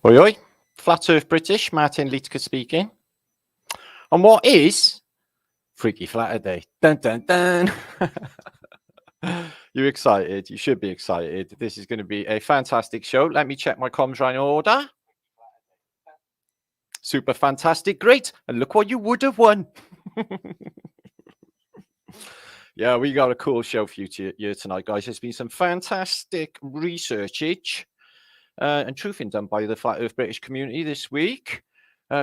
Oi, oi. Flatearthbritish, Martinliedtke speaking. And what is Freaky Flatterday? Dun dun dun. You excited? You should be excited. This is going to be a fantastic show. Let me check my comms right in order. Super fantastic. Great. And look what you would have won. Yeah, we got a cool show for you here tonight, guys. There's been some fantastic research and truthing done by the Flat Earth British community this week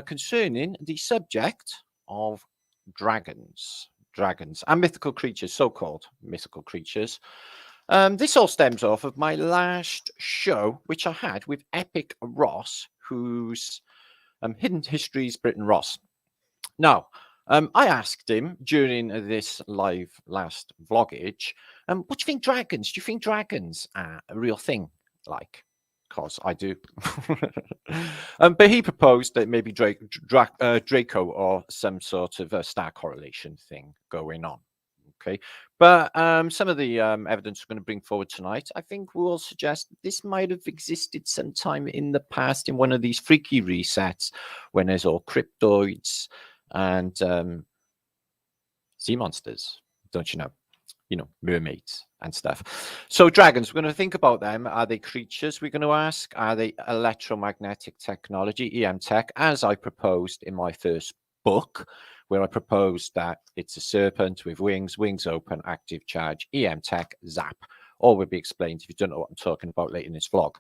concerning the subject of dragons and mythical creatures, so-called mythical creatures. This all stems off of my last show, which I had with Epic Ross, who's Hidden Histories Britain Ross. Now, I asked him during this live last vlogage, what do you think dragons? Do you think dragons are a real thing? Like, because I do. But he proposed that maybe Draco or some sort of star correlation thing going on. Okay, but some of the evidence we're going to bring forward tonight, I think will suggest this might have existed sometime in the past in one of these freaky resets when there's all cryptoids and sea monsters, don't you know? You know, mermaids and stuff. So dragons, we're going to think about them. Are they creatures, we're going to ask? Are they electromagnetic technology, EM tech, as I proposed in my first book, where I proposed that it's a serpent with wings open, active charge, EM tech, zap. All will be explained if you don't know what I'm talking about later in this vlog.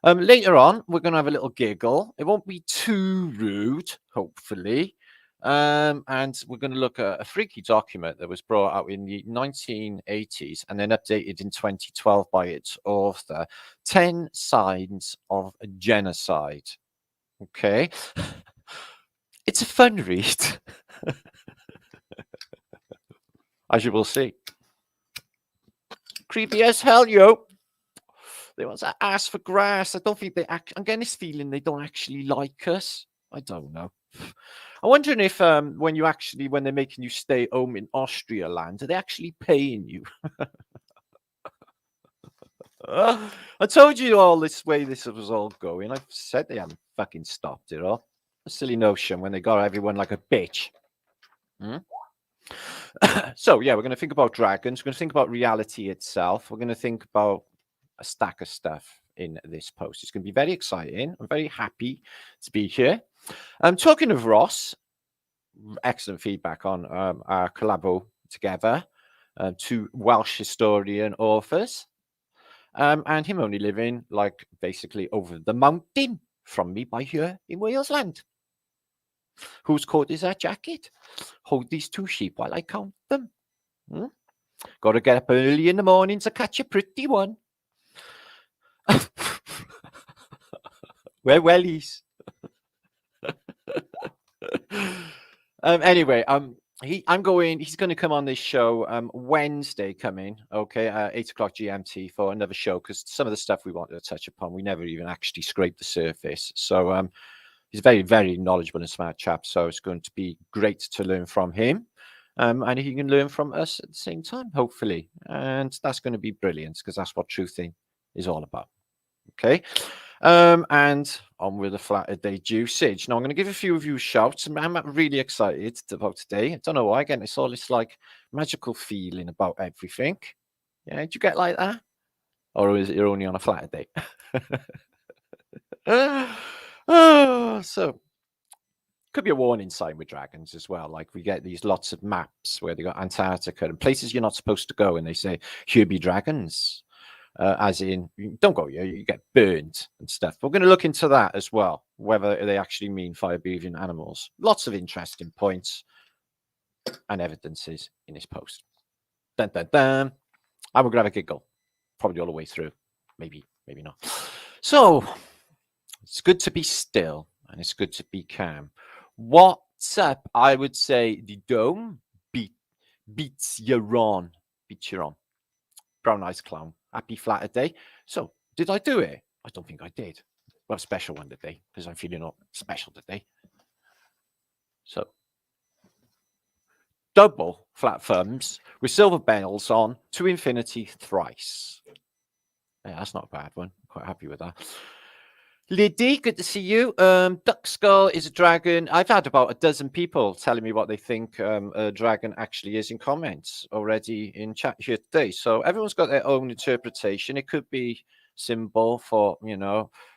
Later on, we're going to have a little giggle. It won't be too rude, hopefully. And we're going to look at a freaky document that was brought out in the 1980s and then updated in 2012 by its author, 10 Signs of Genocide. Okay. It's a fun read. As you will see. Creepy as hell, yo. They want to ask for grass. I don't think they I'm getting this feeling they don't actually like us. I don't know. I'm wondering if when they're making you stay home in Austria land, are they actually paying you? I told you all this way this was all going. I've said they haven't fucking stopped it all. A silly notion when they got everyone like a bitch. So yeah, we're going to think about dragons. We're going to think about reality itself. We're going to think about a stack of stuff in this post. It's going to be very exciting. I'm very happy to be here. Talking of Ross, excellent feedback on our collabo together, two Welsh historian authors, and him only living like basically over the mountain from me by here in Wales land. Whose coat is that jacket? Hold these two sheep while I count them. Got to get up early in the morning to catch a pretty one. We're wellies. Anyway, he's going to come on this show Wednesday coming, okay, 8 o'clock GMT for another show, because some of the stuff we wanted to touch upon, we never even actually scraped the surface. So he's a very, very knowledgeable and smart chap, so it's going to be great to learn from him. And he can learn from us at the same time, hopefully. And that's going to be brilliant, because that's what truthing is all about. Okay. And on with the Flatterday usage. Now I'm going to give a few of you shouts. I'm really excited about today. I don't know why. Again, it's all this like magical feeling about everything. Yeah, did you get like that? Or is it you're only on a Flatterday? So could be a warning sign with dragons as well. Like we get these lots of maps where they got Antarctica and places you're not supposed to go, and they say here be dragons. As in, don't go here, you get burned and stuff. We're going to look into that as well, whether they actually mean fire-breathing animals. Lots of interesting points and evidences in this post. Dun, dun, dun. And we're going to have a giggle, probably all the way through. Maybe not. So, it's good to be still, and it's good to be calm. What's up? I would say the dome beats your on. Brown eyes clown. Happy Flatterday. So, did I do it? I don't think I did. Well, special one today, because I'm feeling not special today. So, double flat thumbs with silver bells on to infinity thrice. Yeah, that's not a bad one. Quite happy with that. Liddy, good to see you. Duck Skull is a dragon. I've had about a dozen people telling me what they think a dragon actually is in comments already in chat here today. So everyone's got their own interpretation. It could be symbol for,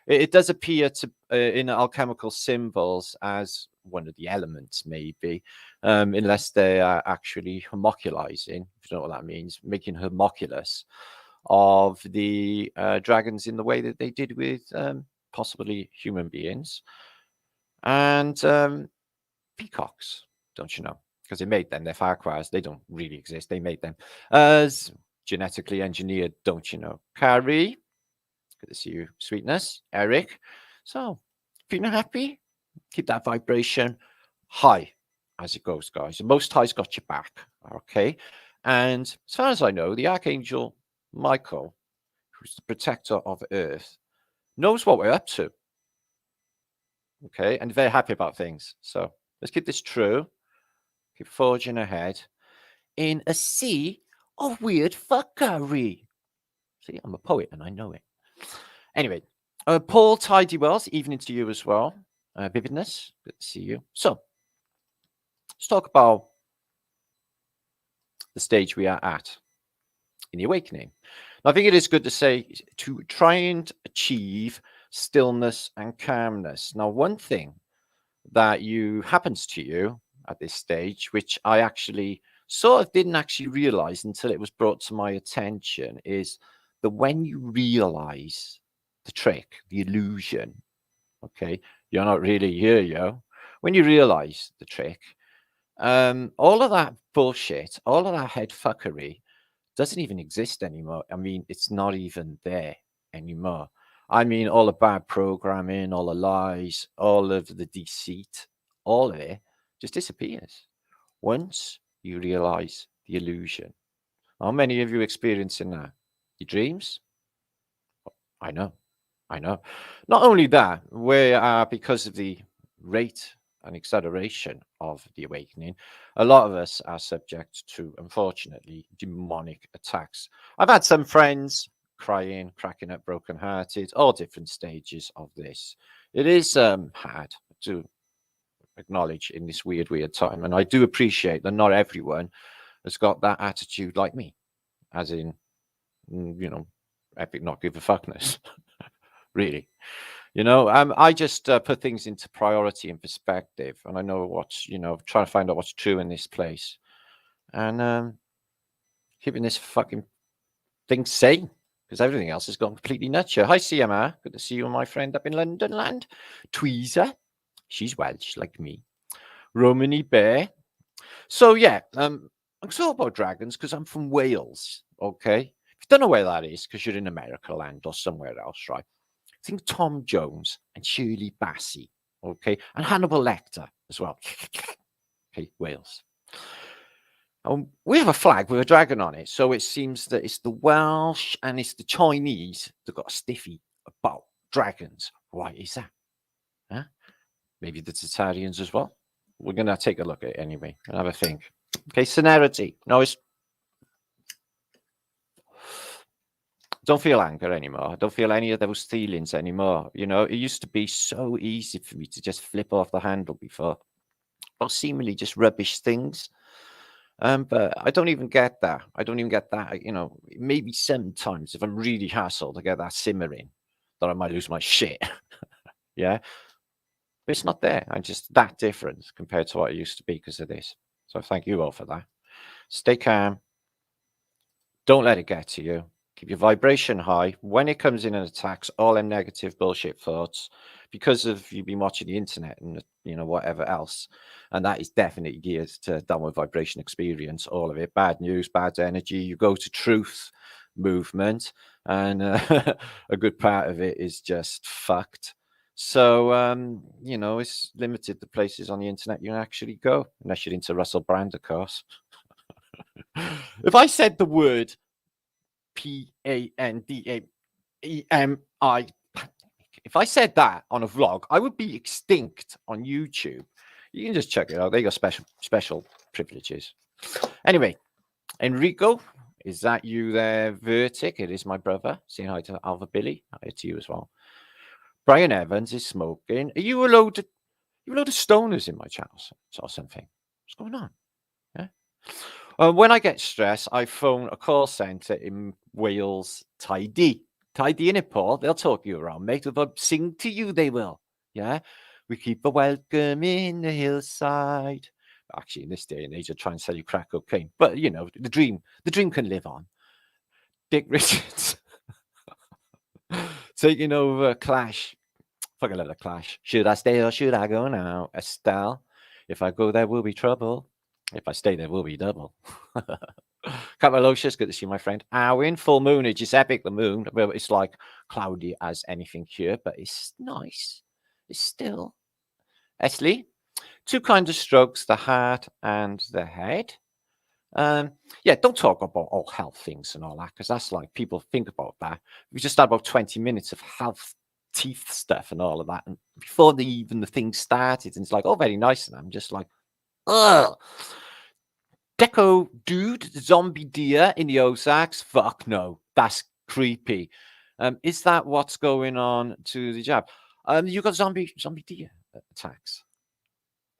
it does appear to in alchemical symbols as one of the elements, maybe, unless they are actually homoculizing, if you know what that means, making homoculus of the dragons in the way that they did with possibly human beings and peacocks, don't you know? Because they made them. They're Farquhars. They don't really exist. They made them as genetically engineered, don't you know? Carrie, good to see you, sweetness. Eric. So, feeling happy? Keep that vibration high as it goes, guys. The Most High's got your back, okay? And as far as I know, the Archangel Michael, who's the protector of Earth, knows what we're up to. Okay, and very happy about things. So let's keep this true. Keep forging ahead in a sea of weird fuckery. See, I'm a poet and I know it. Anyway, Paul Tidy Wells, evening to you as well. Vividness, good to see you. So let's talk about the stage we are at in the awakening. Now, I think it is good to say to try and achieve stillness and calmness. Now, one thing that happens to you at this stage, which I actually sort of didn't actually realize until it was brought to my attention, is that when you realize the trick, the illusion, okay, you're not really here, yo. When you realize the trick, all of that bullshit, all of that head fuckery doesn't even exist anymore. I mean, it's not even there anymore. I mean, all the bad programming, all the lies, all of the deceit, all of it just disappears once you realize the illusion. How many of you experiencing that? Your dreams? I know. Not only that, because of the rate and acceleration of the awakening, a lot of us are subject to, unfortunately, demonic attacks. I've had some friends crying, cracking up, broken-hearted, all different stages of this. It is hard to acknowledge in this weird time, and I do appreciate that not everyone has got that attitude like me, as in, epic not give a fuckness. Really. I just put things into priority and perspective, and I know what's, trying to find out what's true in this place, and keeping this fucking thing sane, because everything else has gone completely nuts here. Hi, CMR. Good to see you, my friend, up in London land. Tweezer. She's Welsh, like me. Romany Bear. So, yeah, I'm talking about dragons because I'm from Wales, okay? If you don't know where that is, because you're in America land or somewhere else, right? Think Tom Jones and Shirley Bassey, okay, and Hannibal Lecter as well. Okay, Wales. We have a flag with a dragon on it, so it seems that it's the Welsh and it's the Chinese that got a stiffy about dragons. Why is that? Huh? Maybe the Tartarians as well. We're going to take a look at it anyway and have a think. Okay, sonority. No, it's don't feel anger anymore. I don't feel any of those feelings anymore. It used to be so easy for me to just flip off the handle before, or seemingly just rubbish things. But I don't even get that. Maybe sometimes if I'm really hassled, I get that simmering that I might lose my shit. Yeah. But it's not there. I'm just that different compared to what it used to be because of this. So thank you all for that. Stay calm. Don't let it get to you. Keep your vibration high. When it comes in and attacks, all them negative bullshit thoughts, because of you've been watching the internet and whatever else, and that is definitely geared to downward vibration experience. All of it, bad news, bad energy. You go to truth movement, and a good part of it is just fucked. So it's limited the places on the internet you can actually go, unless you're into Russell Brand, of course. If I said the word Pandemii. If I said that on a vlog, I would be extinct on YouTube. You can just check it out. They got special privileges. Anyway, Enrico, is that you there, Vertic? It is my brother. Saying hi to Alva Billy. Hi to you as well. Brian Evans is smoking. Are you a load of stoners in my channel or something? What's going on? Yeah. When I get stressed, I phone a call centre in Wales, Tidy in it, Paul. They'll talk you around, mate. They'll sing to you, they will. Yeah. We keep a welcome in the hillside. Actually, in this day and age, I try and sell you crack cocaine. But, you know, the dream can live on. Dick Richards taking over Clash. Fucking love the Clash. Should I stay or should I go now? Estelle. If I go, there will be trouble. If I stay, there will be double. Capalocious, good to see my friend. Arwin, full moonage. It's epic, the moon. It's like cloudy as anything here, but it's nice. It's still. Esley, two kinds of strokes, the heart and the head. Yeah, don't talk about all health things and all that, because that's like people think about that. We just had about 20 minutes of health teeth stuff and all of that, and before the thing started, and it's like, oh, very nice, and I'm just like, ugh. Deco dude, zombie deer in the Ozarks? Fuck no, that's creepy. Is that what's going on to the jab? You got zombie deer attacks.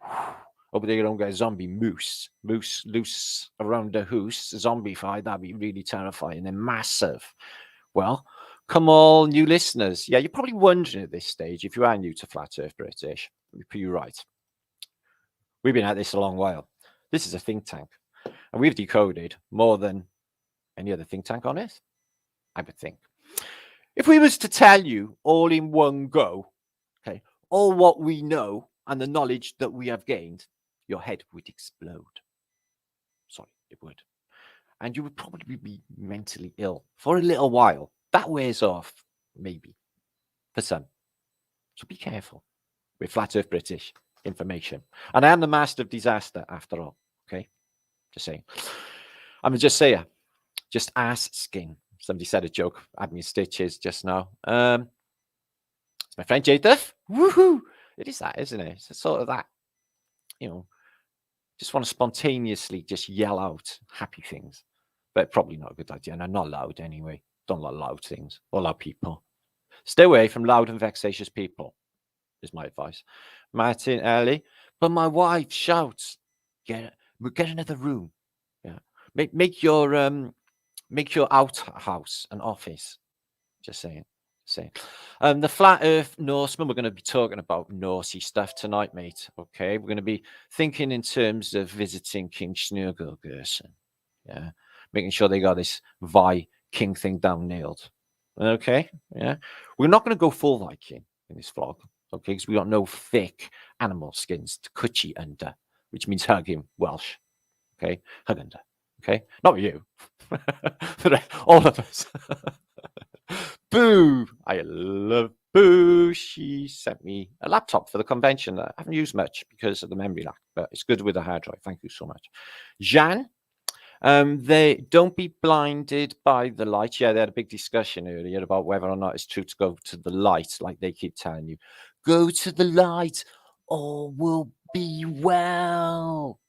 Hope they don't get zombie moose loose around the house, zombified. That'd be really terrifying and massive. Well, come all new listeners. Yeah, you're probably wondering at this stage, if you are new to Flat Earth British, you're right. We've been at this a long while. This is a think tank, and we've decoded more than any other think tank on Earth, I would think. If we was to tell you all in one go, okay, all what we know and the knowledge that we have gained, your head would explode. Sorry, it would. And you would probably be mentally ill for a little while. That wears off, maybe, for some. So be careful with Flat Earth British information. And I am the master of disaster, after all. Okay? Just saying. I'm a just sayer. Just asking. Somebody said a joke, had me stitches just now. It's my friend Jadeth. Woohoo! It is that, isn't it? It's sort of that, you know, just want to spontaneously just yell out happy things. But probably not a good idea. And I'm not loud anyway. Don't like loud things or loud people. Stay away from loud and vexatious people, is my advice. Martin Early. But my wife shouts, get another room. Yeah. Make your outhouse an office. Just saying. The Flat Earth Norseman, we're going to be talking about Norsey stuff tonight, mate. Okay, we're going to be thinking in terms of visiting King Snurgelgerson. Yeah, making sure they got this Viking thing down nailed. Okay, yeah, we're not going to go full Viking in this vlog, okay, because we got no thick animal skins to cutchy under, which means hug him Welsh. Okay, hug under. Okay, not you, all of us. Boo! I love Boo. She sent me a laptop for the convention that I haven't used much because of the memory lack, but it's good with a hard drive. Thank you so much. Jeanne, they don't be blinded by the light. Yeah, they had a big discussion earlier about whether or not it's true to go to the light, like they keep telling you. Go to the light, all will be well.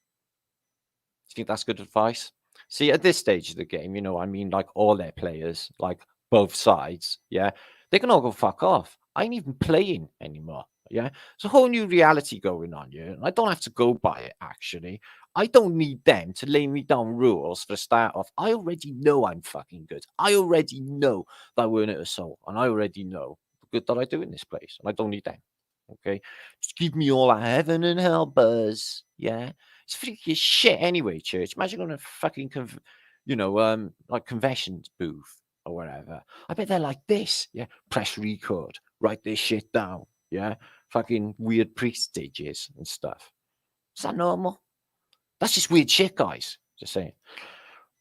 Do you think that's good advice? See, at this stage of the game, you know, I mean, like all their players, like both sides, yeah, they can all go fuck off. I ain't even playing anymore. Yeah, it's a whole new reality going on here, and I don't have to go by it. Actually, I don't need them to lay me down rules for a start off. I already know I'm fucking good. I already know that I win at a soul, and I already know the good that I do in this place, and I don't need them. Okay, just give me all that heaven and hell buzz. Yeah, it's freaky as shit anyway, church. Imagine on a fucking, like conventions booth or whatever. I bet they're like this. Yeah, press record, write this shit down. Yeah, fucking weird pre-stages and stuff. Is that normal? That's just weird shit, guys. Just saying.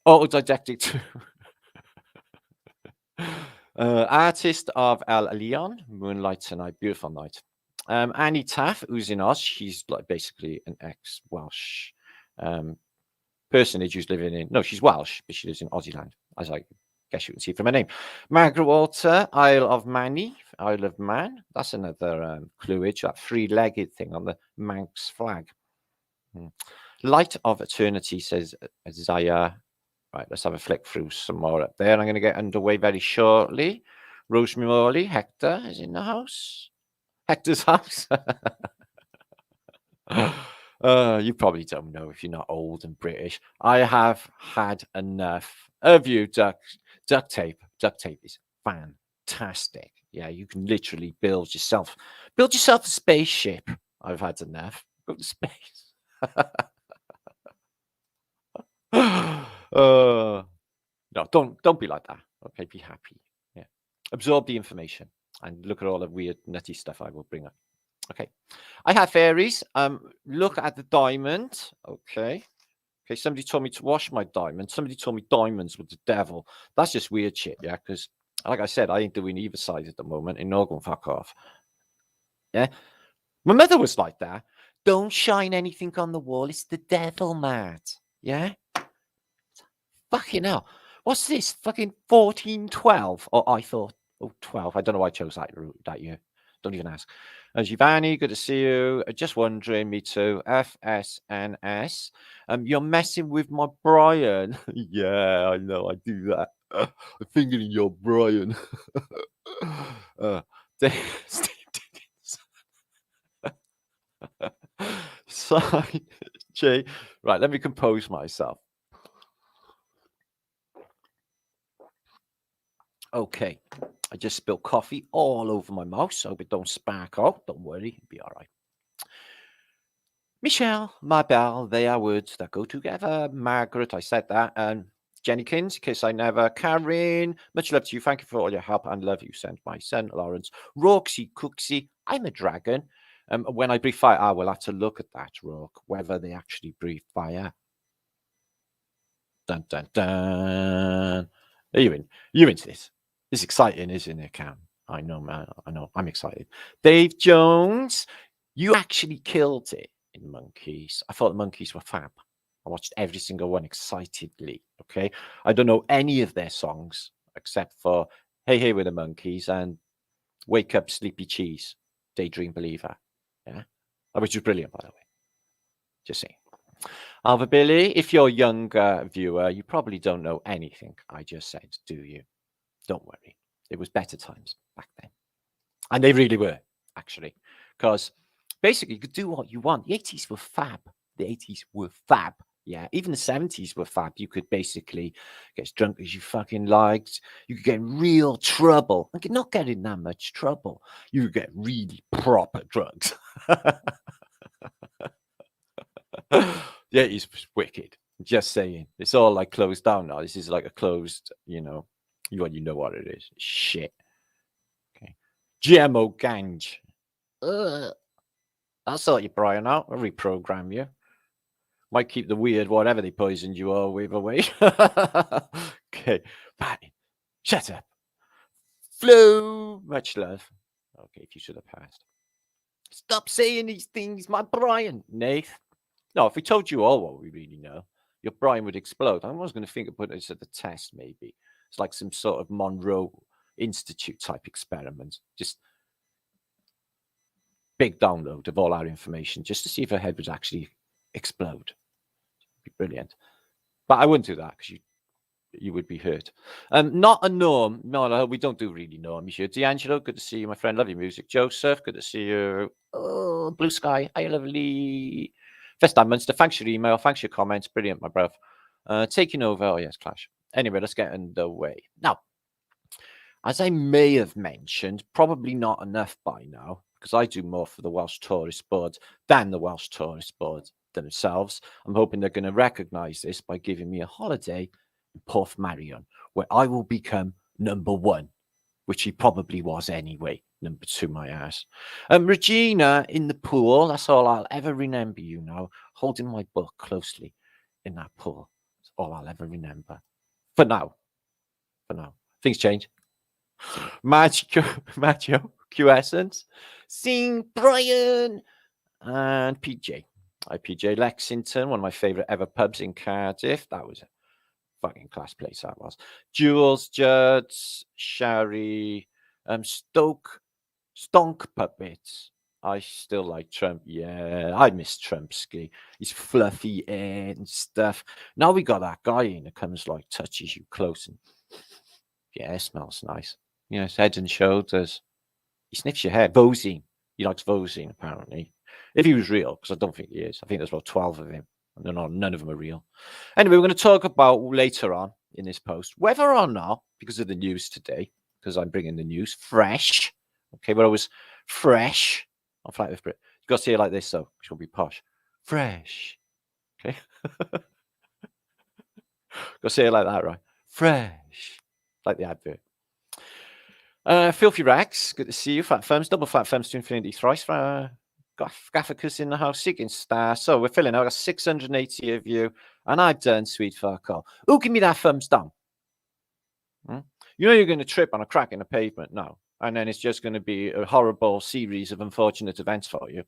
Autodidactic too. Artist of El Leon, Moonlight Tonight, beautiful night. Annie Taff, who's in Oz, she's like basically an ex-Welsh personage who's living in, no, she's Welsh, but she lives in Aussie land, as I guess you can see from her name. Margaret Walter, Isle of Man. That's another cluage, that three-legged thing on the Manx flag. Light of Eternity, says Zaya. Right, let's have a flick through some more up there. I'm going to get underway very shortly. Rosemary Morley, Hector is in the house. Hector's house. You probably don't know if you're not old and British. I have had enough of you, duct tape. Duct tape is fantastic. Yeah, you can literally build yourself a spaceship. I've had enough. Go to space. No, don't be like that. Okay, be happy. Yeah, absorb the information and look at all the weird, nutty stuff I will bring up. Okay, I have fairies. Look at the diamond. Okay. Somebody told me to wash my diamond. Somebody told me diamonds were the devil. That's just weird shit, yeah. Because, like I said, I ain't doing either side at the moment. And no, going fuck off. Yeah, my mother was like that. Don't shine anything on the wall. It's the devil, Matt. Yeah. Fucking hell. What's this? Fucking 1412? Oh, I thought, 12. I don't know why I chose that year. Don't even ask. Giovanni, good to see you. Just wondering, me too. FSNS. You're messing with my Brian. Yeah, I know. I do that. I'm thinking of your Brian. Steve Dickens. Sorry, Jay. Right, let me compose myself. Okay, I just spilled coffee all over my mouse. Hope it don't sparkle. Don't worry, it'll be all right. Michelle, Mabel, they are words that go together. Margaret, I said that. And Jennykins, kiss I never. Karen, much love to you. Thank you for all your help and love you sent my son, Lawrence. Roxy, Cooksy, I'm a dragon. When I breathe fire, I will have to look at that, Rock, whether they actually breathe fire. Dun, dun, dun. Are you in? You're into this. It's exciting, isn't it, Cam? I know, man. I know. I'm excited. Dave Jones, you actually killed it in Monkeys. I thought the Monkeys were fab. I watched every single one excitedly. Okay. I don't know any of their songs except for Hey Hey with the Monkeys and Wake Up Sleepy Cheese, Daydream Believer. Yeah. Which is brilliant, by the way. Just saying. Alva Billy, if you're a younger viewer, you probably don't know anything I just said, do you? Don't worry. It was better times back then. And they really were, actually. Because basically, you could do what you want. The 80s were fab. The 80s were fab. Yeah. Even the 70s were fab. You could basically get as drunk as you fucking liked. You could get in real trouble. And not get in that much trouble. You could get really proper drugs. The 80s was wicked. Just saying. It's all like closed down now. This is like a closed, you know what it is. Shit. Okay. GMO Ganj. I'll sort you, Brian, out. I'll reprogram you. Might keep the weird whatever they poisoned you all with away. Okay. Patty, shut up. Flo, much love. Okay, if you should have passed. Stop saying these things, my Brian. Nath. No, if we told you all what we really know, your brain would explode. I was going to think of putting this at the test, maybe. It's like some sort of Monroe Institute type experiment. Just big download of all our information just to see if her head would actually explode. It'd be brilliant. But I wouldn't do that because you would be hurt. Not a norm. No, we don't do really norm. Monsieur D'Angelo, good to see you, my friend. Love your music. Joseph, good to see you. Oh, Blue Sky, hi, lovely. First time, Munster. Thanks for your email. Thanks for your comments. Brilliant, my bruv. Taking over. Oh, yes, Clash. Anyway, let's get underway. Now, as I may have mentioned, probably not enough by now, because I do more for the Welsh Tourist Board than the Welsh Tourist Board themselves. I'm hoping they're going to recognise this by giving me a holiday in Porthmarion, where I will become number one, which he probably was anyway. Number two, my ass. Regina in the pool. That's all I'll ever remember, holding my book closely in that pool. That's all I'll ever remember. For now. Things change. Maggio, Q-Essence, Sing Brian, and PJ. Hi, PJ. Lexington, one of my favourite ever pubs in Cardiff. That was a fucking class place, that was. Jules, Judds, Sherry, Stonk Puppets. I still like Trump. Yeah, I miss Trumpski. He's fluffy and stuff. Now we got that guy in that comes like touches you close and yeah, it smells nice. Yes, head and shoulders. He sniffs your hair. Vosine. He likes Vosine, apparently. If he was real, because I don't think he is. I think there's about 12 of him. And none of them are real. Anyway, we're going to talk about later on in this post whether or not, because of the news today, because I'm bringing the news fresh. Okay, but I was fresh on Flatearthbritish. You've got to say it like this, though. It's going to be posh. Fresh. Okay. Got to say it like that, right? Fresh. Like the advert. Filthy Rags, good to see you. Flat Firms, double Flat Firms to infinity thrice. Gaffacus in the house, Siggin Star. So we're filling. I've got 680 of you, and I've done sweet fuck all. Who give me that thumbs down? You know you're going to trip on a crack in the pavement now, and then it's just going to be a horrible series of unfortunate events for you.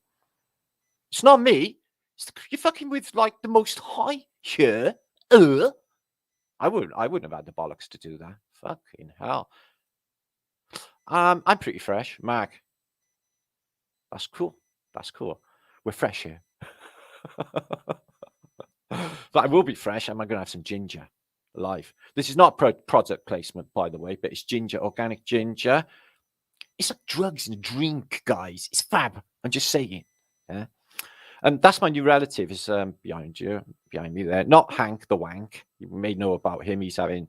It's not me. You're fucking with like the Most High here. I wouldn't have had the bollocks to do that. Fucking hell. I'm pretty fresh, Mag. That's cool. That's cool. We're fresh here. But I will be fresh. I'm going to have some ginger live. This is not product placement, by the way, but it's ginger, organic ginger. It's like drugs and a drink, guys. It's fab. I'm just saying. Yeah. And that's my new relative. Is behind me there. Not Hank the Wank. You may know about him. He's having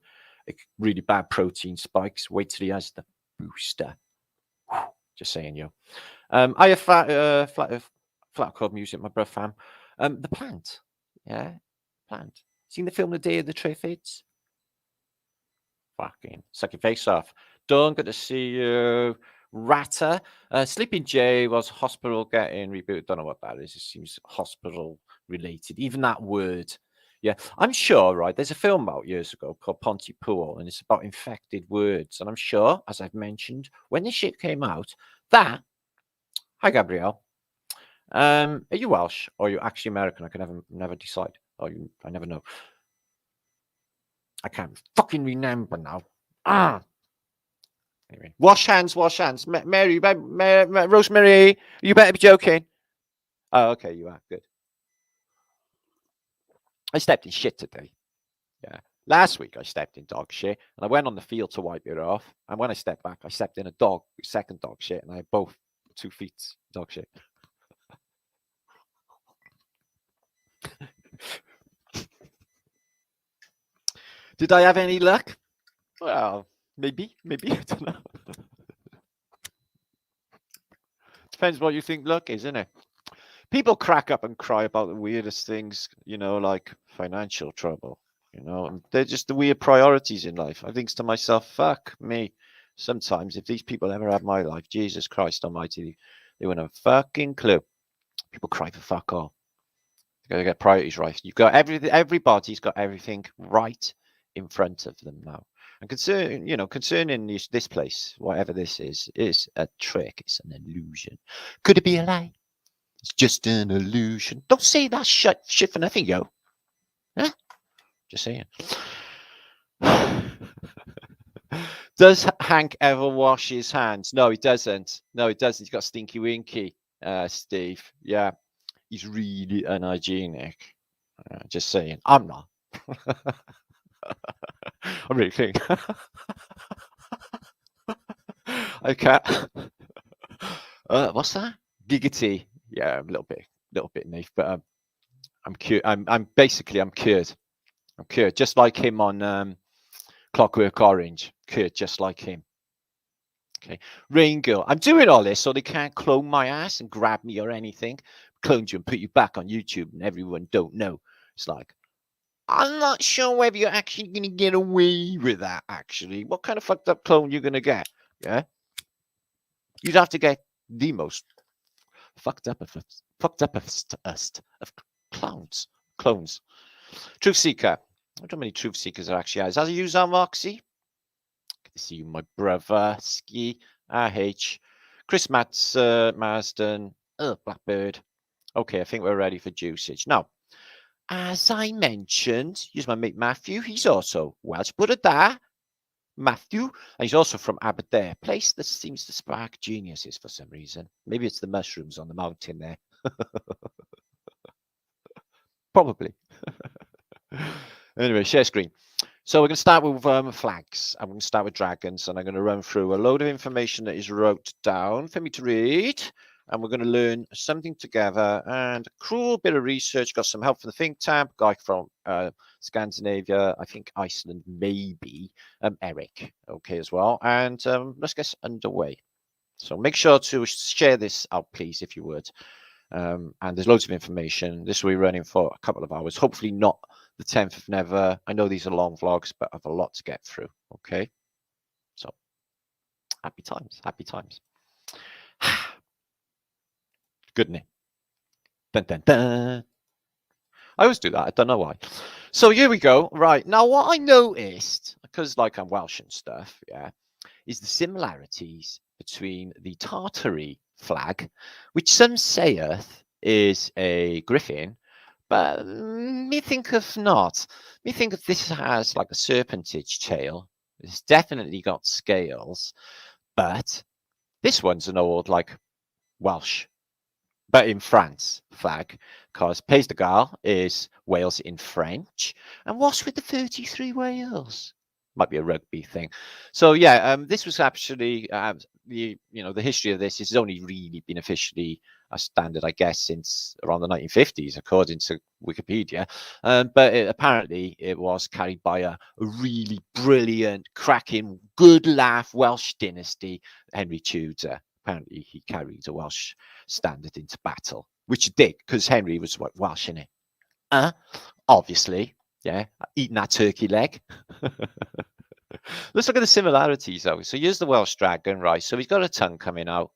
really bad protein spikes. Wait till he has the booster. Just saying, yo. I have flat chord music, my brother fam. The plant. Yeah. Plant. Seen the film The Day of the Triffids? Fucking suck your face off. Dawn, good to see you. Ratter. Sleeping Jay was hospital getting rebooted. Don't know what that is. It seems hospital related. Even that word. Yeah, I'm sure, right? There's a film out years ago called Pontypool, and it's about infected words. And I'm sure, as I've mentioned, when this shit came out, that. Hi, Gabrielle. Are you Welsh or are you actually American? I can never decide. I never know. I can't fucking remember now. Anyway, wash hands. Mary, Rosemary, you better be joking. Oh, okay, you are good. I stepped in shit today. Yeah. Last week I stepped in dog shit and I went on the field to wipe it off. And when I stepped back, I stepped in a second dog shit, and I had both 2 feet dog shit. Did I have any luck? Well, maybe. I don't know. Depends what you think luck is, isn't it? People crack up and cry about the weirdest things, like financial trouble, and they're just the weird priorities in life. I think to myself, fuck me. Sometimes if these people ever had my life, Jesus Christ almighty, they wouldn't have a fucking clue. People cry for fuck all. You gotta get priorities right. You've got everybody's got everything right in front of them now. And concerning this place, whatever this is a trick. It's an illusion. Could it be a lie? It's just an illusion. Don't say that shit for nothing, yo. Huh? Just saying. Does Hank ever wash his hands? No, he doesn't. He's got stinky winky, Steve. Yeah, he's really unhygienic. Just saying. I'm not. I'm really kidding. I can't. What's that? Giggity. Yeah, a little bit naif, but I'm cured. I'm cured. I'm cured, just like him on Clockwork Orange. Cured, just like him. Okay, Rain Girl. I'm doing all this so they can't clone my ass and grab me or anything. Clone you and put you back on YouTube, and everyone don't know. It's like, I'm not sure whether you're actually going to get away with that. Actually, what kind of fucked up clone you're going to get? Yeah, you'd have to get the most fucked up of clones. Truth Seeker. I don't know how many Truth Seekers are actually. As I use on Moxie. Good to see you, my brother. Ski. RH. Chris Marsden. Blackbird. Okay, I think we're ready for usage. Now, as I mentioned, here's my mate Matthew. He's also Welsh. Put it there. Matthew. And he's also from Aberdare. Place that seems to spark geniuses for some reason. Maybe it's the mushrooms on the mountain there. Probably. Anyway, share screen. So we're going to start with flags. I'm going to start with dragons, and I'm going to run through a load of information that is wrote down for me to read. And we're going to learn something together. And a cool bit of research. Got some help from the think tank, guy from Scandinavia, I think Iceland, maybe, Eric, okay, as well. And let's get underway. So make sure to share this out, please, if you would. And there's loads of information. This will be running for a couple of hours, hopefully not the 10th of never. I know these are long vlogs, but I have a lot to get through. Okay, so happy times, happy times. Good night. Dun, dun, dun. I always do that. I don't know why. So here we go. Right now, what I noticed, because like I'm Welsh and stuff, yeah, is the similarities between the Tartary flag, which some sayeth is a griffin, but me think of not. Me think of this has like a serpentage tail. It's definitely got scales, but this one's an old like Welsh, but in France flag, because Pays de Galles is Wales in French. And what's with the 33 Wales? Might be a rugby thing. So yeah, this was actually the history of this has only really been officially a standard, I guess, since around the 1950s, according to Wikipedia. But apparently it was carried by a really brilliant, cracking, good laugh Welsh dynasty, Henry Tudor. Apparently he carried a Welsh standard into battle, which he did because Henry was Welsh, innit? Obviously, yeah, eating that turkey leg. Let's look at the similarities, though. So here's the Welsh dragon, right? So he's got a tongue coming out,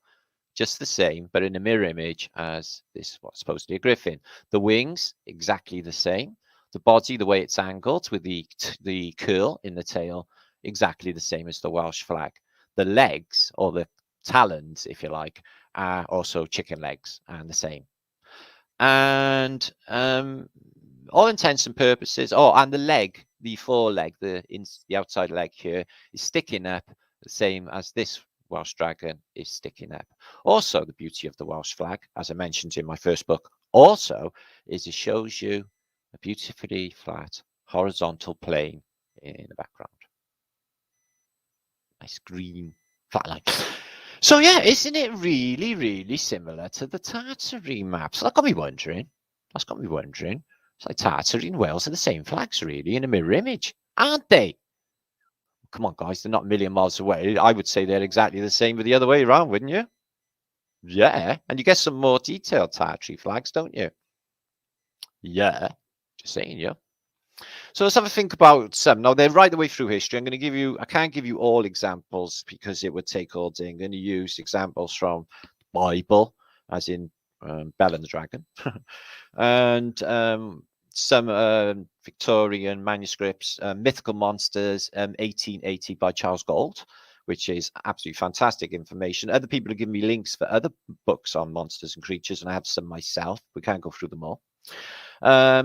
just the same, but in a mirror image as this, what's supposedly a griffin. The wings, exactly the same. The body, the way it's angled with the curl in the tail, exactly the same as the Welsh flag. The legs, or the talons, if you like, are also chicken legs and the same. And all intents and purposes, and the leg, the foreleg, the outside leg here is sticking up, the same as this Welsh dragon is sticking up. Also, the beauty of the Welsh flag, as I mentioned in my first book, also is it shows you a beautifully flat horizontal plane in the background. Nice green flat line. So yeah, isn't it really, really similar to the Tartary maps? That got me wondering. That's got me wondering. It's like Tartary and Wales are the same flags, really, in a mirror image, aren't they? Come on, guys, they're not a million miles away. I would say they're exactly the same, but the other way around, wouldn't you? Yeah, and you get some more detailed Tartary flags, don't you? Yeah, just saying, yeah. So let's have a think about some. Now, they're right the way through history. I'm going to give you, I can't give you all examples because it would take all day. I'm going to use examples from the Bible, as in Bell and the Dragon, and some Victorian manuscripts, Mythical Monsters, 1880 by Charles Gould, which is absolutely fantastic information. Other people have given me links for other books on monsters and creatures, and I have some myself. We can't go through them all.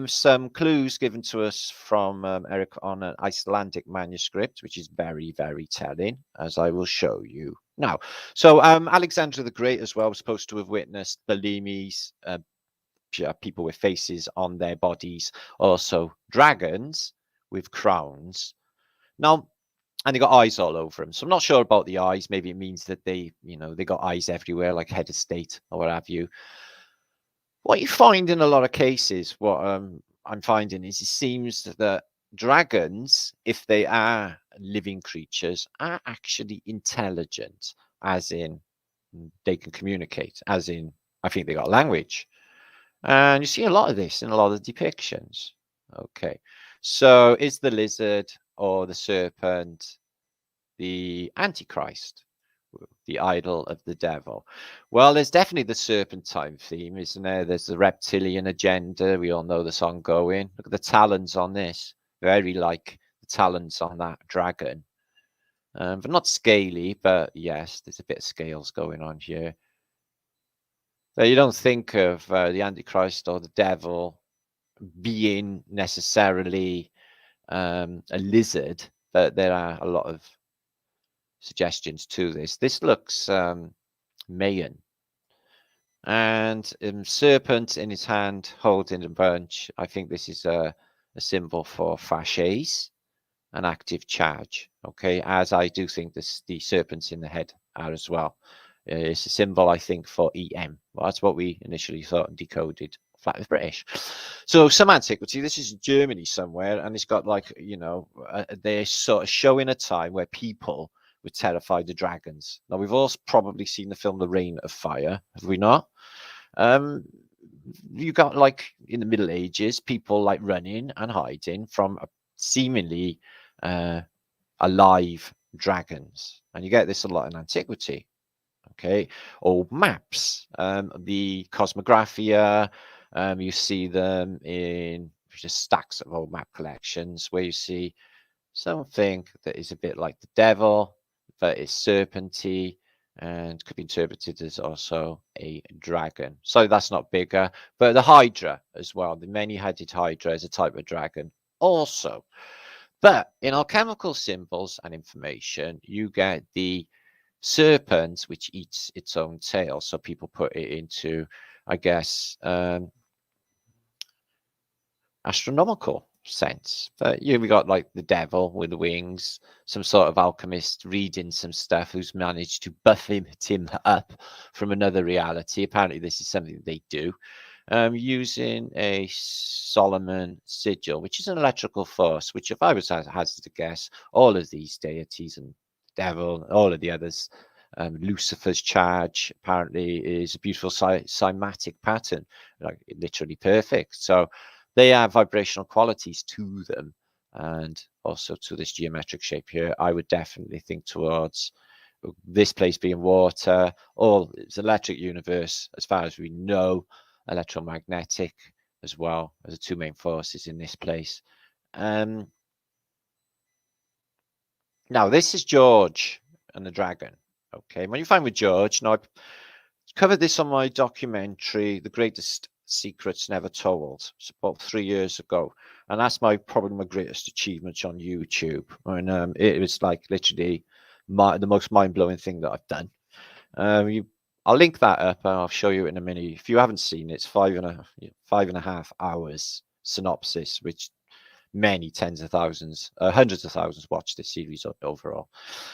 Some clues given to us from Eric on an Icelandic manuscript, which is very, very telling, as I will show you now. So Alexander the Great as well was supposed to have witnessed Belimes, people with faces on their bodies, also dragons with crowns. Now, and they got eyes all over them. So I'm not sure about the eyes. Maybe it means that they got eyes everywhere, like head of state or what have you. What you find in a lot of cases, what I'm finding is it seems that dragons, if they are living creatures, are actually intelligent, as in they can communicate, as in I think they got language. And you see a lot of this in a lot of depictions. Okay, so is the lizard or the serpent the Antichrist, the idol of the devil? Well, there's definitely the serpentine theme, isn't there? There's the reptilian agenda. We all know this ongoing. Look at the talons on this. Very like the talons on that dragon. But not scaly, but yes, there's a bit of scales going on here. So you don't think of the Antichrist or the devil being necessarily a lizard, but there are a lot of suggestions to this. This looks Mayan, and serpent in his hand holding a bunch. I think this is a symbol for fasces. an active charge, okay, as I do think the serpents in the head are as well. It's a symbol, I think, for EM. Well, that's what we initially thought and decoded Flatearthbritish. So some antiquity, this is Germany somewhere, and it's got like, you know, they're sort of showing a time where people were terrified of dragons. Now, we've all probably seen the film The Reign of Fire, have we not? You got like in the Middle Ages, people like running and hiding from seemingly alive dragons. And you get this a lot in antiquity. Okay, old maps, the Cosmographia, you see them in just stacks of old map collections where you see something that is a bit like the devil, but is serpenty and could be interpreted as also a dragon. So that's not bigger, but the Hydra as well, the many-headed Hydra is a type of dragon also. But in alchemical symbols and information, you get the serpent, which eats its own tail. So people put it into, I guess, astronomical sense. But we got like the devil with the wings, some sort of alchemist reading some stuff who's managed to buff him up from another reality. Apparently, this is something they do. Using a Solomon sigil, which is an electrical force, which if I was hazard to guess, all of these deities and devil, all of the others, Lucifer's charge apparently is a beautiful cymatic pattern, like literally perfect. So they have vibrational qualities to them, and also to this geometric shape here. I would definitely think towards this place being water, or it's electric universe as far as we know, electromagnetic as well as the two main forces in this place. Now this is George and the dragon. Okay, when you find with George, now I covered this on my documentary, The Greatest Secrets Never Told. It's about 3 years ago, and that's probably my greatest achievement on YouTube. And it was like literally the most mind-blowing thing that I've done. I'll link that up and I'll show you in a minute. If you haven't seen it, it's 5.5 hours synopsis, which many tens of thousands, hundreds of thousands watched this series overall.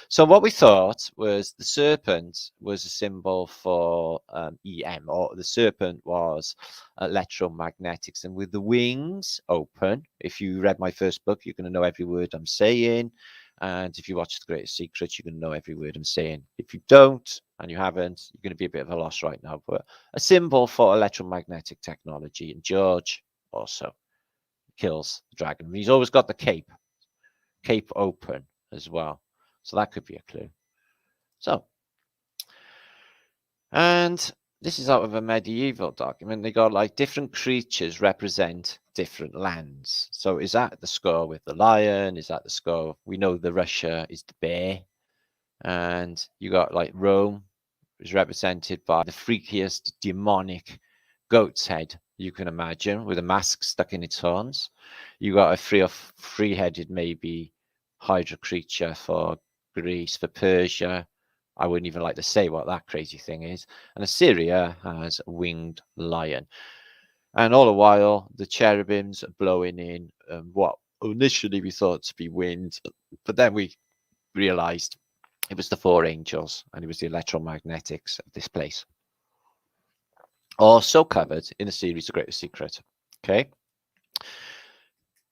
So what we thought was the serpent was a symbol for EM, or the serpent was electromagnetics. And with the wings open, if you read my first book, you're going to know every word I'm saying. And if you watch The Greatest Secret, you're going to know every word I'm saying. If you don't, and you haven't, you're going to be a bit of a loss right now. But a symbol for electromagnetic technology. And George also kills the dragon. He's always got the cape open as well. So that could be a clue. So, and this is out of a medieval document. They got like different creatures represent different lands. So is that the score with the lion? Is that the score? We know the Russia is the bear. And you got like Rome is represented by the freakiest demonic goat's head you can imagine, with a mask stuck in its horns. You got a three-headed maybe Hydra creature for Greece. For Persia, I wouldn't even like to say what that crazy thing is. And Assyria has a winged lion. And all the while, the cherubims are blowing in what initially we thought to be wind, but then we realized it was the four angels, and it was the electromagnetics of this place. Also covered in the series The Greatest Secret. Okay.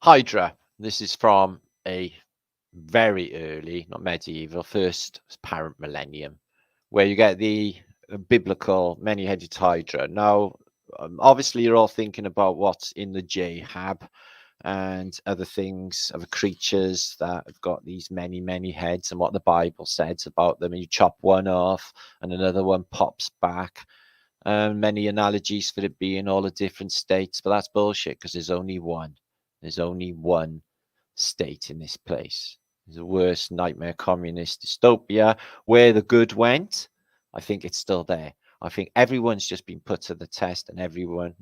Hydra. This is from a very early, not medieval, first apparent millennium, where you get the biblical many-headed Hydra. Now, obviously, you're all thinking about what's in the J-Hab and other things, other creatures that have got these many heads, and what the Bible says about them. And you chop one off and another one pops back. Many analogies for it being all the different states, but that's bullshit, because there's only one. There's only one state in this place. It's the worst nightmare communist dystopia. Where the good went, I think it's still there. I think everyone's just been put to the test, and everyone,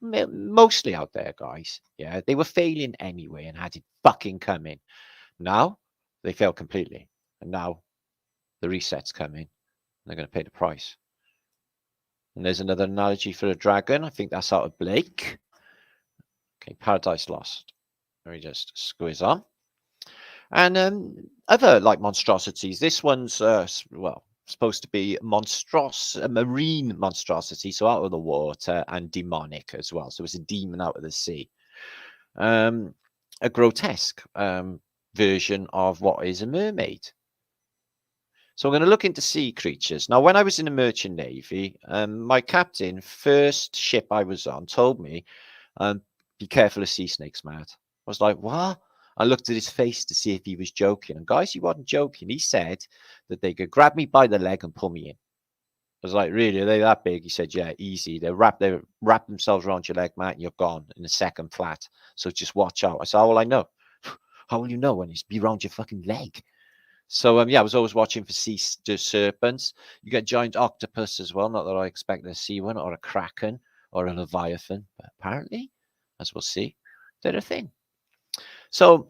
mostly out there, guys, yeah, they were failing anyway and had it fucking coming. Now they fail completely, and now the reset's coming, and they're going to pay the price. And there's another analogy for a dragon. I think that's out of Blake. Okay, Paradise Lost. Let me just squeeze on. And other like monstrosities. This one's well supposed to be a marine monstrosity, so out of the water, and demonic as well. So it's a demon out of the sea. A grotesque version of what is a mermaid. So I'm going to look into sea creatures. Now, when I was in the Merchant Navy, my captain, first ship I was on, told me, be careful of sea snakes, Matt. I was like, what? I looked at his face to see if he was joking. And guys, he wasn't joking. He said that they could grab me by the leg and pull me in. I was like, really? Are they that big? He said, yeah, easy. They wrap themselves around your leg, Matt, and you're gone in a second flat. So just watch out. I said, how will I know? How will you know when it's be around your fucking leg? So yeah, I was always watching for sea serpents. You get giant octopus as well. Not that I expect to see one, or a kraken, or a leviathan, but apparently, as we'll see, they're a thing. So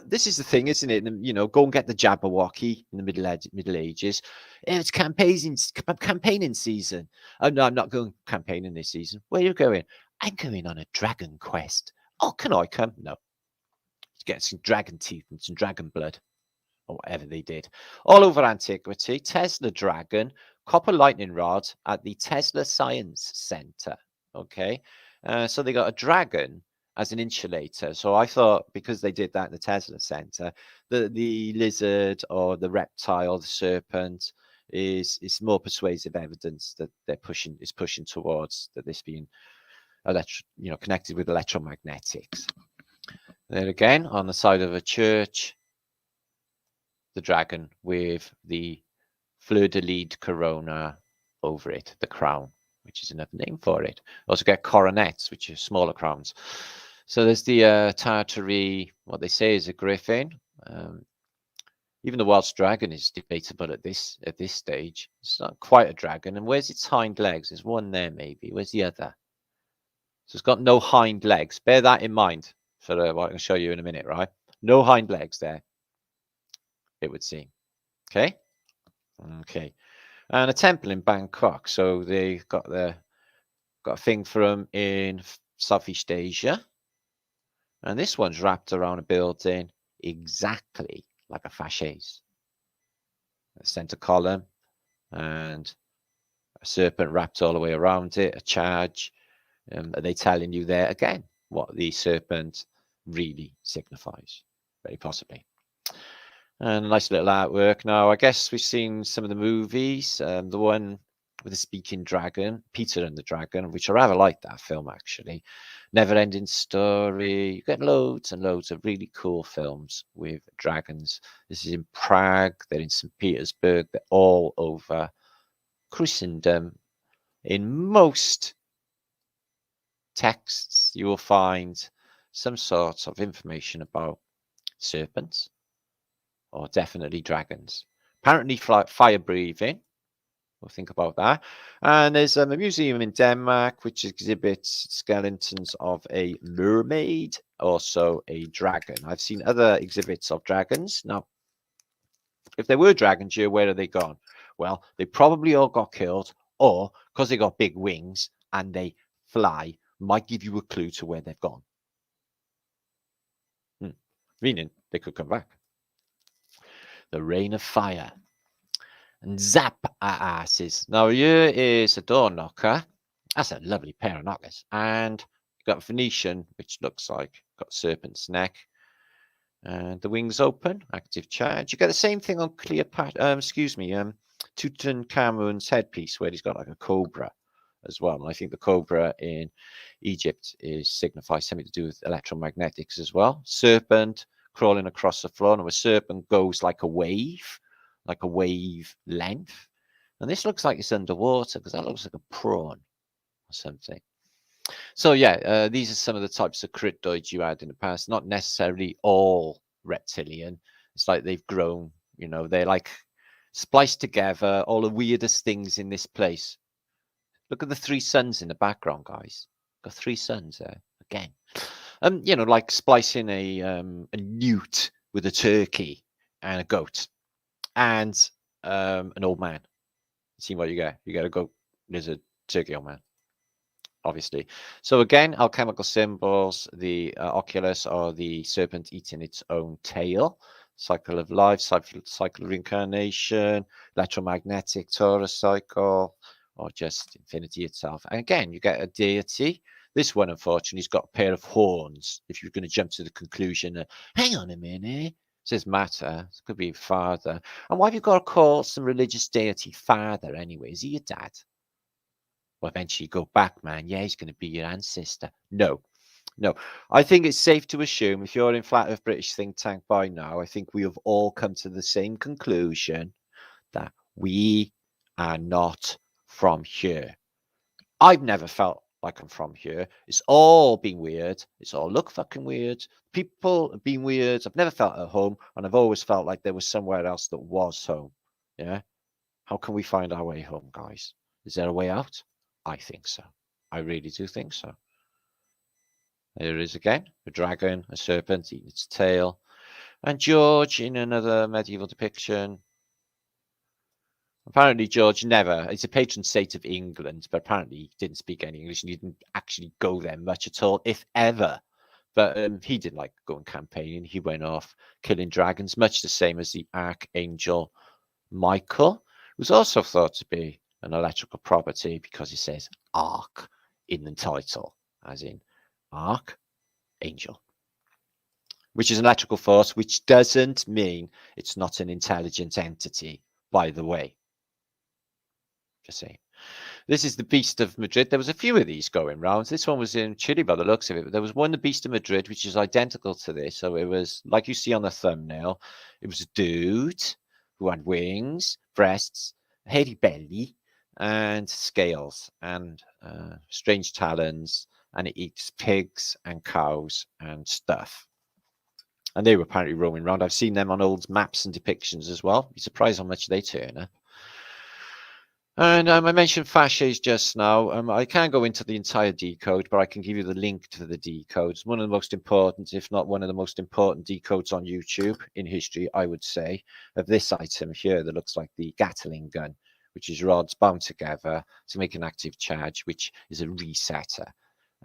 this is the thing, isn't it? And, you know, go and get the Jabberwocky in the Middle Ages. It's campaigning season. Oh no, I'm not going campaigning this season. Where are you going? I'm going on a dragon quest. Oh, can I come? No. Get some dragon teeth and some dragon blood, or whatever they did. All over Antiquity, Tesla Dragon, copper lightning rod at the Tesla Science Center. Okay, so they got a dragon as an insulator. So I thought, because they did that in the Tesla Center, the lizard or the reptile, the serpent, is more persuasive evidence that is pushing towards that this being connected with electromagnetics. There again, on the side of a church, the dragon with the fleur-de-lis corona over it, the crown, which is another name for it. Also get coronets, which are smaller crowns. So there's the tartaria, what they say is a griffin. Even the Welsh dragon is debatable at this stage. It's not quite a dragon. And where's its hind legs? There's one there, maybe. Where's the other? So it's got no hind legs. Bear that in mind for what I can show you in a minute, right? No hind legs there, it would seem. Okay. And a temple in Bangkok. So they got a thing for them in Southeast Asia. And this one's wrapped around a building exactly like a fasces. A center column and a serpent wrapped all the way around it, a charge. Are they telling you there again what the serpent really signifies? Very possibly. And a nice little artwork. Now, I guess we've seen some of the movies. The one with the speaking dragon, Peter and the Dragon, which I rather like that film, actually. Never-ending Story. You get loads and loads of really cool films with dragons. This is in Prague. They're in St. Petersburg. They're all over Christendom. In most texts, you will find some sort of information about serpents, or definitely dragons. Apparently fire breathing. We'll think about that. And there's a museum in Denmark which exhibits skeletons of a mermaid, also a dragon. I've seen other exhibits of dragons. Now, if there were dragons here, where are they gone? Well, they probably all got killed, or because they got big wings and they fly, might give you a clue to where they've gone. Meaning they could come back. The Rain of Fire. And zap our asses. Now here is a door knocker. That's a lovely pair of knockers. And you've got Venetian, which looks like got serpent's neck. And the wings open, active charge. You get the same thing on Cleopatra, Tutankhamun's headpiece, where he's got like a cobra as well. And I think the cobra in Egypt signifies something to do with electromagnetics as well. Serpent crawling across the floor. And a serpent goes like a wave length. And this looks like it's underwater because that looks like a prawn or something. So yeah, these are some of the types of cryptoids you had in the past. Not necessarily all reptilian. It's like they've grown, they're like spliced together, all the weirdest things in this place. Look at the three suns in the background, guys. Got three suns there again. Like splicing a newt with a turkey and a goat and an old man. See what you get. You got a goat, lizard, turkey, old man. Obviously. So again, alchemical symbols, the oculus, or the serpent eating its own tail. cycle of life, cycle of reincarnation, electromagnetic Taurus cycle, or just infinity itself. And again, you get a deity. This one, unfortunately, has got a pair of horns. If you're going to jump to the conclusion that, hang on a minute, says matter, it could be father. And why have you got to call some religious deity father anyway? Is he your dad? Well, eventually go back, man. Yeah, he's going to be your ancestor. No. I think it's safe to assume, if you're in Flat Earth British think tank by now, I think we have all come to the same conclusion that we are not from here. I've never felt like I'm from here. It's all been weird. It's all look fucking weird. People have been weird. I've never felt at home, and I've always felt like there was somewhere else that was home. Yeah. How can we find our way home, guys? Is there a way out? I think so. I really do think so. There it is again, a dragon, a serpent eating its tail. And George in another medieval depiction. Apparently George never, he's a patron saint of England, but apparently he didn't speak any English and he didn't actually go there much at all, if ever. But he didn't like going campaigning. He went off killing dragons, much the same as the Archangel Michael, who's also thought to be an electrical property because it says Arch in the title, as in Archangel, which is an electrical force, which doesn't mean it's not an intelligent entity, by the way. Just saying. This is the Beast of Madrid. There was a few of these going round. This one was in Chile by the looks of it. But there was one, the Beast of Madrid, which is identical to this. So it was, like you see on the thumbnail, it was a dude who had wings, breasts, hairy belly, and scales, and strange talons, and it eats pigs and cows and stuff. And they were apparently roaming around. I've seen them on old maps and depictions as well. Be surprised how much they turn up. And I mentioned fasces just now. I can't go into the entire decode, but I can give you the link to the decode. It's one of the most important, if not one of the most important decodes on YouTube in history, I would say, of this item here that looks like the Gatling gun, which is rods bound together to make an active charge, which is a resetter.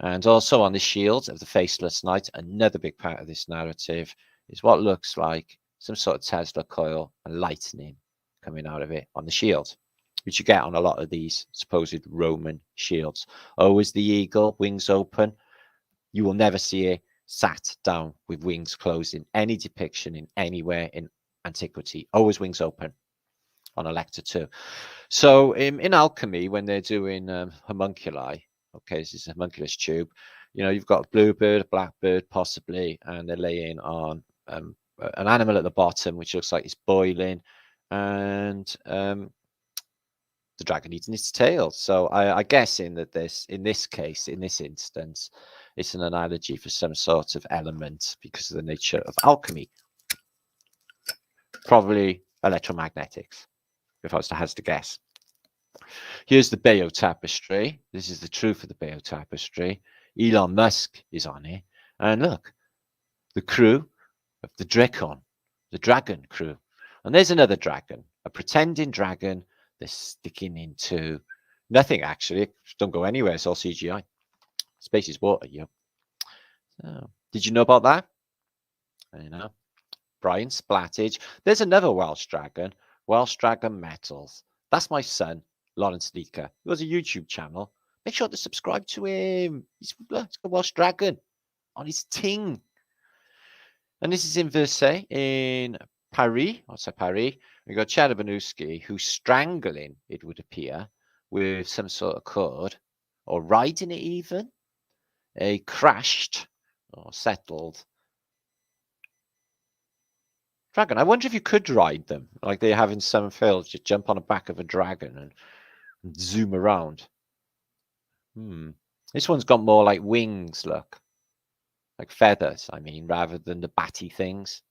And also on the shield of the Faceless Knight, another big part of this narrative is what looks like some sort of Tesla coil and lightning coming out of it on the shield, which you get on a lot of these supposed Roman shields. Always the eagle, wings open. You will never see it sat down with wings closed in any depiction in anywhere in antiquity. Always wings open on a lector too. So in alchemy, when they're doing homunculi, okay, this is a homunculus tube, you know, you've got a bluebird, a blackbird, possibly, and they're laying on an animal at the bottom, which looks like it's boiling, and the dragon eating its tail. So I guess in this case, in this instance, it's an analogy for some sort of element because of the nature of alchemy. Probably electromagnetics, if I was to hazard to guess. Here's the Bayeux Tapestry. This is the truth of the Bayeux Tapestry. Elon Musk is on it. And look, the crew of the Drakon, the dragon crew. And there's another dragon, a pretending dragon that's sticking into nothing, actually. Don't go anywhere. It's all CGI. Space is water, yo. So, did you know about that? You know, Brian Splattage. There's another Welsh Dragon Metals. That's my son, Martinliedtke. He has a YouTube channel. Make sure to subscribe to him. He's got Welsh Dragon on his ting. And this is in Versailles, in Paris. I'll say Paris. We've got Chadabanuski, who's strangling, it would appear, with some sort of cord, or riding it even. A crashed or settled dragon. I wonder if you could ride them, like they have in some films. Just jump on the back of a dragon and zoom around. This one's got more like wings, look. Like feathers, I mean, rather than the batty things.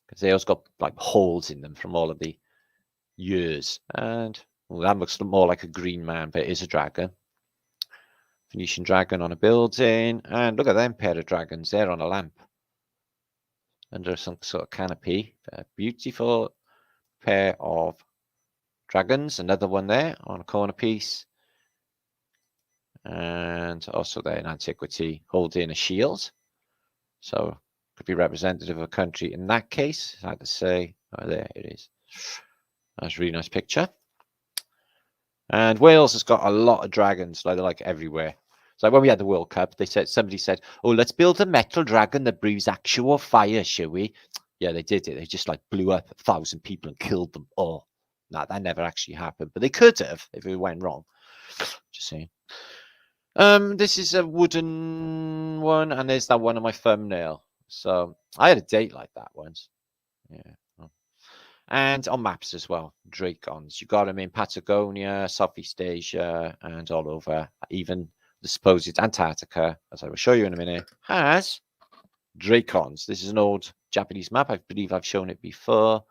Because they also got like holes in them from all of the years. And well, that looks more like a green man, but it is a dragon. Phoenician dragon on a building. And look at them pair of dragons there on a lamp. Under some sort of canopy. A beautiful pair of dragons. Another one there on a corner piece. And also there in Antiquity, holding a shield. So could be representative of a country in that case. It's hard to say. Oh, there it is. That's a really nice picture. And Wales has got a lot of dragons, like everywhere. So when we had the World Cup, somebody said, "Oh, let's build a metal dragon that breathes actual fire, shall we?" Yeah, they did it. They just like blew up 1,000 people and killed them all. No, that never actually happened, but they could have if it went wrong. Just saying. This is a wooden one, and there's that one on my thumbnail. So I had a date like that once. Yeah. And on maps as well, dragons. You got them in Patagonia, Southeast Asia, and all over. Even the supposed Antarctica, as I will show you in a minute, has dragons. This is an old Japanese map. I believe I've shown it before.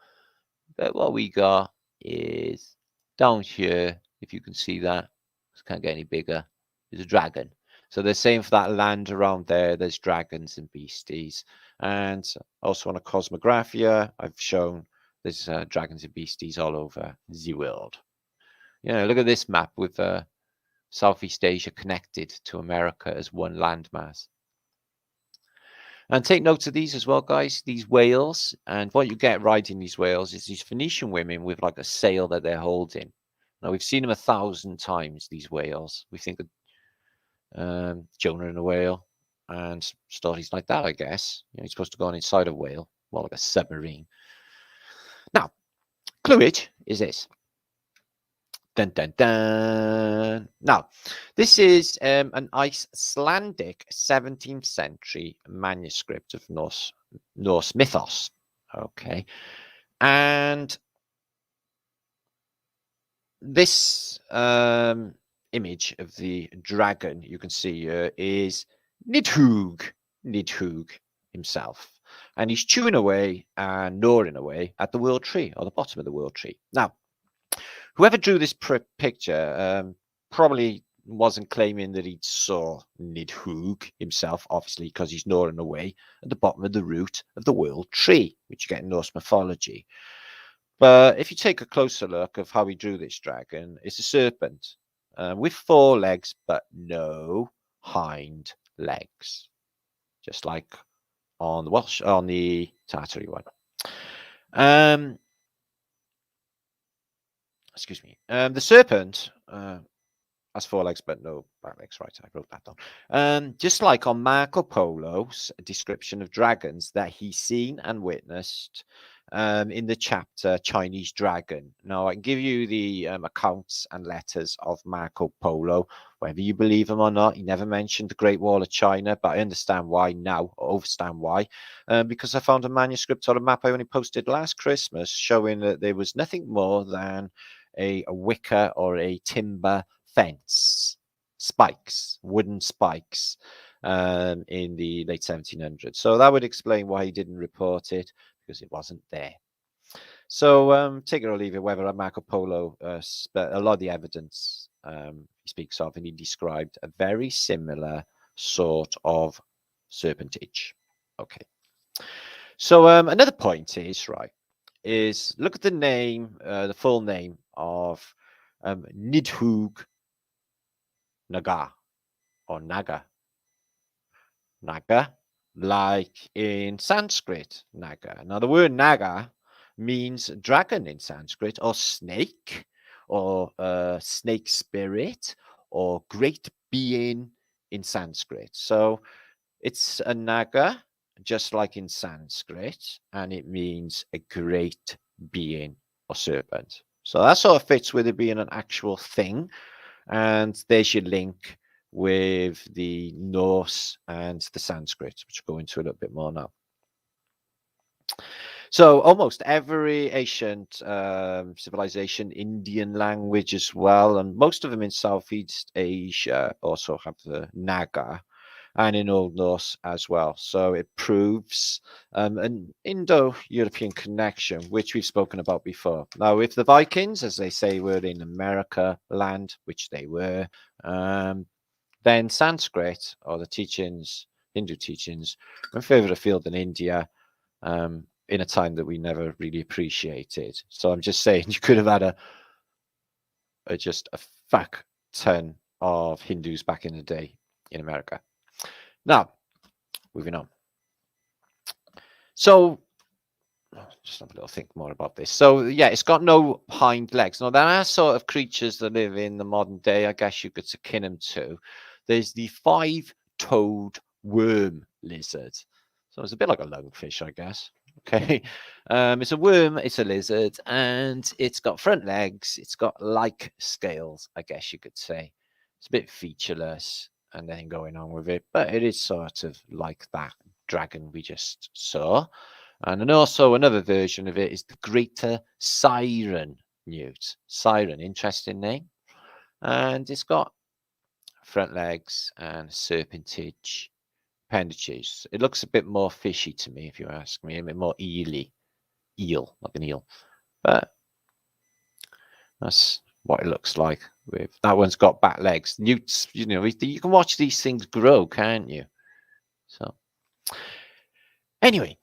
But what we got is down here, if you can see that, it can't get any bigger, is a dragon. So they're saying for that land around there, there's dragons and beasties. And also on a cosmographia, I've shown there's dragons and beasties all over the world. You know, look at this map with Southeast Asia connected to America as one landmass. And take note of these as well, guys, these whales. And what you get riding these whales is these Phoenician women with like a sail that they're holding. Now, we've seen them 1,000 times, these whales. We think of Jonah and the whale and stories like that, I guess. You know, you're supposed to go on inside a whale, more like a submarine. Now, cluage is this. Dun, dun, dun. Now, this is an Icelandic 17th century manuscript of Norse Mythos. Okay. And this image of the dragon you can see here is Nidhugg himself. And he's chewing away and gnawing away at the world tree, or the bottom of the world tree. Now, whoever drew this picture probably wasn't claiming that he saw Nidhugg himself, obviously, because he's gnawing away at the bottom of the root of the world tree, which you get in Norse mythology. But if you take a closer look of how he drew this dragon, it's a serpent with 4 legs, but no hind legs, just like on the Tartary one. Excuse me. The serpent has 4 legs, but no back legs. Right, I wrote that down. Just like on Marco Polo's description of dragons that he's seen and witnessed in the chapter Chinese Dragon. Now, I can give you the accounts and letters of Marco Polo, whether you believe him or not. He never mentioned the Great Wall of China, but I understand why now, or understand why, because I found a manuscript or a map I only posted last Christmas showing that there was nothing more than a wicker or a timber fence, spikes, wooden spikes, in the late 1700s. So that would explain why he didn't report it, because it wasn't there. So take it or leave it, whether Marco Polo, but a lot of the evidence he speaks of, and he described a very similar sort of serpentage. Okay. So another point is look at the name, the full name of Nidhugg Naga, or Naga. Naga, like in Sanskrit, Naga. Now, the word Naga means dragon in Sanskrit, or snake, or snake spirit, or great being in Sanskrit. So it's a Naga, just like in Sanskrit, and it means a great being or serpent. So that sort of fits with it being an actual thing. And there's your link with the Norse and the Sanskrit, which I'll go into a little bit more now. So almost every ancient civilization, Indian language as well, and most of them in Southeast Asia also have the Naga, and in Old Norse as well. So it proves an Indo-European connection, which we've spoken about before. Now, if the Vikings, as they say, were in America land, which they were, then Sanskrit, or the teachings, Hindu teachings, went further afield than India in a time that we never really appreciated. So I'm just saying, you could have had just a fuck ton of Hindus back in the day in America. Now, moving on. So just have a little think more about this. So yeah, it's got no hind legs. Now there are sort of creatures that live in the modern day, I guess you could akin them to. There's the 5-toed worm lizard. So it's a bit like a lungfish, I guess. Okay. It's a worm, it's a lizard, and it's got front legs, it's got like scales, I guess you could say. It's a bit featureless and nothing going on with it, but it is sort of like that dragon we just saw. And then also another version of it is the greater Siren newt. Siren, interesting name. And it's got front legs and serpentage appendages. It looks a bit more fishy to me, if you ask me, a bit more eely. Eel, like an eel. But that's what it looks like. With that one's got back legs. Newts, you know, you can watch these things grow, can't you? So anyway,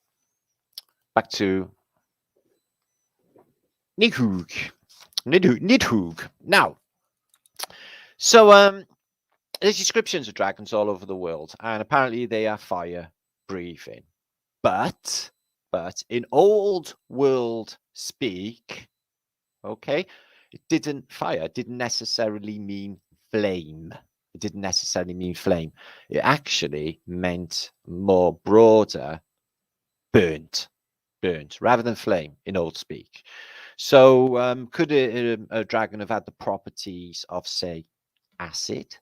back to Nidhogg. Nidhogg. Now, so there's descriptions of dragons all over the world, and apparently they are fire breathing. But in old world speak, okay, it didn't necessarily mean flame. It didn't necessarily mean flame. It actually meant more broader burnt rather than flame in old speak. So could a dragon have had the properties of, say, acid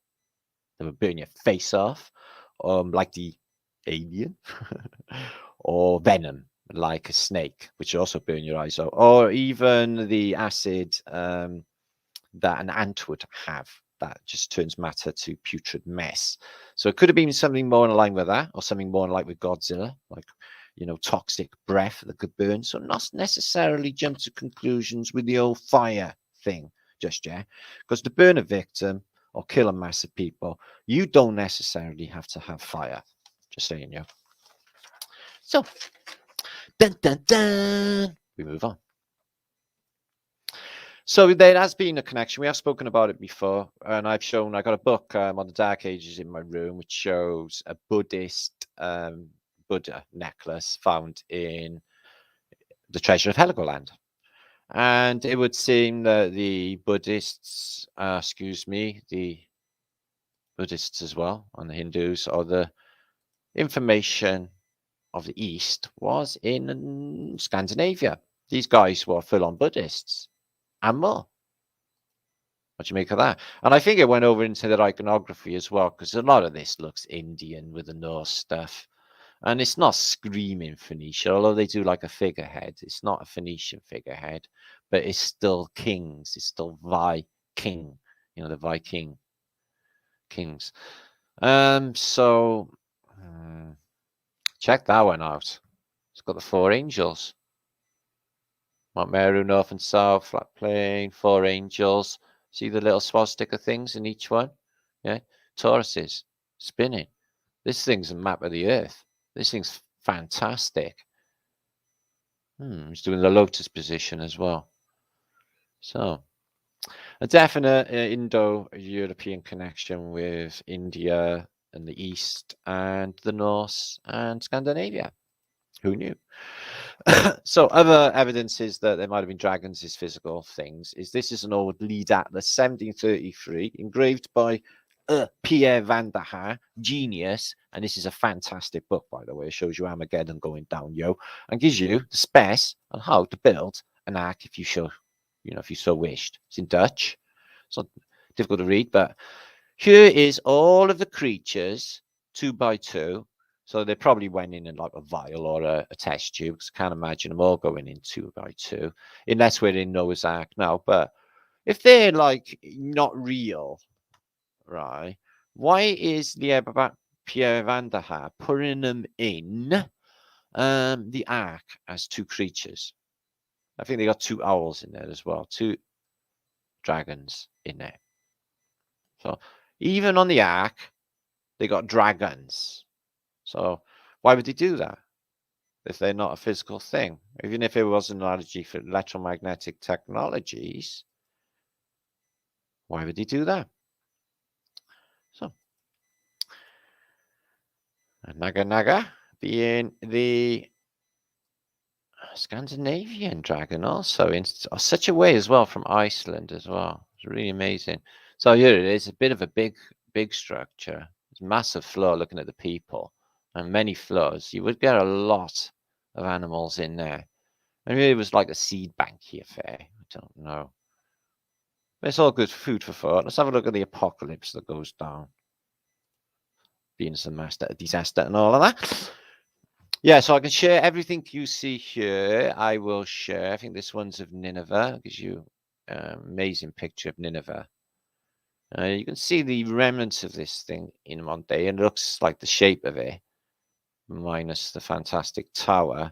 that would burn your face off, like the alien, or venom, like a snake, which also burn your eyes out, or even the acid that an ant would have that just turns matter to putrid mess. So it could have been something more in line with that, or something more in line with Godzilla, like, you know, toxic breath that could burn. So not necessarily jump to conclusions with the old fire thing just yet, because to burn a victim or kill a mass of people, you don't necessarily have to have fire. Just saying, yeah. So, dun dun dun, we move on. So there has been a connection. We have spoken about it before, and I got a book on the Dark Ages in my room, which shows a Buddhist Buddha necklace found in the treasure of Heligoland. And it would seem that the Buddhists, the Buddhists as well, and the Hindus, or the information of the East was in Scandinavia. These guys were full-on Buddhists and more. What do you make of that? And I think it went over into their iconography as well, because a lot of this looks Indian with the Norse stuff. And it's not screaming Phoenicia, although they do like a figurehead. It's not a Phoenician figurehead, but it's still kings. It's still Viking, you know, the Viking kings. So check that one out. It's got the 4 angels. Mount Meru, north and south, flat plain, 4 angels. See the little swastika things in each one? Yeah, Tauruses spinning. This thing's a map of the earth. This thing's fantastic. It's doing the lotus position as well. So, a definite Indo-European connection with India and the East and the Norse and Scandinavia. Who knew? So, other evidences that there might have been dragons as physical things is this is an old lead atlas, 1733, engraved by Pierre van der Haar, genius. And this is a fantastic book, by the way. It shows you Armageddon going down, and gives you the specs on how to build an ark if you so wished. It's in Dutch. It's not difficult to read, but here is all of the creatures 2 by 2. So they probably went in like a vial or a test tube, because I can't imagine them all going in 2 by 2, unless we're in Noah's Ark now. But if they're like not real, right, why is Pierre van der Haar putting them in the Ark as 2 creatures? I think they got 2 owls in there as well, 2 dragons in there. So even on the Ark, they got dragons. So why would they do that if they're not a physical thing? Even if it was an analogy for electromagnetic technologies, why would they do that? So, Naga being the Scandinavian dragon also in such a way as well, from Iceland as well. It's really amazing. So here it is, a bit of a big structure. It's a massive floor looking at the people, and many floors. You would get a lot of animals in there. Maybe it was like a seed bank here fair. I don't know. But it's all good food for thought. Let's have a look at the apocalypse that goes down. Being some master disaster and all of that. Yeah, so I can share everything you see here. I will share. I think this one's of Nineveh. It gives you an amazing picture of Nineveh. You can see the remnants of this thing in one day. It looks like the shape of it, minus the fantastic tower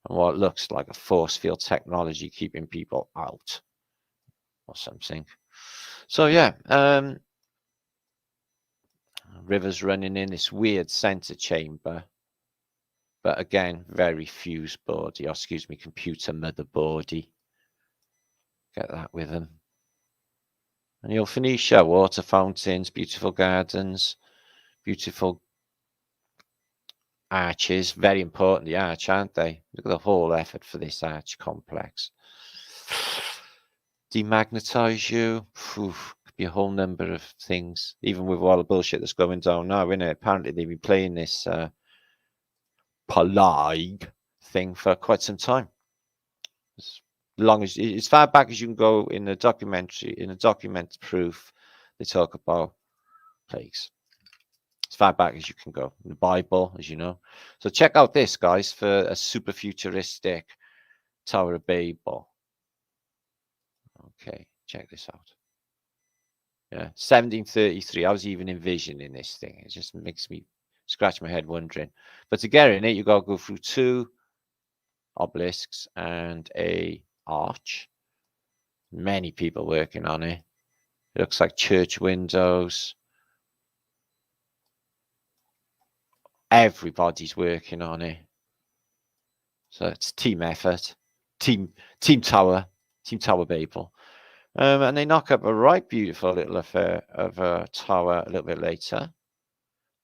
and what looks like a force field technology keeping people out or something. So yeah, rivers running in this weird center chamber. But again, very fused boardy, or excuse me, computer motherboardy. Get that with them. And you'll Phoenicia, water fountains, beautiful gardens, beautiful arches. Very important, the arch, aren't they? Look at the whole effort for this arch complex. Demagnetize you. Could be a whole number of things, even with all the bullshit that's going down now, isn't it? Apparently they've been playing this plague thing for quite some time. As far back as you can go in a documentary, in a document proof, they talk about plagues. As far back as you can go in the Bible, as you know. So check out this, guys, for a super futuristic Tower of Babel. Okay, check this out. Yeah, 1733. I was even envisioning this thing. It just makes me scratch my head wondering. But to get in it, you got to go through 2 obelisks and a arch. Many people working on it. It looks like church windows. Everybody's working on it. So it's team effort. Team Tower Babel. And they knock up a right beautiful little affair of a tower a little bit later.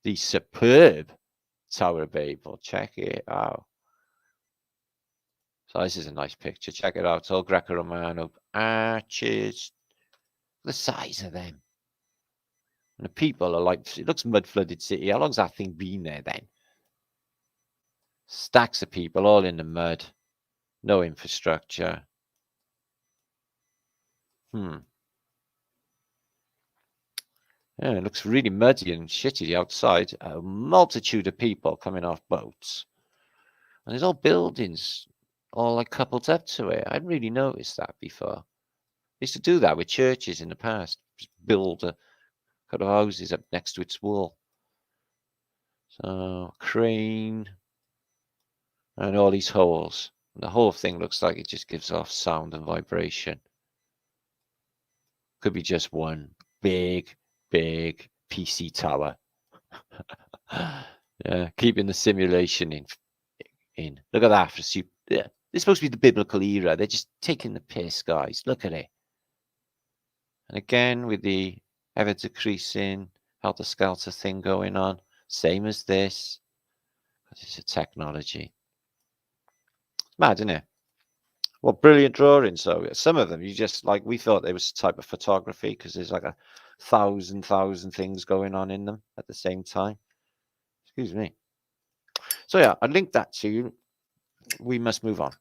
The superb Tower of Babel. Check it out. So this is a nice picture. Check it out. It's all Greco-Romano arches. The size of them. And the people are like, it looks mud-flooded city. How long's that thing been there then? Stacks of people all in the mud. No infrastructure. Yeah, it looks really muddy and shitty outside. A multitude of people coming off boats. And there's all buildings all like coupled up to it. I hadn't really noticed that before. They used to do that with churches in the past. Just build a couple of houses up next to its wall. So, crane. And all these holes. And the whole thing looks like it just gives off sound and vibration. Could be just one big PC tower. Yeah, keeping the simulation in. Look at that. Yeah, it's supposed to be the biblical era. They're just taking the piss, guys. Look at it. And again, with the ever decreasing helter-skelter thing going on. Same as this. It's a technology. It's mad, isn't it? Well, brilliant drawings, though. Some of them, you just like, we thought they was a type of photography because there's like 1,000 things going on in them at the same time. Excuse me. So yeah, I linked that to you. We must move on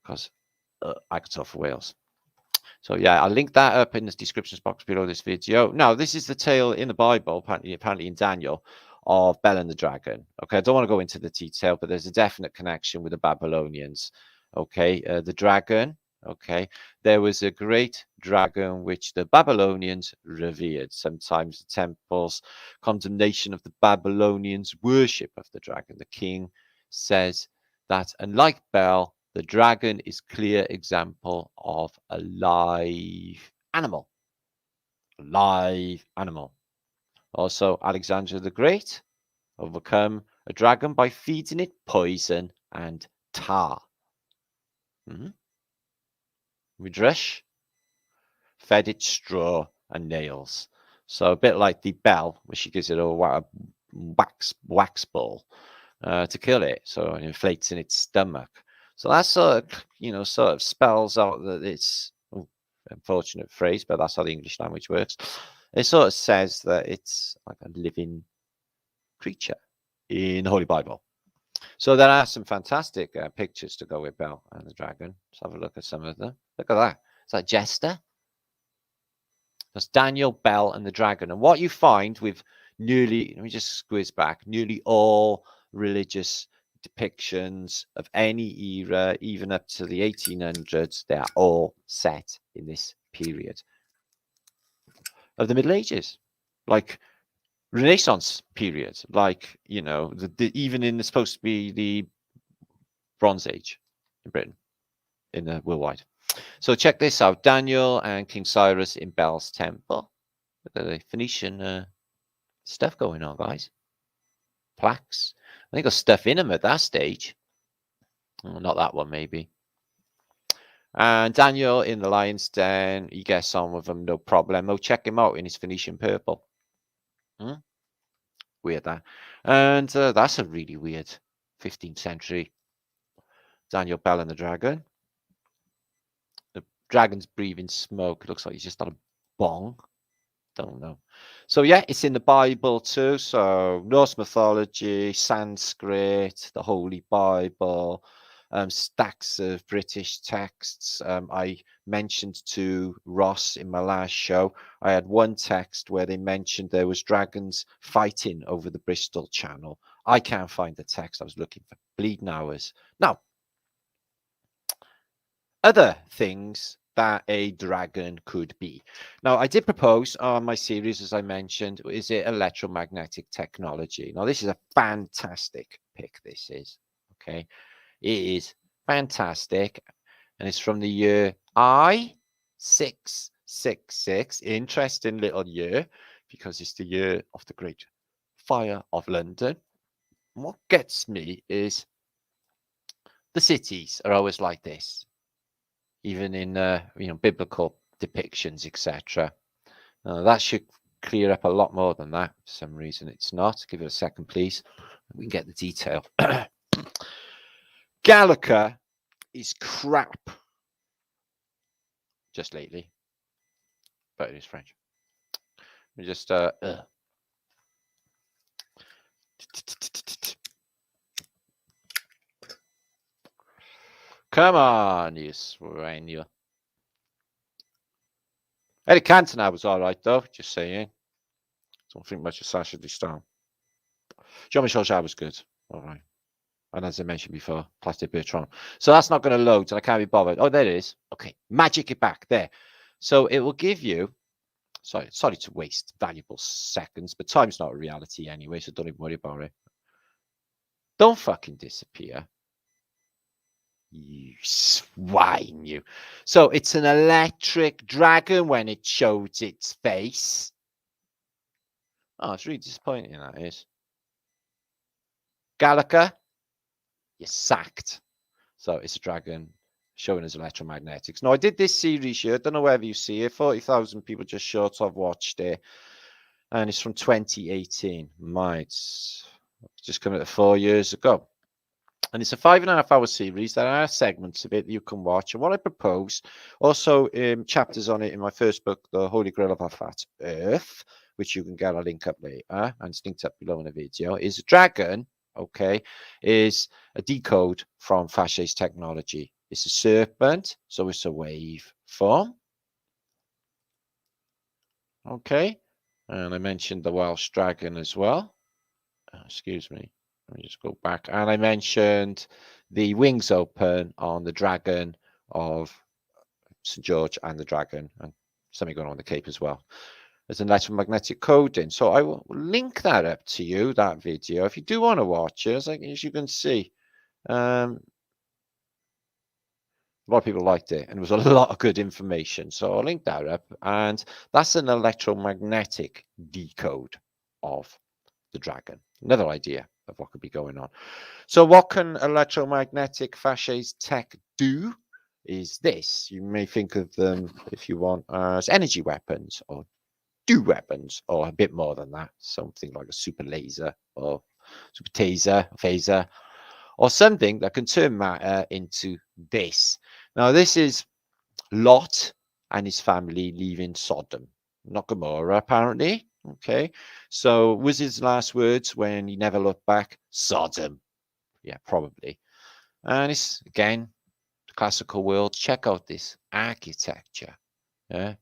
because I could talk for Wales. So yeah, I'll link that up in the descriptions box below this video. Now, this is the tale in the Bible, apparently in Daniel, of Bel and the dragon. Okay, I don't want to go into the detail, but there's a definite connection with the Babylonians. Okay, the dragon. Okay, there was a great dragon which the Babylonians revered. Sometimes the temple's condemnation of the Babylonians' worship of the dragon. The king says that, unlike Bel, the dragon is clear example of a live animal. Live animal. Also, Alexander the Great overcome a dragon by feeding it poison and tar. Midrash fed it straw and nails. So a bit like the Bell, where she gives it a wax ball to kill it. So it inflates in its stomach. So that sort of spells out that it's unfortunate phrase, but that's how the English language works. It sort of says that it's like a living creature in the Holy Bible. So there are some fantastic pictures to go with Belle and the dragon. Let's have a look at some of them. Look at that. Is that Jester? That's Daniel, Belle, and the dragon. And what you find with nearly, let me just squeeze back, nearly all religious depictions of any era, even up to the 1800s, they are all set in this period of the Middle Ages, like Renaissance period, like, even in supposed to be the Bronze Age in Britain, in the worldwide. So check this out: Daniel and King Cyrus in Belle's temple. Look at the Phoenician stuff going on, guys. Plaques. I think there's stuff in them at that stage. Oh, not that one, maybe. And Daniel in the lion's den, he gets on with them, no problem. Oh, check him out in his Phoenician purple. Weird that. And that's a really weird 15th century Daniel, Belle and the dragon. The dragon's breathing smoke. It looks like he's just on a bong. Don't know. So yeah, it's in the Bible too. So Norse mythology, Sanskrit, the Holy Bible, stacks of British texts. I mentioned to Ross in my last show, I had one text where they mentioned there was dragons fighting over the Bristol Channel. I can't find the text. I was looking for bleeding hours. Now, other things that a dragon could be. Now, I did propose on my series, as I mentioned, is it electromagnetic technology? Now, this is a fantastic pick, this is, okay? It is fantastic, and it's from the year I-666. Interesting little year, because it's the year of the Great Fire of London. And what gets me is the cities are always like this, even in biblical depictions, etc. That should clear up a lot more than that. For some reason it's not. Give it a second, please. We can get the detail. Gallica is crap just lately, but it is French. We just come on, you swine, you. Eddie Cantona was all right, though. Just saying. Don't think much of Sacha Distel. Jean-Michel Jarre was good. All right. And as I mentioned before, Plastic Bertrand. So that's not going to load, and I can't be bothered. Oh, there it is. Okay. Magic it back there. So it will give you, sorry to waste valuable seconds, but time's not a reality anyway, so don't even worry about it. Don't fucking disappear. You swine, you. So it's an electric dragon when it shows its face. Oh, it's really disappointing, that is. Gallica, you're sacked. So it's a dragon showing us electromagnetics. Now, I did this series here. I don't know whether you see it. 40,000 people just short of watched it. And it's from 2018. It's just coming out 4 years ago. And it's a 5.5 hour series. There are segments of it that you can watch. And what I propose, also chapters on it in my first book, The Holy Grail of Our Flat Earth, which you can get a link up later, and it's linked up below in the video, is a dragon, okay, is a decode from Fache's technology. It's a serpent, so it's a wave form. Okay, and I mentioned the Welsh Dragon as well. Excuse me. Let me just go back. And I mentioned the wings open on the dragon of St. George and the dragon, and something going on the Cape as well. There's an electromagnetic coding. So I will link that up to you, that video, if you do want to watch it. As you can see, a lot of people liked it, and there was a lot of good information. So I'll link that up. And that's an electromagnetic decode of the dragon. Another idea of what could be going on. So what can electromagnetic Fache's tech do is this. You may think of them, if you want, as energy weapons or do weapons, or a bit more than that. Something like a super laser or super taser, phaser, or something that can turn matter into this. Now, this is Lot and his family leaving Sodom, not Gomorrah, apparently. Okay, so was his last words when he never looked back? Sodom. Yeah, probably. And it's, again, the classical world. Check out this architecture. Yeah.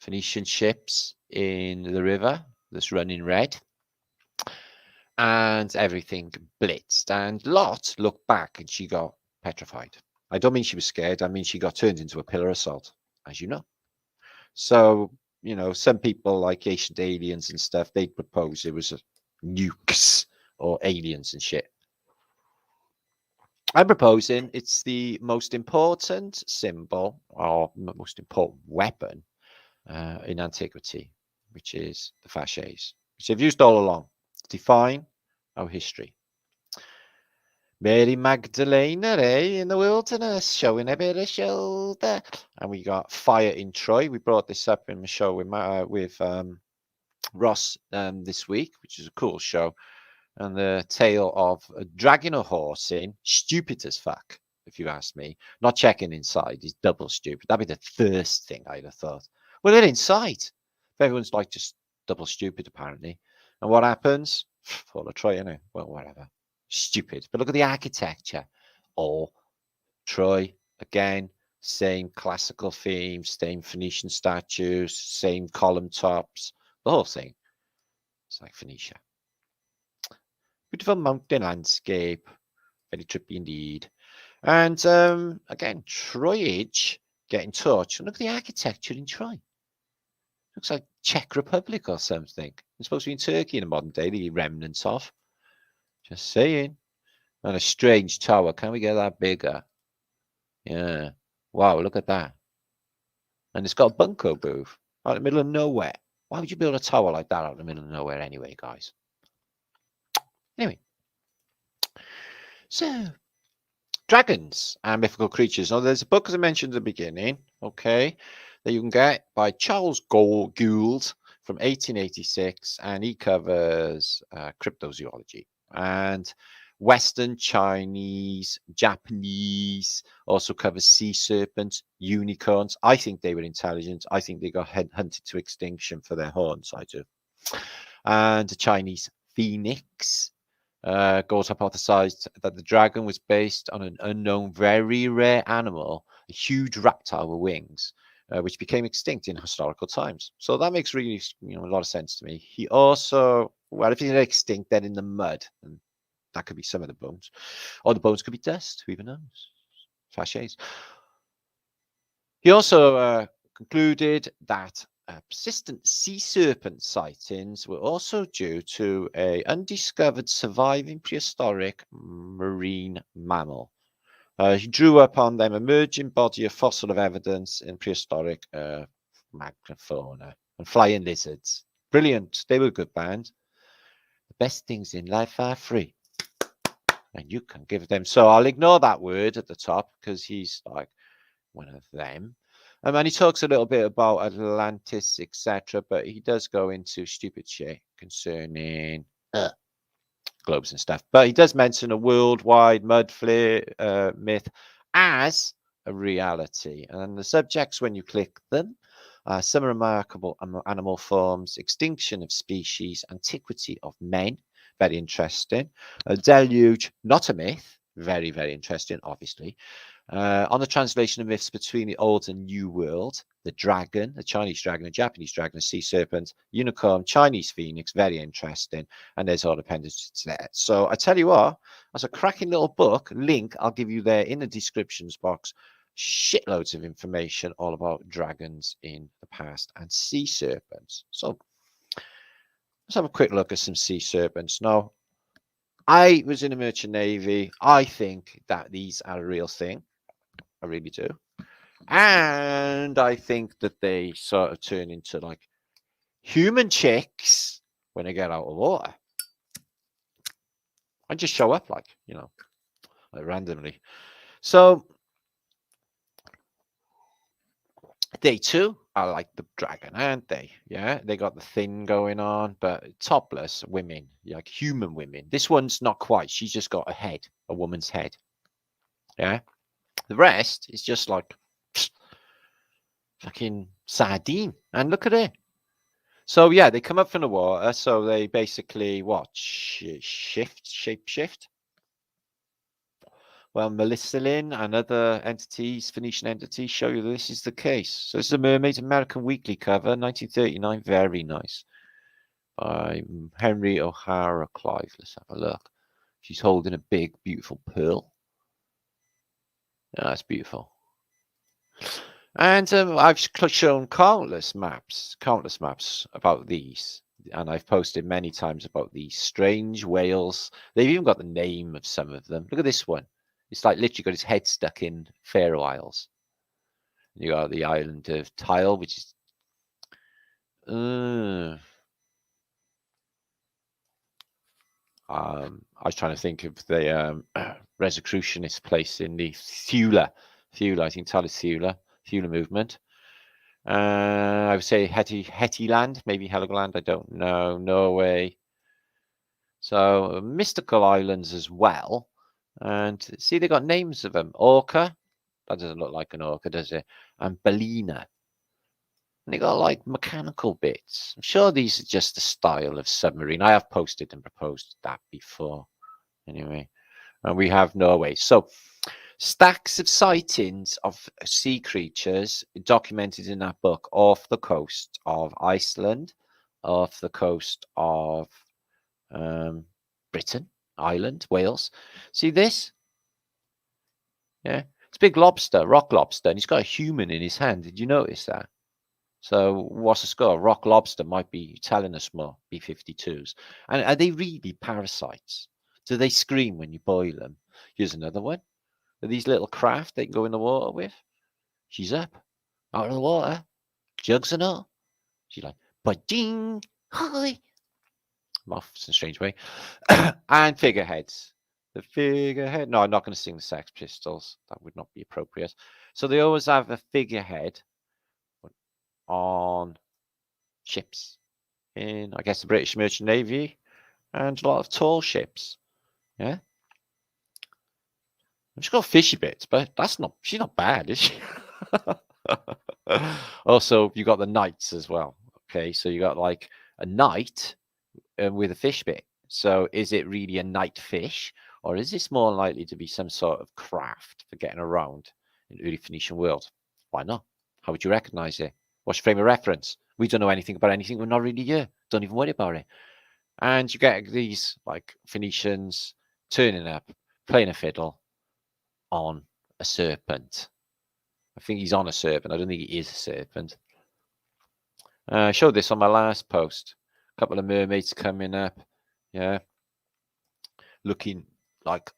Phoenician ships in the river that's running red. And everything blitzed. And Lot looked back and she got petrified. I don't mean she was scared. I mean she got turned into a pillar of salt, as you know. So, you know, some people like ancient aliens and stuff, they propose it was nukes or aliens and shit. I'm proposing it's the most important symbol or most important weapon in antiquity, which is the fasces, which they've used all along to define our history. Mary Magdalena, in the wilderness, showing a bit of shoulder. And we got fire in Troy. We brought this up in the show with Ross this week, which is a cool show. And the tale of dragging a horse in, stupid as fuck, if you ask me. Not checking inside is double stupid. That'd be the first thing I'd have thought. Well, they're inside. Everyone's like just double stupid, apparently. And what happens? Fall of Troy, innit? Well, whatever. Stupid. But look at the architecture. Or Troy, again, same classical themes, same Phoenician statues, same column tops, the whole thing. It's like Phoenicia. Beautiful mountain landscape, very trippy indeed. And again, Troyage, get in touch. And look at the architecture in Troy. Looks like Czech Republic or something. It's supposed to be in Turkey in the modern day, the remnants of. Just saying. And a strange tower. Can we get that bigger? Yeah. Wow, look at that. And it's got a bunko booth out in the middle of nowhere. Why would you build a tower like that out in the middle of nowhere anyway, guys? Anyway. So, dragons and mythical creatures. Now, there's a book, as I mentioned at the beginning, okay, that you can get by Charles Gould from 1886, and he covers cryptozoology and Western, Chinese, Japanese, also covers sea serpents, unicorns. I think they were intelligent. I think they got hunted to extinction for their horns, I do. And the Chinese phoenix. Gould hypothesized that the dragon was based on an unknown, very rare animal, a huge reptile with wings, which became extinct in historical times. So that makes really, a lot of sense to me. He also, well, if he's extinct, then in the mud, and that could be some of the bones, or the bones could be dust. Who even knows? Fasces. He also concluded that persistent sea serpent sightings were also due to an undiscovered surviving prehistoric marine mammal. He drew upon them emerging body of fossil of evidence in prehistoric fauna and flying lizards. Brilliant. They were a good band. The best things in life are free. And you can give them. So I'll ignore that word at the top because he's like one of them. And he talks a little bit about Atlantis, etc., but he does go into stupid shit concerning globes and stuff. But he does mention a worldwide mudflood myth as a reality. And the subjects, when you click them, some remarkable animal forms, extinction of species, antiquity of men, very interesting. A deluge, not a myth, very, very interesting, obviously. On the translation of myths between the old and new world, the dragon, the Chinese dragon, the Japanese dragon, the sea serpent, unicorn, Chinese phoenix, very interesting. And there's all appendages there. So I tell you what, that's a cracking little book. Link I'll give you there in the descriptions box. Shitloads of information all about dragons in the past and sea serpents. So let's have a quick look at some sea serpents. Now, I was in the Merchant Navy. I think that these are a real thing. I really do. And I think that they sort of turn into like human chicks when they get out of water. And just show up like randomly. So day 2, are like the dragon, aren't they? Yeah, they got the thing going on, but topless women, like human women. This one's not quite. She's just got a head, a woman's head. Yeah, the rest is just like fucking sardine. And look at it. So yeah, they come up from the water. So they basically what shape shift. Well, Melissalin and other entities, Phoenician entities, show you this is the case. So this is a Mermaid American Weekly cover, 1939. Very nice. By Henry O'Hara Clive. Let's have a look. She's holding a big, beautiful pearl. Yeah, that's beautiful. And I've shown countless maps about these. And I've posted many times about these strange whales. They've even got the name of some of them. Look at this one. It's like literally got his head stuck in Faroe Isles. You got the island of Tile, which is I was trying to think of the Rosicrucianist place in the Thule, I think Tile is Thule movement. I would say Hettyland, maybe Heligoland, I don't know, Norway. So mystical islands as well. And see, they got names of them. Orca, that doesn't look like an orca, does it? And Ballina. And they got like mechanical bits. I'm sure these are just the style of submarine. I have posted and proposed that before. Anyway, and we have Norway. So stacks of sightings of sea creatures documented in that book off the coast of Iceland, off the coast of Britain, Ireland, Wales. See this? Yeah, it's a big lobster, rock lobster, and he's got a human in his hand. Did you notice that? So what's the score? Rock lobster might be telling us more, B-52s. And are they really parasites? Do they scream when you boil them? Here's another one. Are these little craft they can go in the water with? She's up, out of the water, jugs and all. She's like, ba-ding, hi. Moths in a strange way. And figureheads. The figurehead. No, I'm not going to sing the Sex Pistols. That would not be appropriate. So they always have a figurehead on ships in, I guess, the British Merchant Navy and a lot of tall ships. Yeah. She's got fishy bits, but she's not bad, is she? Also, you got the knights as well. Okay, so you got like a knight with a fish bit. So is it really a knight fish, or is this more likely to be some sort of craft for getting around in early Phoenician world? Why not? How would you recognize it? What's your frame of reference? We don't know anything about anything. We're not really here. Don't even worry about it. And you get these like Phoenicians turning up, playing a fiddle on a serpent. I think he's on a serpent. I don't think he is a serpent. I showed this on my last post. A couple of mermaids coming up. Yeah. Looking like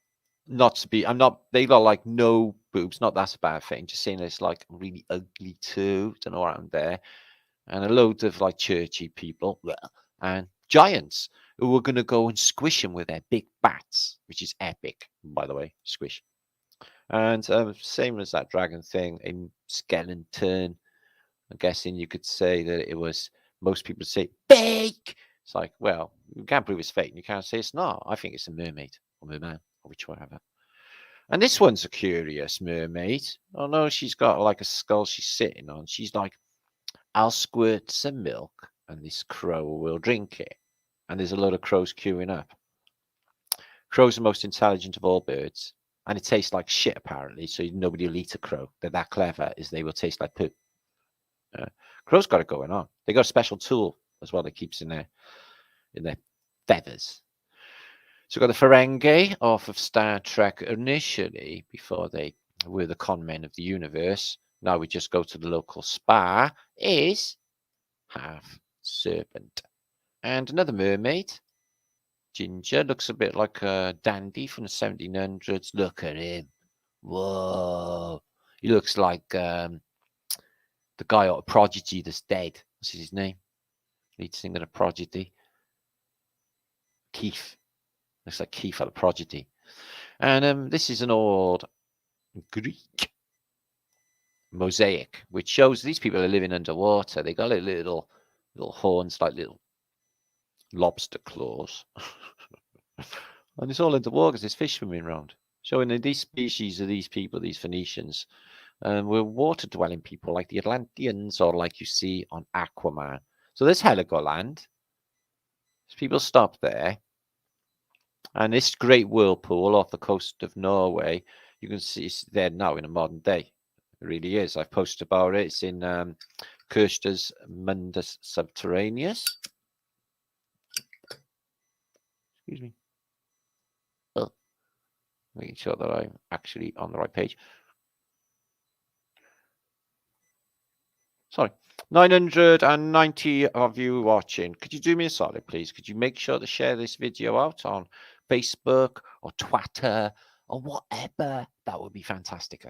not to be, they got like no boobs. Not that's a bad thing. Just saying it's like really ugly too. Don't know around there. And a load of like churchy people and giants who were going to go and squish him with their big bats, which is epic, by the way, squish. And same as that dragon thing, a skeleton. I'm guessing you could say that it was, most people say fake. It's like, well, you can't prove it's fake. And you can't say it's not. I think it's a mermaid or merman or whichever. And this one's a curious mermaid. Oh no, she's got like a skull she's sitting on. She's like, I'll squirt some milk and this crow will drink it. And there's a load of crows queuing up. Crows are the most intelligent of all birds. And it tastes like shit, apparently. So nobody will eat a crow. They're that clever, is they will taste like poop. Crows got it going on. They got a special tool as well that keeps in their feathers. So we've got the Ferengi off of Star Trek initially, before they were the con men of the universe. Now we just go to the local spa, is half serpent. And another mermaid, Ginger, looks a bit like a dandy from the 1700s. Look at him. Whoa. He looks like the guy out of Prodigy that's dead. What's his name? Lead singer of Prodigy. Keith. Looks like Keith out of Prodigy. And this is an old Greek mosaic, which shows these people are living underwater. They got little horns like little lobster claws. And it's all underwater because there's fish swimming around, showing that these species of these people, these Phoenicians, were water-dwelling people like the Atlanteans, or like you see on Aquaman. So there's Heligoland. People stop there. And this great whirlpool off the coast of Norway, you can see it's there now in a modern day. It really is. I've posted about it. It's in Kirster's Mundus Subterraneus. Excuse me. Oh, making sure that I'm actually on the right page. Sorry. 990 of you watching. Could you do me a solid, please? Could you make sure to share this video out on Facebook or Twitter or whatever? That would be fantastic.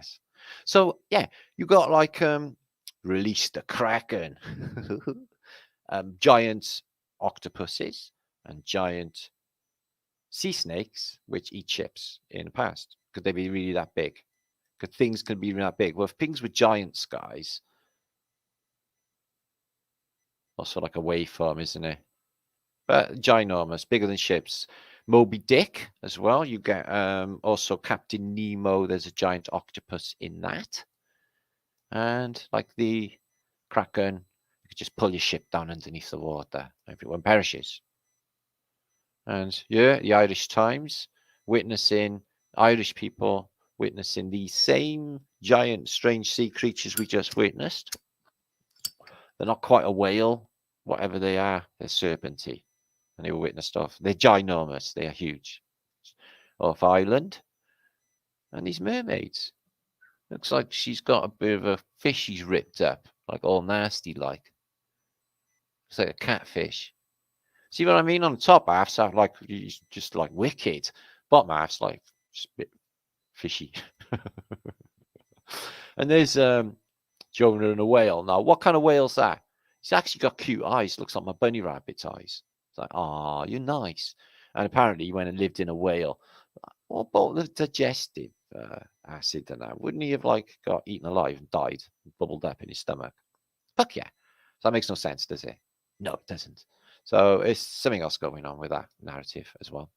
So yeah, you got like release the Kraken, giant octopuses and giant sea snakes which eat ships in the past. Could they be really that big? Could things can be that big? Well, if things were giants, guys. Also like a waveform, isn't it? But ginormous, bigger than ships. Moby Dick as well. You get also Captain Nemo. There's a giant octopus in that. And like the Kraken, you could just pull your ship down underneath the water. Everyone perishes. And yeah, the Irish Times witnessing Irish people witnessing these same giant, strange sea creatures we just witnessed. They're not quite a whale, whatever they are. They're serpenty. And they were witnessed off. They're ginormous. They are huge. Off island. And these mermaids. Looks like she's got a bit of a fish she's ripped up. Like all nasty like. It's like a catfish. See what I mean? On the top half's like just like wicked. Bottom half's like just a bit fishy. And there's Jonah and a whale. Now, what kind of whale's that? He's actually got cute eyes. Looks like my bunny rabbit's eyes. It's like, ah, you're nice. And apparently he went and lived in a whale. What about the digestive acid and that? Wouldn't he have like got eaten alive and died, and bubbled up in his stomach? Fuck yeah. So that makes no sense, does it? No, it doesn't. So it's something else going on with that narrative as well.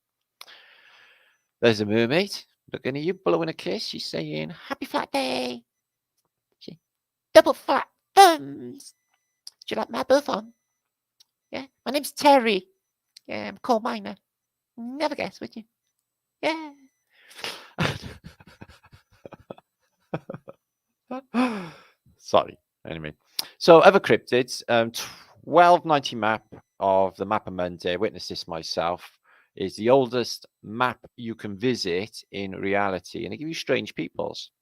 There's a mermaid looking at you, blowing a kiss. She's saying, "Happy flat day." Double flat thumbs. Do you like my buff on? Yeah, my name's Terry. Yeah, I'm a coal miner. Never guess, would you? Yeah. Sorry. Anyway, so other cryptids. 1290 map of the Map of Monday. Witnessed this myself. Is the oldest map you can visit in reality, and they give you strange peoples.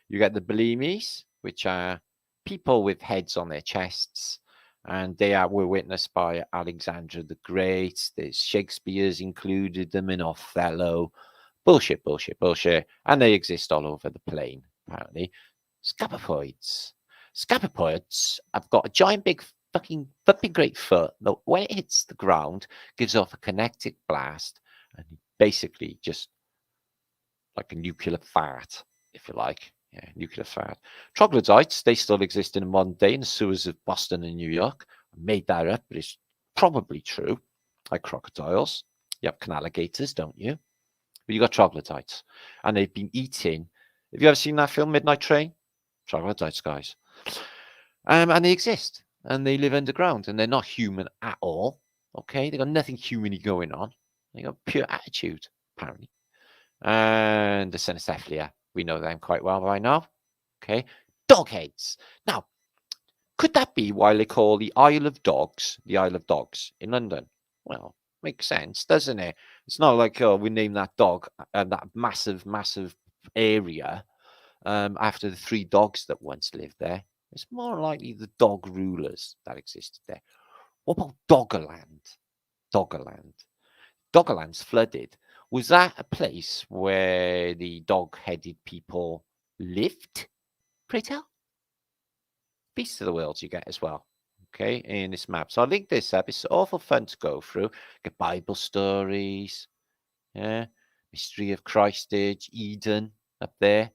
You get the Blemies, which are people with heads on their chests, and they were witnessed by Alexander the Great. There's Shakespeare's included them in Othello. Bullshit, bullshit, bullshit. And they exist all over the plane, apparently. Scapopoids. Scapopoids have got a giant big fucking flipping great foot that when it hits the ground gives off a kinetic blast and basically just like a nuclear fart, if you like. Yeah, nuclear fart. Troglodytes, they still exist in a modern day in the sewers of Boston and New York. I made that up, but it's probably true. Like crocodiles. You have canaligators, don't you? But you got troglodytes. And they've been eating. Have you ever seen that film, Midnight Train? Troglodytes, guys. And they exist. And they live underground. And they're not human at all. Okay? They got nothing human-y going on. They got pure attitude, apparently. And the Cynocephalia. We know them quite well by now. Okay. Dog heads. Now, could that be why they call the Isle of Dogs in London? Well, makes sense, doesn't it? It's not like, oh, we named that dog that massive, massive area after the 3 dogs that once lived there. It's more likely the dog rulers that existed there. What about Doggerland? Doggerland's flooded. Was that a place where the dog-headed people lived? Pray tell. Beasts of the world you get as well. Okay, in this map. So I'll link this up. It's awful fun to go through. Get Bible stories. Yeah. Mystery of Christchurch, Eden up there.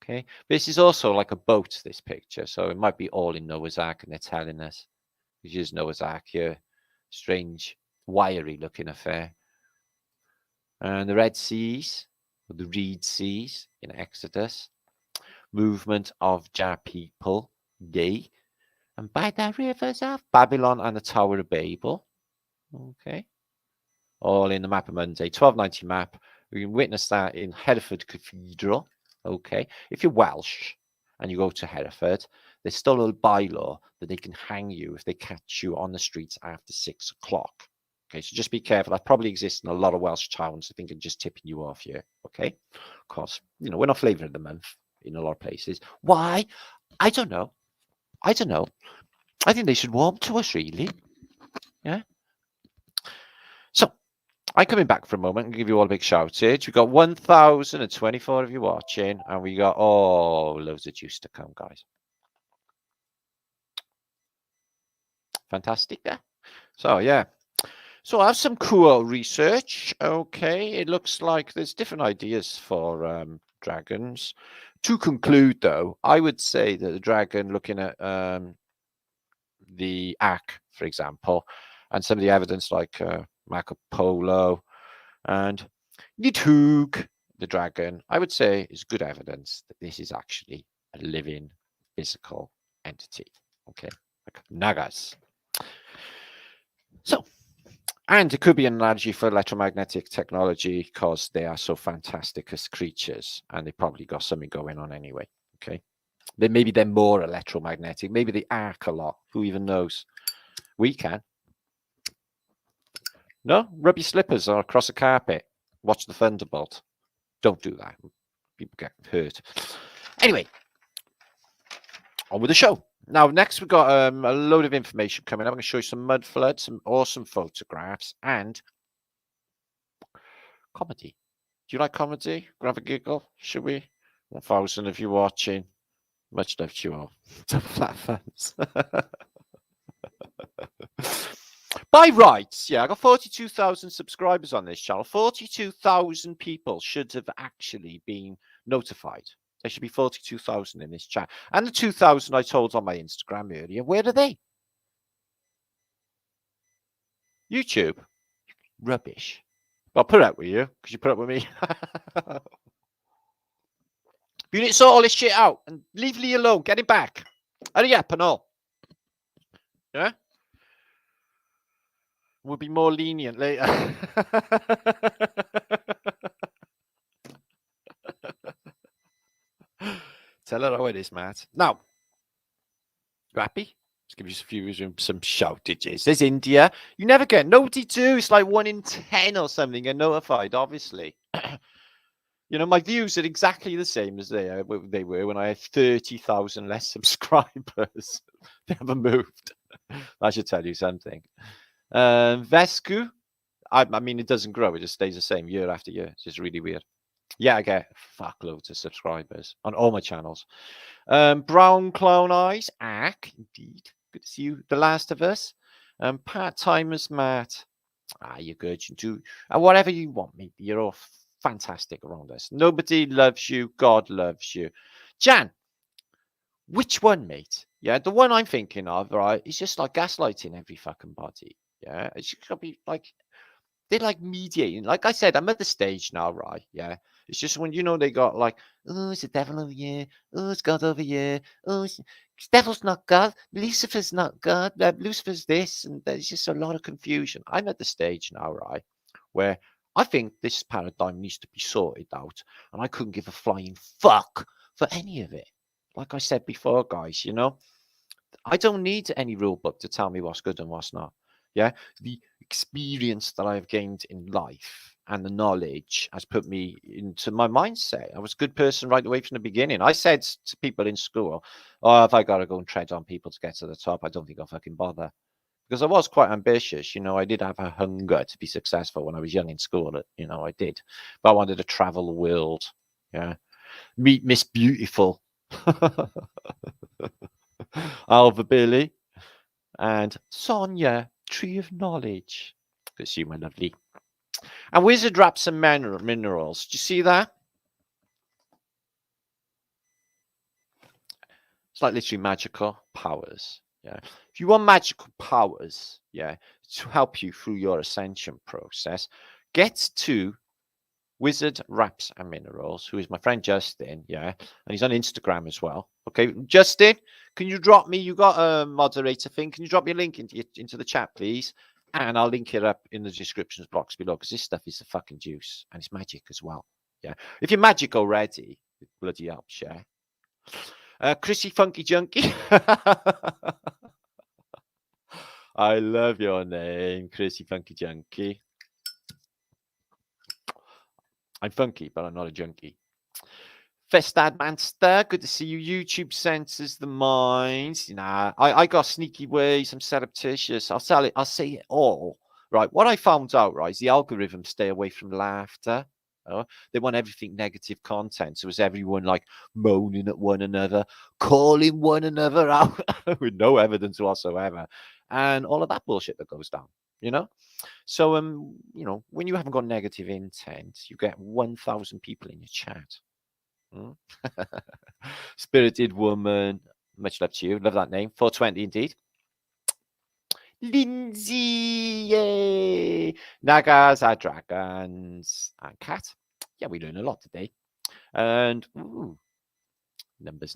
Okay, this is also like a boat, this picture, so it might be all in Noah's Ark, and they're telling us. Which is Noah's Ark here. Strange, wiry looking affair. And the Red Seas, or the Reed Seas in Exodus. Movement of Jar people, gay. And by the rivers of Babylon and the Tower of Babel. Okay. All in the map of Monday, 1290 map. We can witness that in Hereford Cathedral. Okay. If you're Welsh and you go to Hereford, there's still a bylaw that they can hang you if they catch you on the streets after 6 o'clock. Okay, so just be careful. That probably exists in a lot of Welsh towns. I think I'm just tipping you off here. Okay, because we're not flavour of the month in a lot of places. Why? I don't know. I think they should warm to us, really. Yeah. So I'm coming back for a moment and give you all a big shoutage. We've got 1,024 of you watching, and we got loads of juice to come, guys. Fantastic, yeah. So yeah. So I have some cool research. Okay, it looks like there's different ideas for dragons. To conclude, though, I would say that the dragon, looking at the Ak, for example, and some of the evidence like Marco Polo and Nidhogg, the dragon, I would say is good evidence that this is actually a living physical entity. Okay, like Nagas. So, and it could be an analogy for electromagnetic technology because they are so fantastic as creatures and they probably got something going on anyway. Okay. Maybe they're more electromagnetic. Maybe they arc a lot. Who even knows? We can. No? Rub your slippers or across a carpet. Watch the thunderbolt. Don't do that. People get hurt. Anyway, on with the show. Now, next we've got a load of information coming up. I'm going to show you some mudflood, some awesome photographs, and comedy. Do you like comedy? Grab a giggle, should we? 1,000 of you watching. Much love to you all. To flat fans. By rights, yeah, I got 42,000 subscribers on this channel. 42,000 people should have actually been notified. There should be 42,000 in this chat. And the 2,000 I told on my Instagram earlier, where are they? YouTube? Rubbish. I'll put up with you, because you put up with me. You need to sort all this shit out and leave Lee alone. Get him back. Hurry up and all. Yeah? We'll be more lenient later. Tell her how it is, Matt. Now, you happy? Let's give you a few some shoutages. There's India. You never get nobody do. It's like 1 in 10 or something get notified, obviously. My views are exactly the same as they were when I had 30,000 less subscribers. They haven't moved. I should tell you something. Vesku, I mean, it doesn't grow. It just stays the same year after year. It's just really weird. Yeah, I get fuckloads of subscribers on all my channels. Brown Clown Eyes, Ak, indeed. Good to see you. The Last of Us. Part-timers, Matt. You're good. You do whatever you want, mate. You're all fantastic around us. Nobody loves you. God loves you. Jan, which one, mate? Yeah, the one I'm thinking of, right, is just like gaslighting every fucking body. Yeah, it's got to be like, they're like mediating. Like I said, I'm at the stage now, right? Yeah. It's just when, they got like, oh, it's the devil over here. Oh, it's God over here. Oh, it's devil's not God. Lucifer's not God. Lucifer's this. And there's just a lot of confusion. I'm at the stage now, right, where I think this paradigm needs to be sorted out. And I couldn't give a flying fuck for any of it. Like I said before, guys, I don't need any rule book to tell me what's good and what's not. Yeah. The experience that I've gained in life and the knowledge has put me into my mindset. I was a good person right away from the beginning. I said to people in school, if I got to go and tread on people to get to the top, I don't think I'll fucking bother. Because I was quite ambitious. I did have a hunger to be successful when I was young in school. I did. But I wanted to travel the world. Yeah. Meet Miss Beautiful. Alva Billy. And Sonia, Tree of Knowledge. Good to see you, my lovely. And Wizard wraps some minerals. Do you see that? It's like literally magical powers. Yeah. If you want magical powers, yeah, to help you through your ascension process, get to Wizard Wraps and Minerals, who is my friend Justin, yeah, and he's on Instagram as well. Okay, Justin, can you drop me? You got a moderator thing? Can you drop me a link into the chat, please? And I'll link it up in the descriptions box below because this stuff is the fucking juice and it's magic as well. Yeah, if you're magic already, it bloody helps. Yeah. Chrissy Funky Junkie. I love your name, Chrissy Funky Junkie. I'm funky, but I'm not a junkie. Festad Manster, good to see you. YouTube censors the minds. Nah, I got sneaky ways. I'm surreptitious. I'll say it all. Right. What I found out, right, is the algorithms stay away from laughter. They want everything negative content. So is everyone like moaning at one another, calling one another out with no evidence whatsoever, and all of that bullshit that goes down, you know? So when you haven't got negative intent, you get 1,000 people in your chat. Spirited Woman, much love to you. Love that name. 420 indeed. Lindsay, yay! Nagas are dragons. And Cat. Yeah, we learn a lot today. And numbers,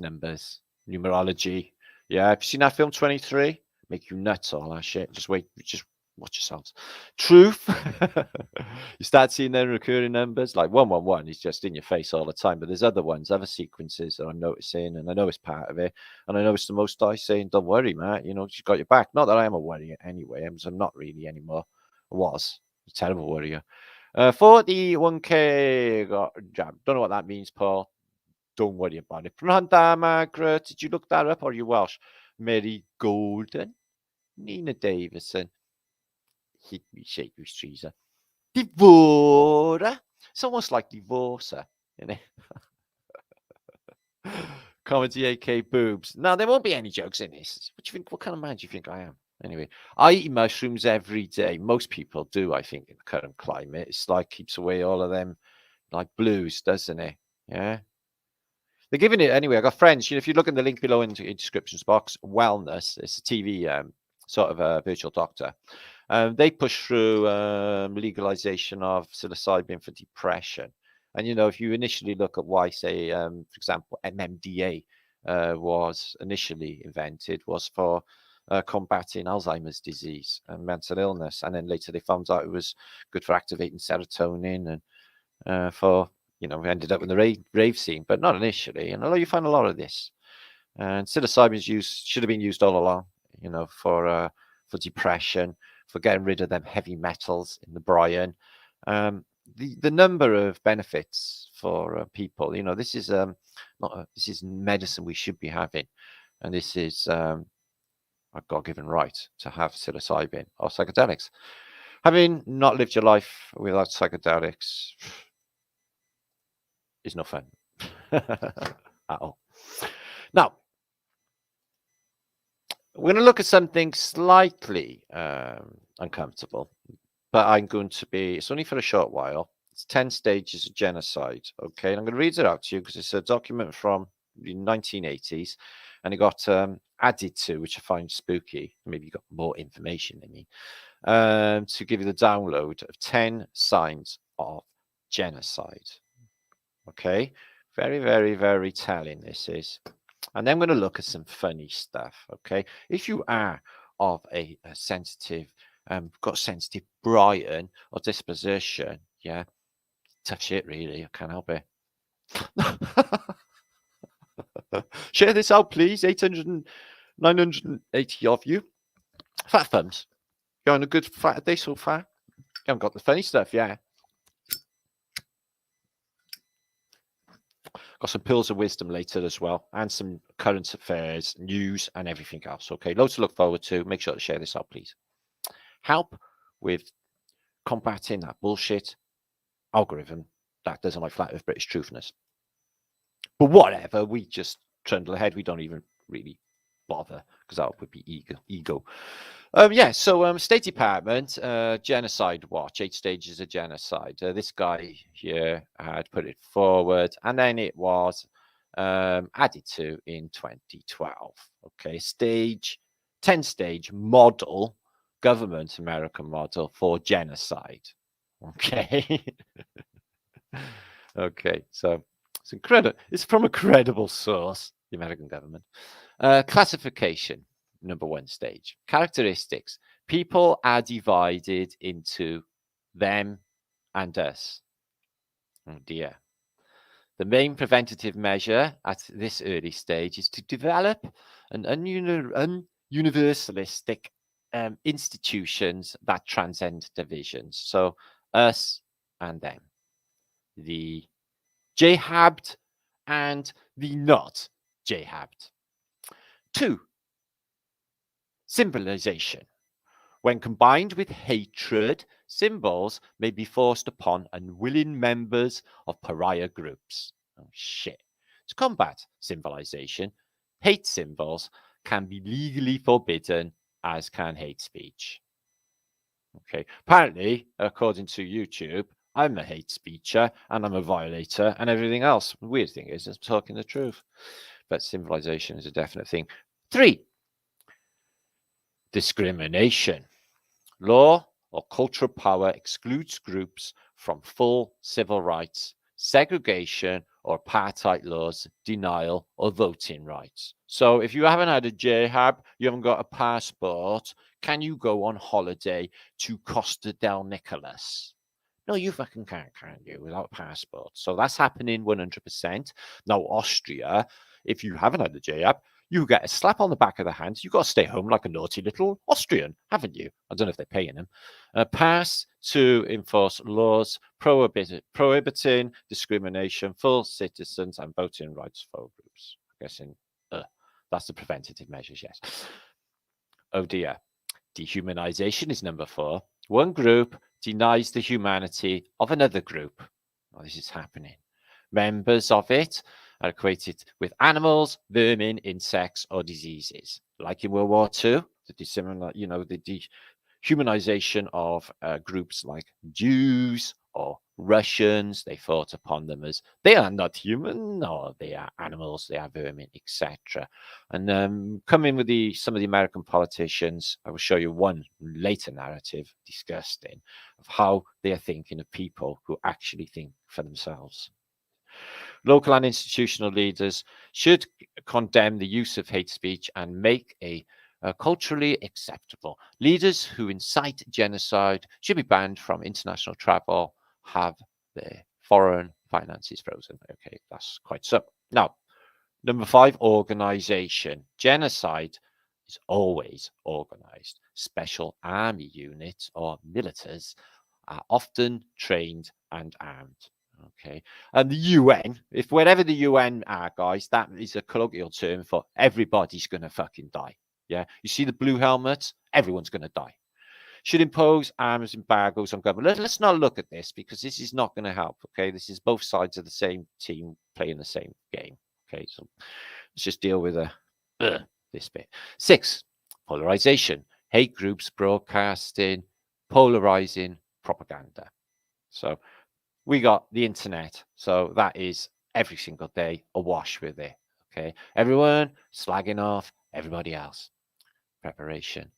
numerology. Yeah, have you seen that film 23? Make you nuts, all that shit. Just wait, just watch yourselves. Truth. You start seeing their recurring numbers, like 111 is just in your face all the time. But there's other ones, other sequences that I'm noticing, and I know it's part of it. And I know it's the Most High saying, "Don't worry, Matt. She's got your back." Not that I am a worrier anyway. I'm not really anymore. I was a terrible worrier. 41k got jammed. Don't know what that means, Paul. Don't worry about it. Pranda, Margaret, did you look that up? Or are you Welsh? Mary Golden, Nina Davison. Hit me, shake me, Streezer. Devora. It's almost like Divorcer, Comedy AK boobs. No, there won't be any jokes in this. What do you think? What kind of man do you think I am? Anyway, I eat mushrooms every day. Most people do, I think, in the current climate. It's like keeps away all of them like blues, doesn't it? Yeah. They're giving it anyway. I got friends. If you look in the link below in the descriptions box, Wellness, it's a TV sort of a virtual doctor. They push through legalization of psilocybin for depression. And, if you initially look at why, say, for example, MMDA was initially invented, was for combating Alzheimer's disease and mental illness. And then later they found out it was good for activating serotonin and for, we ended up in the rave scene, but not initially. And although you find a lot of this, and psilocybin should have been used all along, for depression, for getting rid of them heavy metals in the brine. The number of benefits for people, this is this is medicine we should be having, and this is a God-given right to have psilocybin or psychedelics. Having not lived your life without psychedelics is no fun at all. Now, we're going to look at something slightly uncomfortable, but it's only for a short while. It's 10 Stages of Genocide, okay? And I'm going to read it out to you because it's a document from the 1980s, and it got added to, which I find spooky. Maybe you got more information than me, to give you the download of 10 signs of genocide. Okay, very, very, very telling this is. And then I'm going to look at some funny stuff. Okay, if you are of a sensitive, got sensitive brain or disposition, yeah, tough shit, really. I can't help it. Share this out, please. 980 of you. Fat thumbs. You're on a good Flatterday so far. You haven't got the funny stuff, yeah. Got some pills of wisdom later as well, and some current affairs, news, and everything else. Okay, loads to look forward to. Make sure to share this out, please. Help with combating that bullshit algorithm that doesn't like flat Earth British truthness. But whatever, we just trundle ahead. We don't even really bother because that would be ego. So State Department, Genocide Watch, 8 Stages of Genocide. This guy here had put it forward, and then it was added to in 2012. Okay, 10-stage model, government American model for genocide. Okay. Okay, so it's incredible. It's from a credible source, the American government. Classification, number 1 stage. Characteristics. People are divided into them and us. Oh dear. The main preventative measure at this early stage is to develop an universalistic institutions that transcend divisions. So us and them. The Jahabed and the not Jahabed. 2. Symbolization. When combined with hatred, symbols may be forced upon unwilling members of pariah groups. Oh, shit. To combat symbolization, hate symbols can be legally forbidden, as can hate speech. Okay. Apparently, according to YouTube, I'm a hate speecher and I'm a violator and everything else. The weird thing is, I'm talking the truth. But symbolization is a definite thing. 3. Discrimination. Law or cultural power excludes groups from full civil rights, segregation or apartheid laws, denial or voting rights. So if you haven't had a JHAB, you haven't got a passport, can you go on holiday to Costa del Nicolas? No, you fucking can't, can you, without a passport? So that's happening 100%. Now, Austria, if you haven't had the JHAB, you get a slap on the back of the hand. You've got to stay home like a naughty little Austrian, haven't you? I don't know if they're paying them. Pass to enforce laws prohibiting discrimination for citizens and voting rights for groups. I'm guessing that's the preventative measures, yes. Oh dear. Dehumanization is number 4. One group denies the humanity of another group. Oh, this is happening. Members of it are equated with animals, vermin, insects, or diseases. Like in World War II, the dehumanization of groups like Jews or Russians. They thought upon them as they are not human, or they are animals, they are vermin, etc. And coming with some of the American politicians, I will show you one later narrative disgusting of how they are thinking of people who actually think for themselves. Local and institutional leaders should condemn the use of hate speech and make a culturally acceptable. Leaders who incite genocide should be banned from international travel, have their foreign finances frozen. Okay, that's quite simple. Now, number 5, organization. Genocide is always organized. Special army units or militaries are often trained and armed. Okay, and the UN, if wherever the UN are, guys, that is a colloquial term for everybody's going to fucking die. Yeah, you see the blue helmets, everyone's going to die. Should impose arms embargoes on government. Let's not look at this because this is not going to help. Okay, this is both sides of the same team playing the same game. Okay, so let's just deal with this bit. 6, polarization. Hate groups broadcasting polarizing propaganda. So we got the internet, so that is every single day awash with it. Okay, everyone slagging off everybody else. Preparation.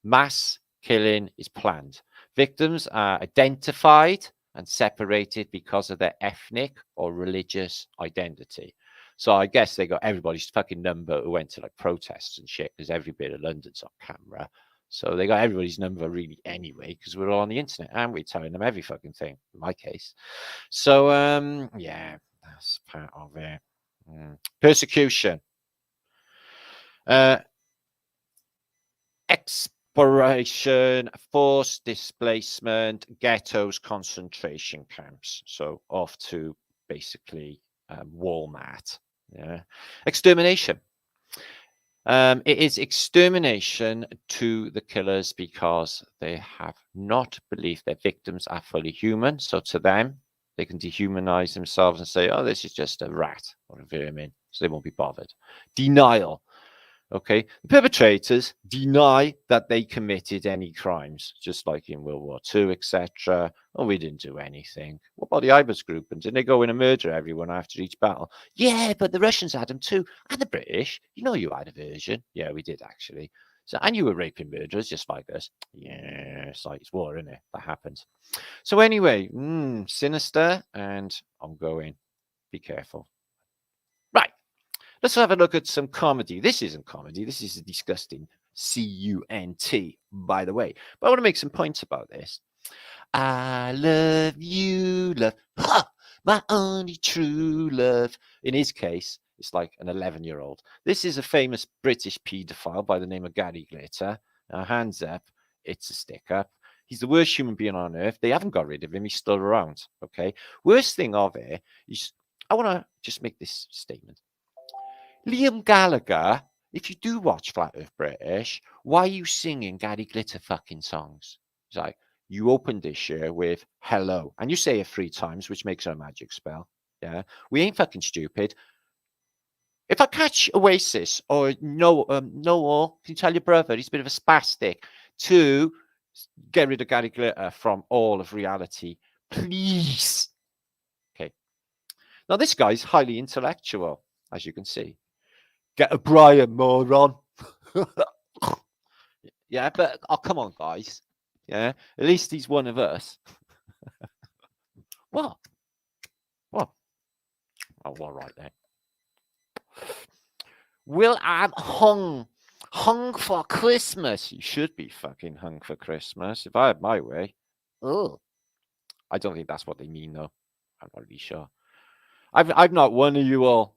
Mass killing is planned. Victims are identified and separated because of their ethnic or religious identity. So I guess they got everybody's fucking number who went to like protests and shit because every bit of London's on camera. So they got everybody's number really anyway, because we're all on the internet and we're telling them every fucking thing, in my case. So, yeah, that's part of it. Persecution. Exploration, forced displacement, ghettos, concentration camps. So off to basically Walmart. Yeah. Extermination. It is extermination to the killers because they have not believed their victims are fully human. So to them, they can dehumanize themselves and say, oh, this is just a rat or a vermin. So they won't be bothered. Denial. Okay, the perpetrators deny that they committed any crimes, just like in World War II, etc. Oh, we didn't do anything. What about the Ibis group? And didn't they go in and murder everyone after each battle? Yeah, but the Russians had them too, and the British. You know, you had a version. Yeah, we did actually. So, and you were raping murderers just like us. Yeah, it's like it's war, isn't it? That happens. So anyway, sinister, and I'm going. Be careful. Right. Let's have a look at some comedy. This isn't comedy. This is disgusting. C-U-N-T, by the way. But I want to make some points about this. I love you, love. Ha! My only true love. In his case, it's like an 11-year-old. This is a famous British paedophile by the name of Gary Glitter. Hands up. It's a stick up. He's the worst human being on earth. They haven't got rid of him. He's still around. Okay. Worst thing of it is, I want to just make this statement. Liam Gallagher, if you do watch Flat Earth British, why are you singing Gary Glitter fucking songs? It's like, you opened this year with hello, and you say it 3 times, which makes it a magic spell. Yeah, we ain't fucking stupid. If I catch Oasis or Noel, can you tell your brother he's a bit of a spastic to get rid of Gary Glitter from all of reality, please? Okay. Now, this guy's highly intellectual, as you can see. Get a Brian, moron. Yeah, but oh, come on, guys. Yeah, at least he's one of us. What? What? Oh, all right then. Will I'm hung for Christmas. You should be fucking hung for Christmas. If I had my way. Oh, I don't think that's what they mean though. I'm not really sure. I'm not one of you all.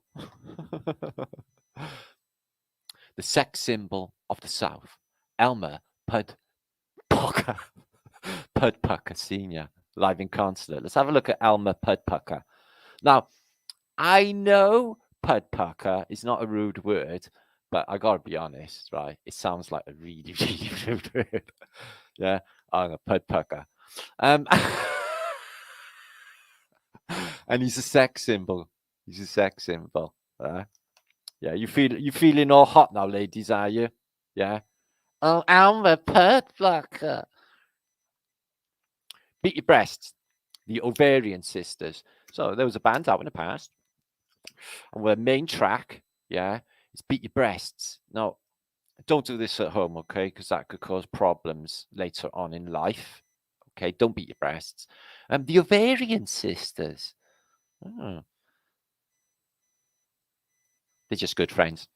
The sex symbol of the South, Elmer Pudpucker. Pudpucker Senior, live in concert. Let's have a look at Elmer Pudpucker. Now, I know Pudpucker is not a rude word, but I gotta be honest, right? It sounds like a really, really rude word. Yeah, I'm a Pudpucker. And he's a sex symbol. He's a sex symbol. Yeah, you feeling all hot now, ladies, are you? Yeah. Oh, Elmer Pudpucker. Beat Your Breasts, the Ovarian Sisters. So there was a band out in the past, and their main track, yeah, is Beat Your Breasts. Now, don't do this at home, okay, because that could cause problems later on in life. Okay, don't beat your breasts. The Ovarian Sisters. Oh. They're just good friends.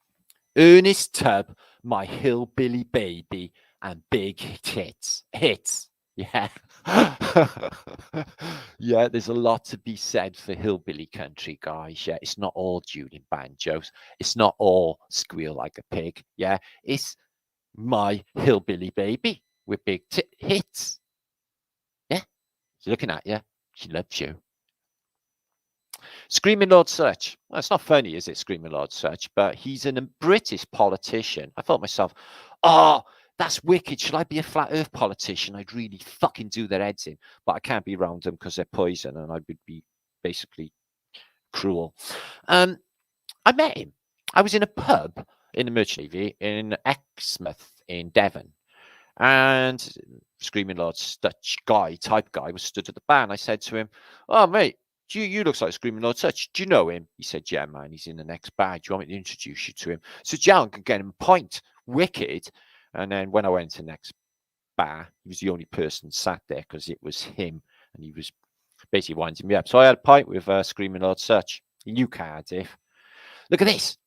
Ernest Tubb, My Hillbilly Baby, and Big Tits. Hits. Yeah. Yeah, there's a lot to be said for hillbilly country, guys. Yeah, it's not all dueling banjos. It's not all squeal like a pig. Yeah, it's My Hillbilly Baby with big hits. Yeah, she's looking at you. She loves you. Screaming Lord Sutch. Well, it's not funny, is it, Screaming Lord Sutch? But he's a British politician. I thought myself, oh, that's wicked. Should I be a flat earth politician? I'd really fucking do their heads in. But I can't be around them because they're poison and I would be basically cruel. I met him. I was in a pub in the Merchant Navy in Exmouth in Devon. And Screaming Lord Sutch type guy was stood at the bar. And I said to him, oh, mate, you looks like Screaming Lord Sutch. Do you know him? He said, yeah, man, he's in the next bar. Do you want me to introduce you to him? So John could get him a pint. Wicked. And then when I went to the next bar, he was the only person sat there because it was him. And he was basically winding me up. So I had a pint with Screaming Lord Sutch. He knew Cardiff. Look at this.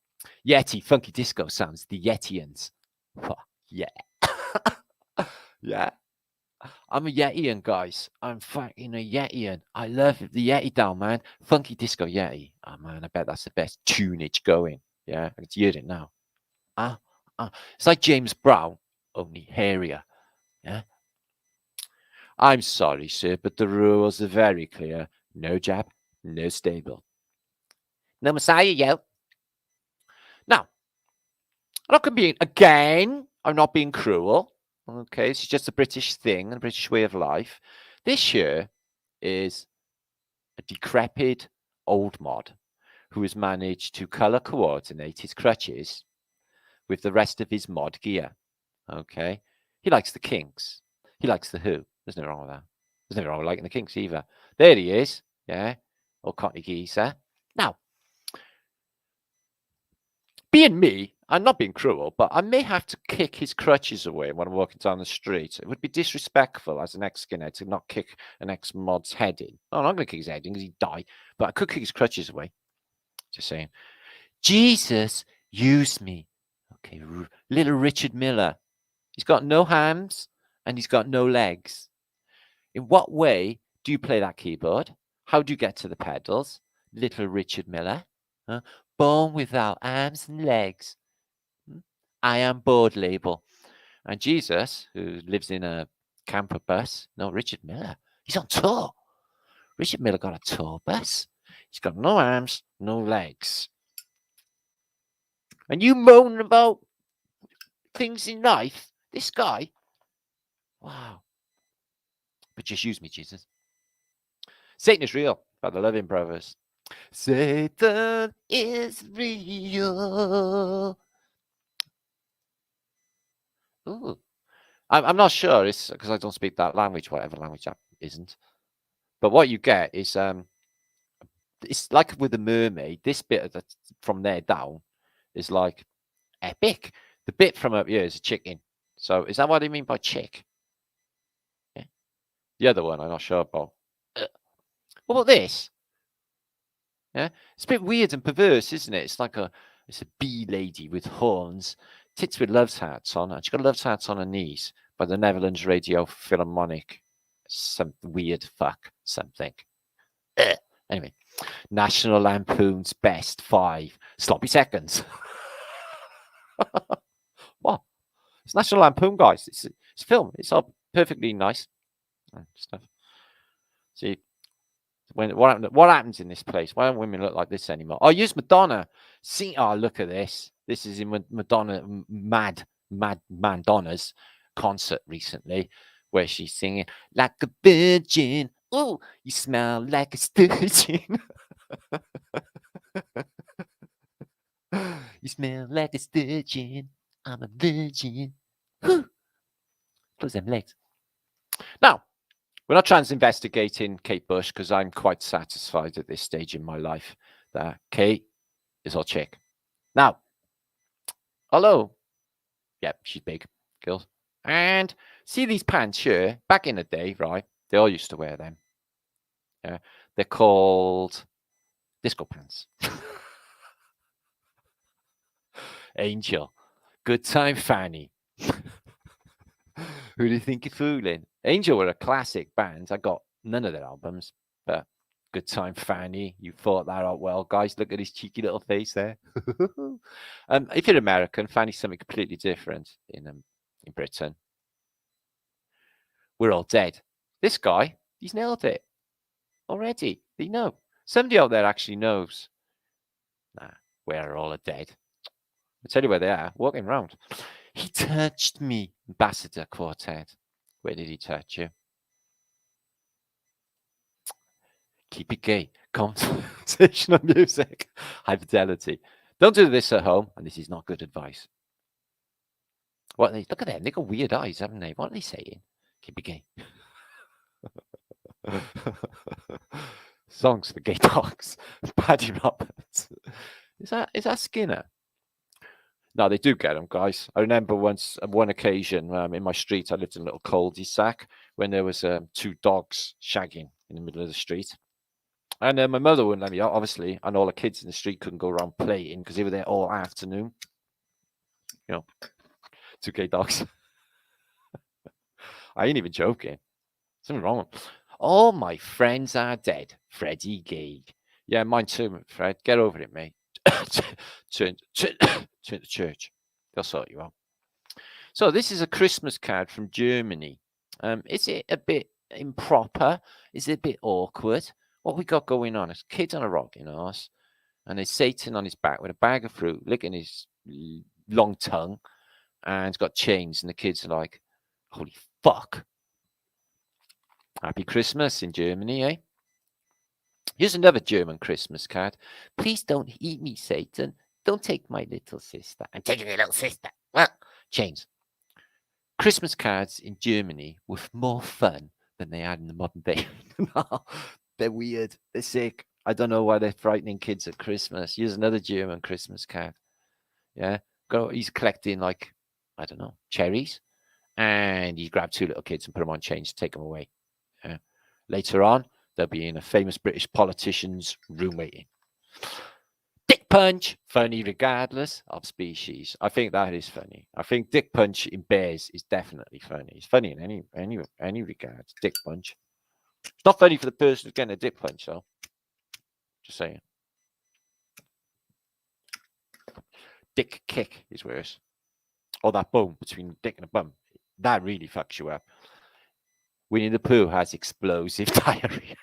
Yeti, funky disco sounds. The Yetians. Oh, yeah. Yeah. I'm a Yetian, guys. I'm fucking a Yetian. I love the Yeti down, man. Funky disco Yeti. Oh, man, I bet that's the best tunage going. Yeah, I can hear it now. It's like James Brown, only hairier. Yeah. I'm sorry, sir, but the rules are very clear. No jab, no stable. No Messiah, yo. Now, I'm not going to be, again, I'm not being cruel. Okay, it's just a British thing, a British way of life. This year is a decrepit old mod who has managed to color coordinate his crutches with the rest of his mod gear. Okay. He likes the Kinks. He likes the Who. There's nothing wrong with that. There's nothing wrong with liking the Kinks either. There he is. Yeah. Or Cockney geezer. Now, being me, I'm not being cruel, but I may have to kick his crutches away when I'm walking down the street. It would be disrespectful as an ex-skinhead to not kick an ex-mod's head in. Oh, I'm not going to kick his head in because he'd die, but I could kick his crutches away. Just saying. Jesus, use me. Okay, little Richard Miller. He's got no hands and he's got no legs. In what way do you play that keyboard? How do you get to the pedals? Little Richard Miller. Born without arms and legs. I am bored label. And Jesus, who lives in a camper bus. No, Richard Miller. He's on tour. Richard Miller got a tour bus. He's got no arms, no legs. And you moan about things in life? This guy? Wow. But just use me, Jesus. Satan is real. By the Loving Brothers. Satan is real. Ooh. I'm not sure. It's because I don't speak that language, whatever language that isn't. But what you get is it's like with the mermaid. This bit of from there down is like epic. The bit from up here is a chicken. So is that what I mean by chick? Yeah. The other one I'm not sure about. What about this? Yeah, it's a bit weird and perverse, isn't it? It's like it's a bee lady with horns, tits with love's hats on, and she's got love's hats on her knees by the Netherlands Radio Philharmonic. Some weird fuck something. Anyway, National Lampoon's Best 5 Sloppy Seconds. What? It's National Lampoon, guys. It's a film. It's all perfectly nice stuff. See. What happens in this place? Why don't women look like this anymore? Oh, use Madonna. See, oh, look at this. This is in Madonna, Madonna's concert recently, where she's singing like a virgin. Oh, you smell like a sturgeon. You smell like a sturgeon. I'm a virgin. Whew. Close them legs. Now, we're not trans-investigating Kate Bush because I'm quite satisfied at this stage in my life that Kate is our chick. Now, hello. Yep, she's big, girls. And see these pants here? Back in the day, right? They all used to wear them. Yeah, they're called disco pants. Angel. Good time Fanny. Who do you think you're fooling? Angel were a classic band. I got none of their albums, but Good Time Fanny. You thought that out well, guys. Look at his cheeky little face there. If you're American, Fanny's something completely different in Britain. We're all dead. This guy, he's nailed it already. They know. Somebody out there actually knows. Nah, we're all dead. I'll tell you where they are, walking around. He touched me, Ambassador Quartet. Where did he touch you? Keep it gay. Conversational music. High fidelity. Don't do this at home, and this is not good advice. What? Look at them. They got weird eyes, haven't they? What are they saying? Keep it gay. Songs for gay dogs. Paddy Roberts. Is that Skinner? No, they do get them, guys. I remember once, on one occasion, in my street, I lived in a little cul-de-sac when there was 2 dogs shagging in the middle of the street. And my mother wouldn't let me out, obviously, and all the kids in the street couldn't go around playing because they were there all afternoon. You know, 2 gay dogs. I ain't even joking. Something wrong with them. All my friends are dead. Freddie Gay. Yeah, mine too, Fred. Get over it, mate. Turn to church. They'll sort you out. So this is a Christmas card from Germany. Is it a bit improper? Is it a bit awkward? What we got going on is kids on a rocking horse, and there's Satan on his back with a bag of fruit, licking his long tongue, and he's got chains, and the kids are like, holy fuck. Happy Christmas in Germany, eh? Here's another German Christmas card. Please don't eat me, Satan. Don't take my little sister. I'm taking your little sister. Well, chains. Christmas cards in Germany were more fun than they had in the modern day. No, they're weird. They're sick. I don't know why they're frightening kids at Christmas. Here's another German Christmas card. Yeah. He's collecting, like, I don't know, cherries. And he grabbed two little kids and put them on chains to take them away. Yeah. Later on, they'll be in a famous British politician's room waiting. Dick punch, funny regardless of species. I think that is funny. I think dick punch in bears is definitely funny. It's funny in any regards. Dick punch. It's not funny for the person who's getting a dick punch, though. Just saying. Dick kick is worse. Or that bone between the dick and the bum. That really fucks you up. Winnie the Pooh has explosive diarrhea.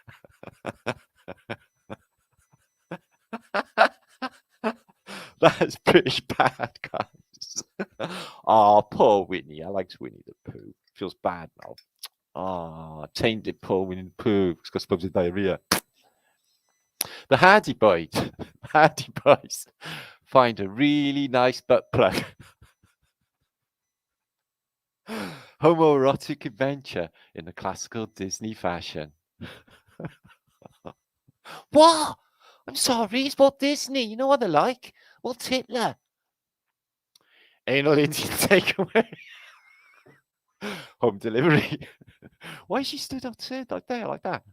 That's pretty bad, guys. Oh, poor Whitney. I liked Winnie the Pooh. Feels bad now. Oh, tainted poor Winnie the Pooh. It's got explosive diarrhea. The Hardy Boys find a really nice butt plug. Homoerotic adventure in the classical Disney fashion. What? I'm sorry, it's Walt Disney. You know what they're like? Walt Hitler. Anal Indian takeaway. Home delivery. Why is she stood outside like there, like that?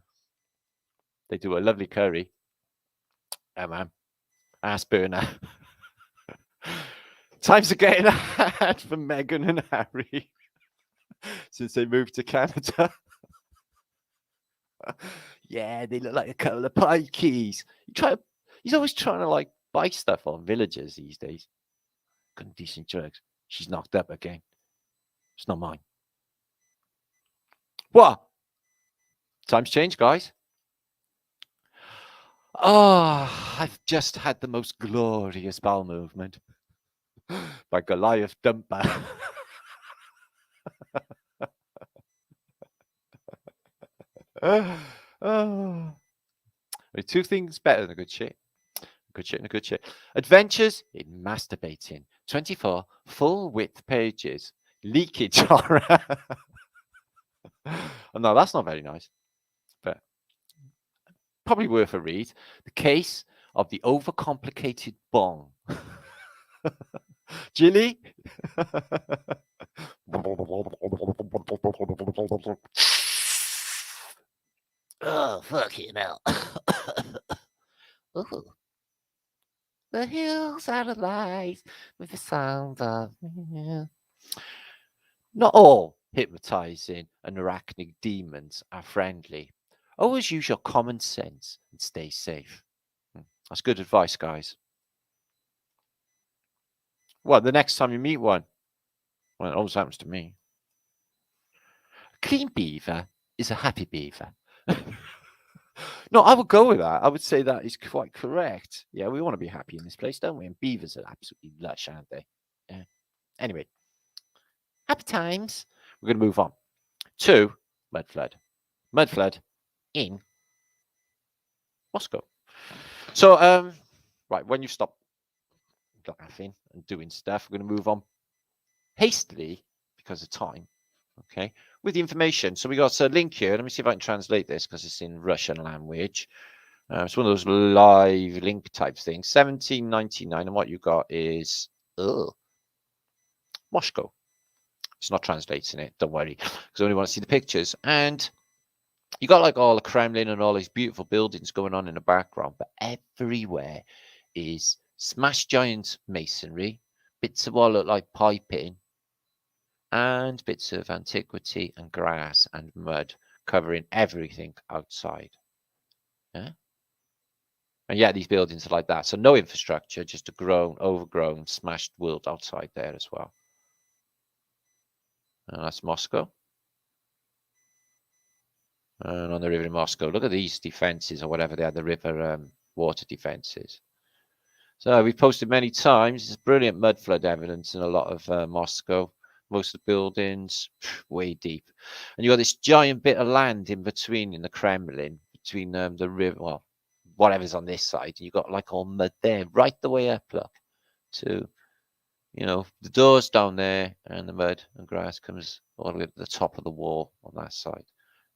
They do a lovely curry. Oh, man. Ass burner. Times are getting hard for Meghan and Harry since they moved to Canada. Yeah, they look like a couple of pikeys. He's always trying to, like, buy stuff on villagers these days. Good decent drugs. She's knocked up again. It's not mine. What? Times change, guys. Oh, I've just had the most glorious bowel movement by Goliath Dumper. Oh. Two things better than a good shit. Good shit and a good shit. Adventures in masturbating. 24 full-width pages. Leakage horror. No, that's not very nice. But probably worth a read. The case of the overcomplicated bong. Jilly? Oh, fucking hell. Ooh. The hills are alive with the sound of... Not all hypnotizing and arachnic demons are friendly. Always use your common sense and stay safe. That's good advice, guys. Well, the next time you meet one, well, it always happens to me. A clean beaver is a happy beaver. No, I would go with that. I would say that is quite correct. Yeah, we want to be happy in this place, don't we? And beavers are absolutely lush, aren't they? Yeah. Anyway, happy times. We're going to move on to mudflood. Mudflood in Moscow. So, right, when you stop laughing and doing stuff, we're going to move on hastily because of time. Okay, with the information. So we got a link here. Let me see if I can translate this because it's in Russian language. It's one of those live link type things. 17.99, and what you got is Moscow. It's not translating it. Don't worry, because I only want to see the pictures. And you got like all the Kremlin and all these beautiful buildings going on in the background, but everywhere is smashed giant masonry, bits of what look like piping, and bits of antiquity and grass and mud covering everything outside. Yeah. And yeah, these buildings are like that. So no infrastructure, just a overgrown, smashed world outside there as well. And that's Moscow. And on the river in Moscow, look at these defenses or whatever they are, the river water defenses. So we've posted many times. There's brilliant mud flood evidence in a lot of Moscow. Most of the buildings way deep, and you got this giant bit of land in between in the Kremlin, between the river, well, whatever's on this side, and you got like all mud there, right the way up. Look, to, the doors down there, and the mud and grass comes all the way to the top of the wall on that side.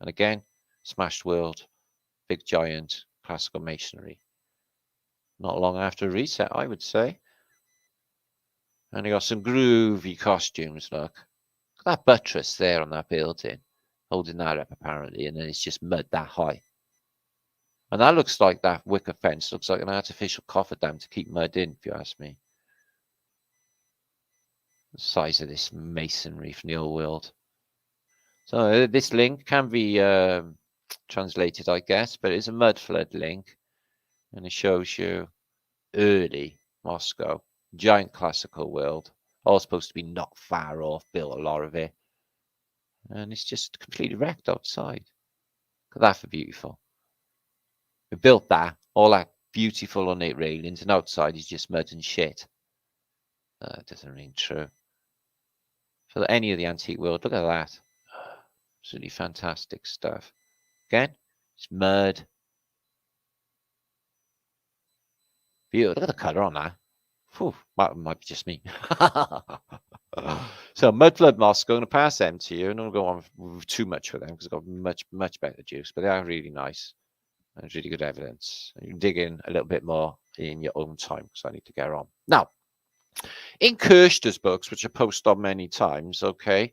And again, smashed world, big giant classical masonry. Not long after reset, I would say. And you got some groovy costumes, look. That buttress there on that building, holding that up apparently, and then it's just mud that high. And that looks like that wicker fence looks like an artificial cofferdam to keep mud in, if you ask me. The size of this masonry from the old world. So this link can be translated, I guess, but it's a mudflood link, and it shows you early Moscow, giant classical world, all supposed to be not far off, built a lot of it, and it's just completely wrecked outside. Look at that for beautiful. We built that, all that beautiful ornate railings, and outside is just mud and shit. That doesn't ring true. For any of the antique world, look at that. Absolutely fantastic stuff. Again, it's mud. Beautiful. Look at the colour on that. Whew, that might be just me. So, Mudflood Mosque, I'm going to pass them to you. I'm not going to go on too much for them because I've got much better juice, but they are really nice. And it's really good evidence. You can dig in a little bit more in your own time because I need to get on. Now, in Kirshter's books, which I post on many times, okay,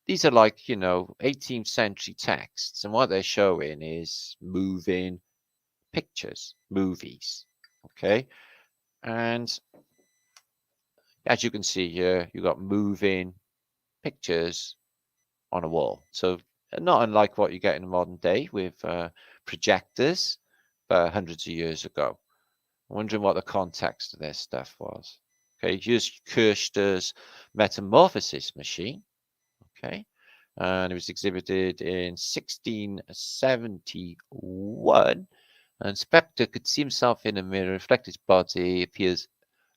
these are like, 18th century texts. And what they're showing is moving pictures, movies, okay? And as you can see here, you've got moving pictures on a wall. So not unlike what you get in the modern day with projectors, but hundreds of years ago. I'm wondering what the context of their stuff was. Okay, here's Kirshter's Metamorphosis machine. Okay, and it was exhibited in 1671. And Spectre could see himself in a mirror, reflect his body, appears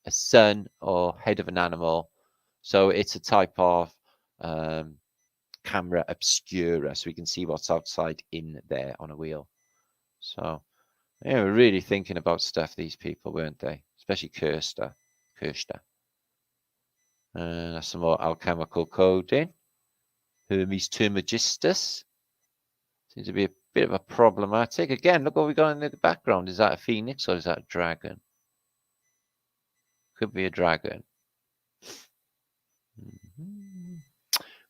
a sun or head of an animal. So it's a type of camera obscura, so we can see what's outside in there on a wheel. So they were really thinking about stuff, these people, weren't they? Especially Kirschter. That's some more alchemical coding. Hermes Trismegistus. Seems to be a bit of a problematic. Again, look what we got in the background. Is that a phoenix or is that a dragon? Could be a dragon.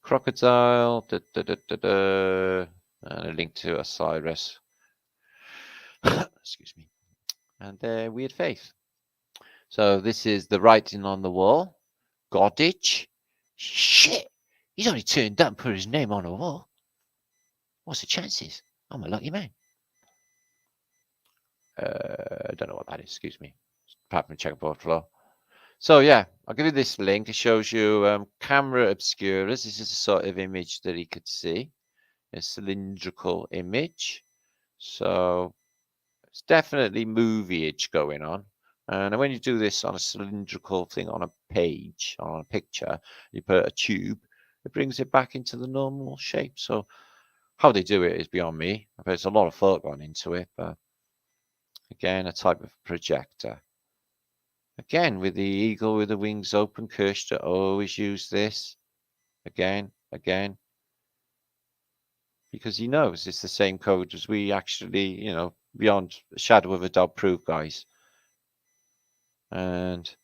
Crocodile. And a link to Osiris. Excuse me. And Weird Faith. So this is the writing on the wall. Goddage. Shit! He's only turned up and put his name on a wall. What's the chances? I'm a lucky man. I don't know what that is. Excuse me. Apart from checkerboard floor. So yeah, I'll give you this link. It shows you camera obscuras. This is the sort of image that he could see. A cylindrical image. So it's definitely movie-age going on. And when you do this on a cylindrical thing on a page, on a picture, you put a tube, it brings it back into the normal shape. So how they do it is beyond me. I bet there's a lot of thought gone into it, but again, a type of projector. Again, with the eagle with the wings open, Kirschter always use this. Again, because he knows it's the same code as we actually, beyond a shadow of a doubt prove, guys. And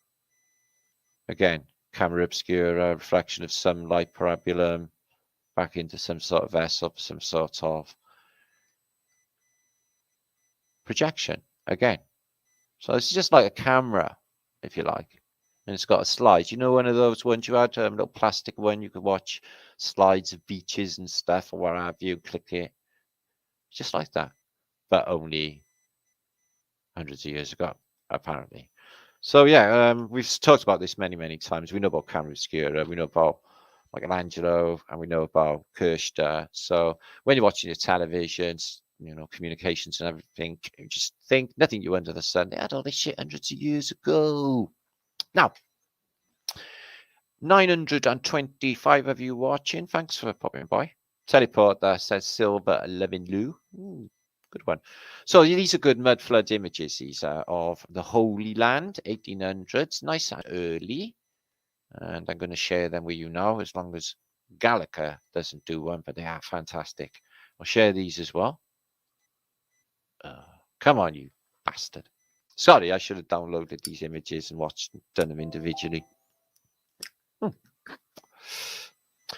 again, camera obscura, reflection of some light parabulum back into some sort of vessel, some sort of projection again. So it's just like a camera, if you like. And it's got a slide. You know, one of those ones you had, a little plastic one, you could watch slides of beaches and stuff or what have you, click it. Just like that, but only hundreds of years ago, apparently. So yeah, we've talked about this many times. We know about camera obscura, we know about Michelangelo, and we know about Kirschter. So when you're watching your televisions, communications and everything, you just think nothing new under the sun. They had all this shit hundreds of years ago. Now, 925 of you watching. Thanks for popping by. Teleport that says Silver 11 Lou. Good one. So these are good mud flood images. These are of the Holy Land, 1800s, nice and early. And I'm going to share them with you now, as long as Gallica doesn't do one, but they are fantastic. I'll share these as well. Come on, you bastard. Sorry, I should have downloaded these images and done them individually.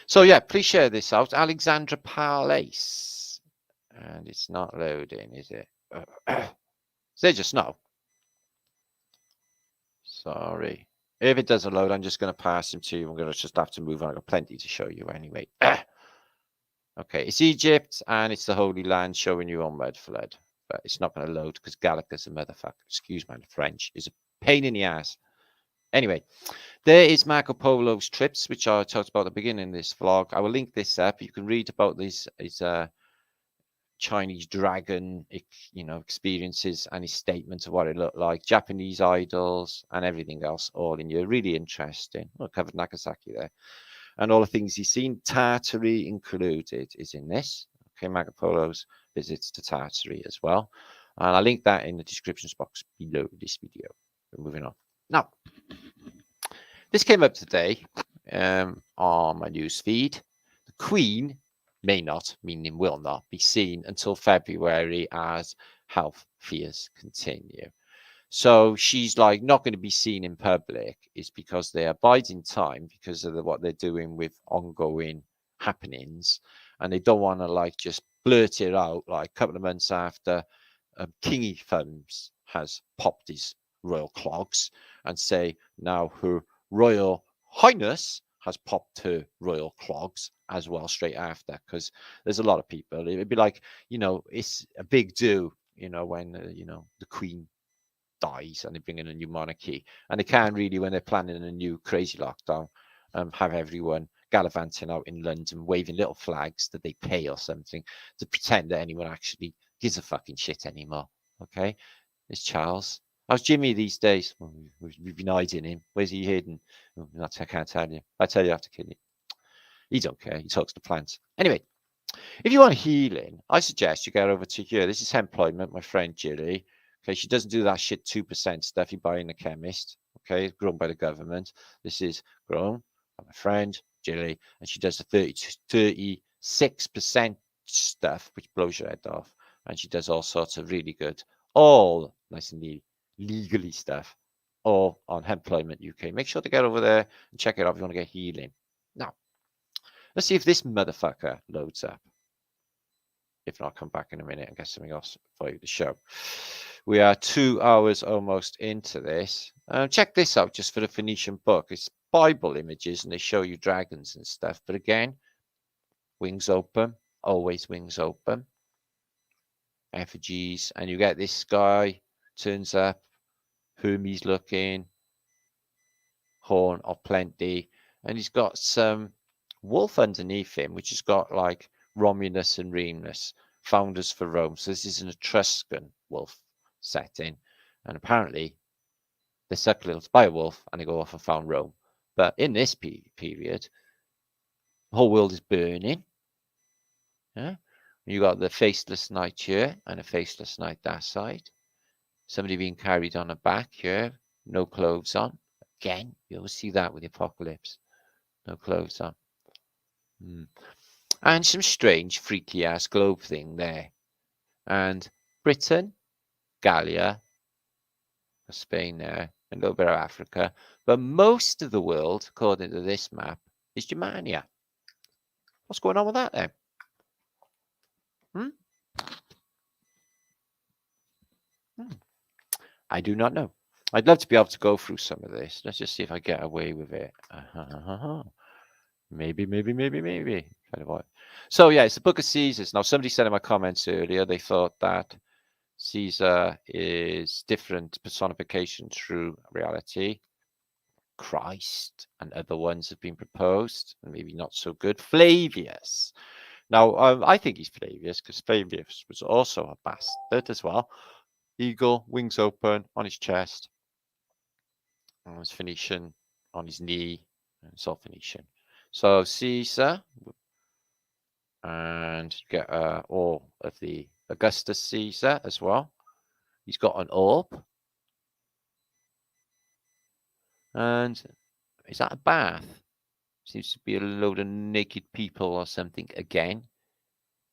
So yeah, please share this out. Alexandra Palace. And it's not loading, is it? They just know. Sorry. If it doesn't load, I'm just going to pass them to you. I'm going to just have to move on. I've got plenty to show you anyway. Okay, it's Egypt and it's the Holy Land showing you on mud flood. But it's not going to load because Gallica's a motherfucker. Excuse my French. Is a pain in the ass. Anyway, there is Marco Polo's trips, which I talked about at the beginning of this vlog. I will link this up. You can read about his Chinese dragon, experiences and his statements of what it looked like, Japanese idols and everything else, all in here. Really interesting. I covered Nagasaki there. And all the things he's seen, Tartary included, is in this. Okay, Marco Polo's visits to Tartary as well. And I'll link that in the description box below this video. We're moving on. Now, this came up today on my news feed. The Queen may not, meaning will not, be seen until February as health fears continue. So she's like not going to be seen in public is because they are biding time because of what they're doing with ongoing happenings. And they don't want to like just blurt it out like a couple of months after Kingy Thumbs has popped his royal clogs and say now her Royal Highness has popped her royal clogs as well straight after, because there's a lot of people. It'd be like, it's a big do, when, the Queen dies and they bring in a new monarchy. And they can't really, when they're planning a new crazy lockdown, have everyone gallivanting out in London, waving little flags that they pay or something to pretend that anyone actually gives a fucking shit anymore. Okay? It's Charles. How's Jimmy these days? Well, we've been hiding him. Where's he hidden? I can't tell you. I tell you after kill you. He don't care. He talks to plants. Anyway, if you want healing, I suggest you get over to here. This is Employment, my friend Jilly. Okay, she doesn't do that shit 2% stuff you buy in the chemist. Okay, grown by the government. This is grown by my friend Jilly, and she does the 36% stuff, which blows your head off. And she does all sorts of really good, all nice and legally stuff, all on Employment UK. Make sure to get over there and check it out if you want to get healing. Now, let's see if this motherfucker loads up. If not, I'll come back in a minute and get something else for you to show. We are 2 hours almost into this. Check this out just for the Phoenician book. It's Bible images and they show you dragons and stuff. But again, wings open, always wings open. Effigies. And you get this guy, turns up, Hermes looking, horn of plenty. And he's got some wolf underneath him, which has got like Romulus and Remus, founders for Rome. So this is an Etruscan wolf setting. And apparently they're suckled by a wolf and they go off and found Rome. But in this period, the whole world is burning. Yeah? You got the faceless knight here and a faceless knight that side. Somebody being carried on a back here, no clothes on. Again, you always see that with the apocalypse. No clothes on. And some strange, freaky ass globe thing there. And Britain, Gallia, Spain there, a little bit of Africa. But most of the world, according to this map, is Germania. What's going on with that then? I do not know. I'd love to be able to go through some of this. Let's just see if I get away with it. Maybe. Kind of what? So yeah, it's the Book of Caesars. Now, somebody said in my comments earlier they thought that Caesar is different personification through reality. Christ and other ones have been proposed, and maybe not so good. Flavius. Now, I think he's Flavius because Flavius was also a bastard as well. Eagle, wings open on his chest. And it's Phoenician on his knee. And it's all Phoenician. So Caesar, and you get all of the Augustus Caesar as well. He's got an orb. And is that a bath? Seems to be a load of naked people or something again.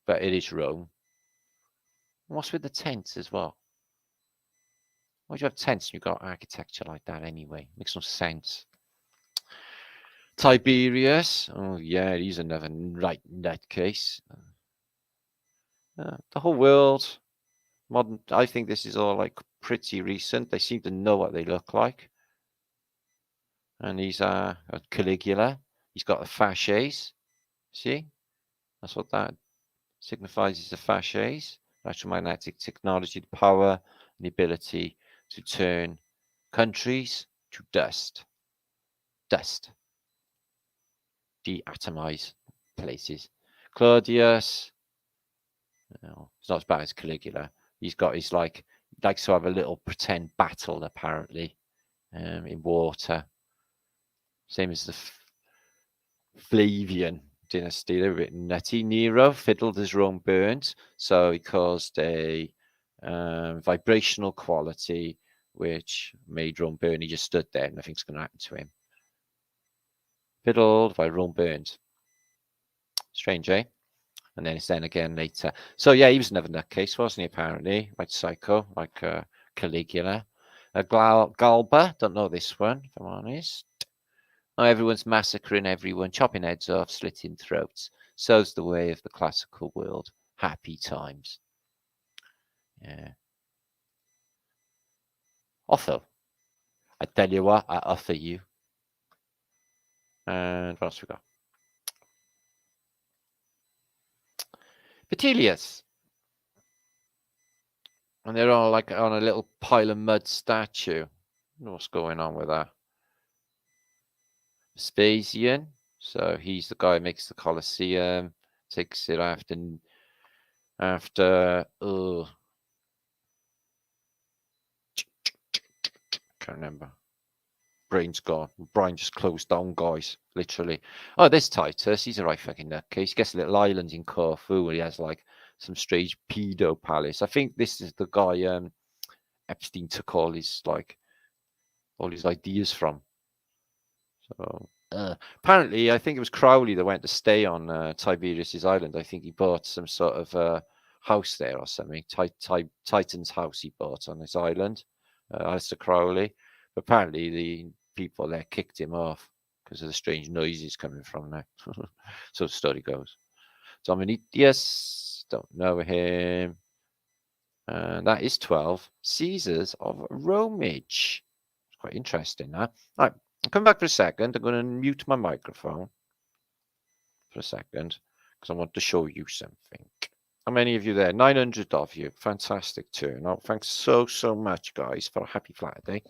But it is Rome. What's with the tents as well? Why do you have tents when you've got architecture like that anyway? Makes no sense. Tiberius. Oh, yeah, he's another right nutcase. The whole world. Modern. I think this is all like pretty recent. They seem to know what they look like. And he's Caligula. He's got the fasces. See? That's what that signifies, is the fasces. Electromagnetic technology, the power and the ability to turn countries to dust. Dust. Deatomize places. Claudius. No, it's not as bad as Caligula. He's got his likes to have a little pretend battle apparently in water. Same as the Flavian dynasty. They're a bit nutty. Nero fiddled his Rome burnt, so he caused a vibrational quality which made Rome burn. He just stood there. Nothing's going to happen to him. Fiddled by Rome burnt. Strange, eh? And then it's then again later. So yeah, he was another nutcase, wasn't he? Apparently, like psycho, like Caligula. Galba, don't know this one, if I'm honest. Oh, everyone's massacring everyone, chopping heads off, slitting throats. So's the way of the classical world. Happy times. Yeah. Otho. I tell you what, I offer you. And what else we got? Petilius. And they're all like on a little pile of mud statue. I don't know what's going on with that. Vespasian. So he's the guy who makes the Colosseum. Takes it after can't remember. Brain's gone. Brain just closed down, guys. Literally. Oh, this Titus. He's a right fucking nutcase. He gets a little island in Corfu where he has like some strange pedo palace. I think this is the guy Epstein took all his ideas from. So apparently, I think it was Crowley that went to stay on Tiberius's island. I think he bought some sort of house there or something. Titan's house he bought on his island. Alistair Crowley. But apparently, the people there kicked him off because of the strange noises coming from there. So the story goes. Dominitius, don't know him. And that is 12. Caesars of Romage. It's quite interesting, that. All right, I'll come back for a second. I'm going to mute my microphone for a second because I want to show you something. How many of you there? 900 of you. Fantastic turnout. Thanks so much, guys, for a happy Flatterday.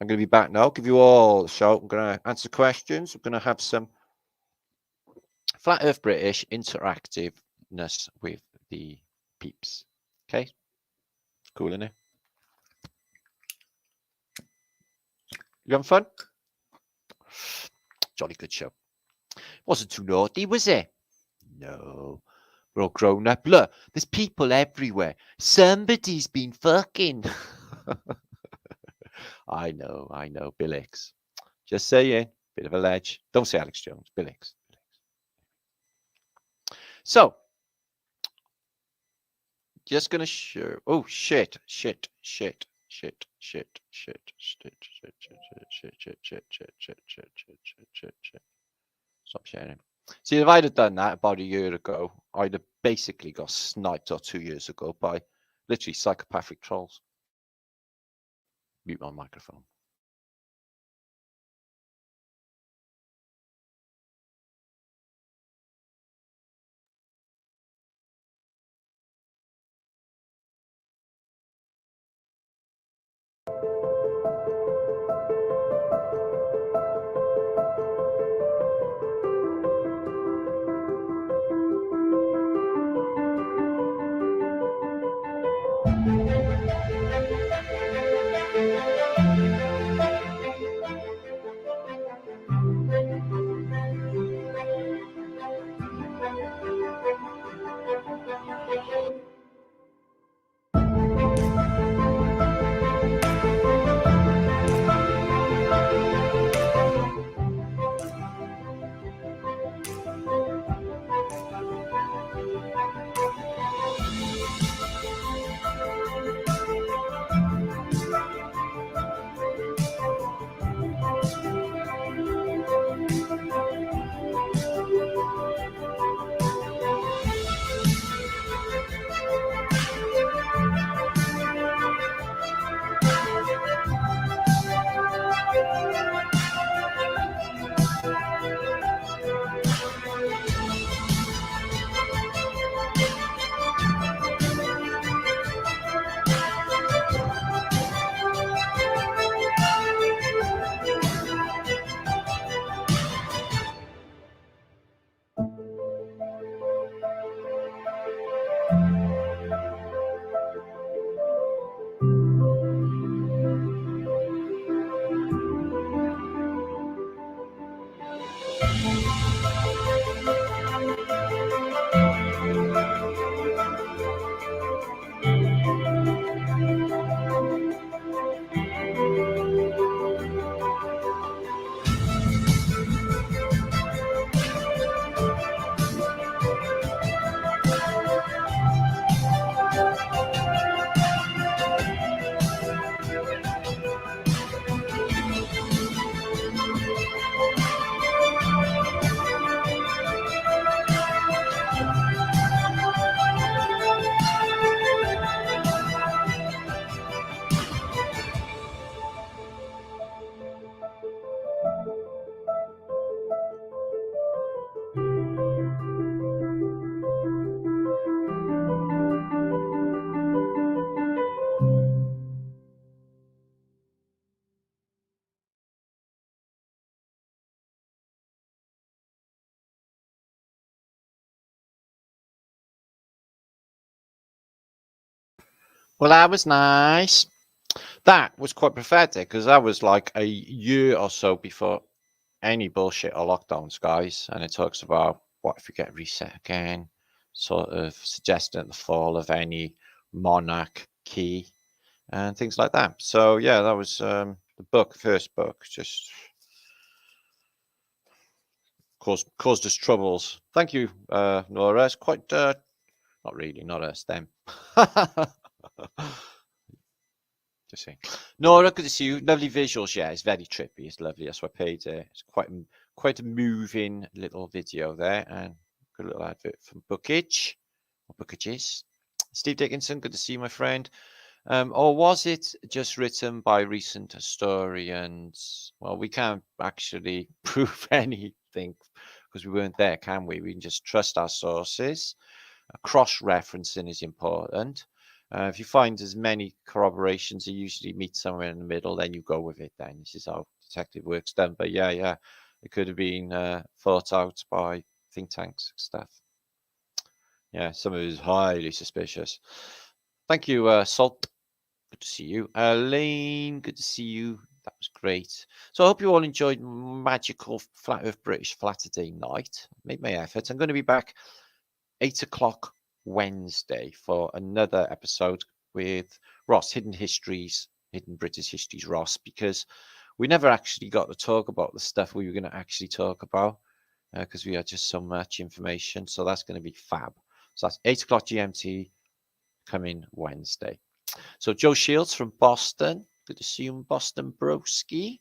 I'm going to be back now. Give you all a shout. I'm going to answer questions. I'm going to have some Flat Earth British interactiveness with the peeps. Okay? It's cool, isn't it? You having fun? Jolly good show. Wasn't too naughty, was it? No. We're all grown up. Look, there's people everywhere. Somebody's been fucking. I know, Billix. Just saying, bit of a ledge. Don't say Alex Jones, Billix. So, just gonna show. Oh shit! Stop sharing. See, if I'd have done that about a year ago, I'd have basically got sniped, or 2 years ago, by literally psychopathic trolls. Mute my microphone. Well, that was nice. That was quite prophetic because that was like a year or so before any bullshit or lockdowns, guys. And it talks about what if we get reset again, sort of suggesting the fall of any monarchy and things like that. So yeah, that was the first book, just caused us troubles. Thank you, Nora. It's quite not really, not us, them. Just saying. Nora, good to see you. Lovely visuals. Yeah, it's very trippy. It's lovely. That's what I paid. It's quite a moving little video there, and good little advert from Bookage or Bookages. Steve Dickinson, good to see you, my friend. Or was it just written by recent historians? Well, we can't actually prove anything because we weren't there, can we? We can just trust our sources. Cross-referencing is important. If you find as many corroborations, you usually meet somewhere in the middle, then you go with it. Then this is how detective work's done. But yeah, it could have been thought out by think tanks stuff. Yeah, some of it is highly suspicious. Thank you, Salt. Good to see you. Elaine, good to see you. That was great. So I hope you all enjoyed magical Flat Earth British Flatterday night. Made my effort. I'm going to be back 8 o'clock Wednesday for another episode with Ross, Hidden British Histories, Ross, because we never actually got to talk about the stuff we were going to actually talk about because we had just so much information. So that's going to be fab. So that's 8 o'clock GMT coming Wednesday. So Joe Shields from Boston. Good to see you in Boston, broski.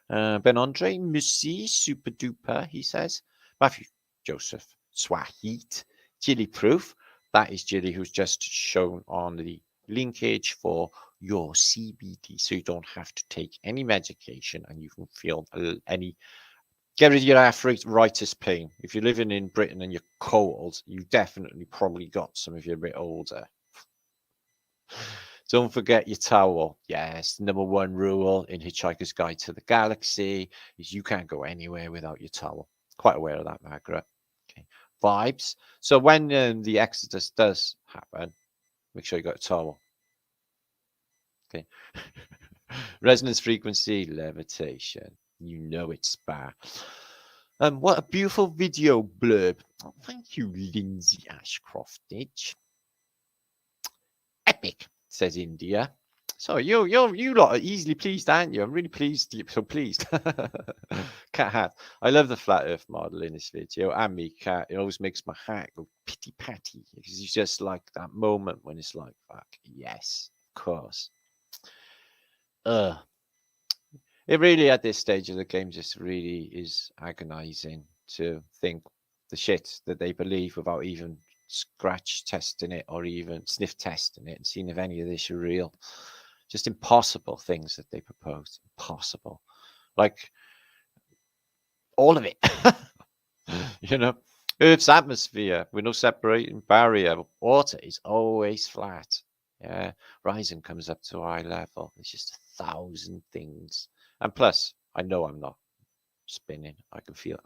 Ben Andre, Musi, super duper, he says. Matthew Joseph, Swahit. Jilly Proof. That is Jilly, who's just shown on the linkage for your CBD, so you don't have to take any medication and you can feel get rid of your arthritis pain. If you're living in Britain and you're cold, you definitely probably got some if you're a bit older. Don't forget your towel. Yes, number one rule in Hitchhiker's Guide to the Galaxy is you can't go anywhere without your towel. Quite aware of that, Margaret. Okay. Vibes. So when the Exodus does happen, make sure you got a towel. Okay. Resonance frequency, levitation. You know it's spa. What a beautiful video blurb. Oh, thank you, Lindsay Ashcroftage. Epic, says India. So you lot are easily pleased, aren't you? I'm really pleased. So pleased. Cat hat. I love the flat Earth model in this video, and me cat. It always makes my heart go pitty patty because it's just like that moment when it's like, fuck, yes, of course. It really at this stage of the game just really is agonizing to think the shit that they believe without even scratch testing it or even sniff testing it and seeing if any of this are real. Just impossible things that they propose. Impossible. Like all of it. You know, Earth's atmosphere with no separating barrier. Water is always flat. Yeah. Rising comes up to eye level. It's just 1,000 things. And plus, I know I'm not spinning. I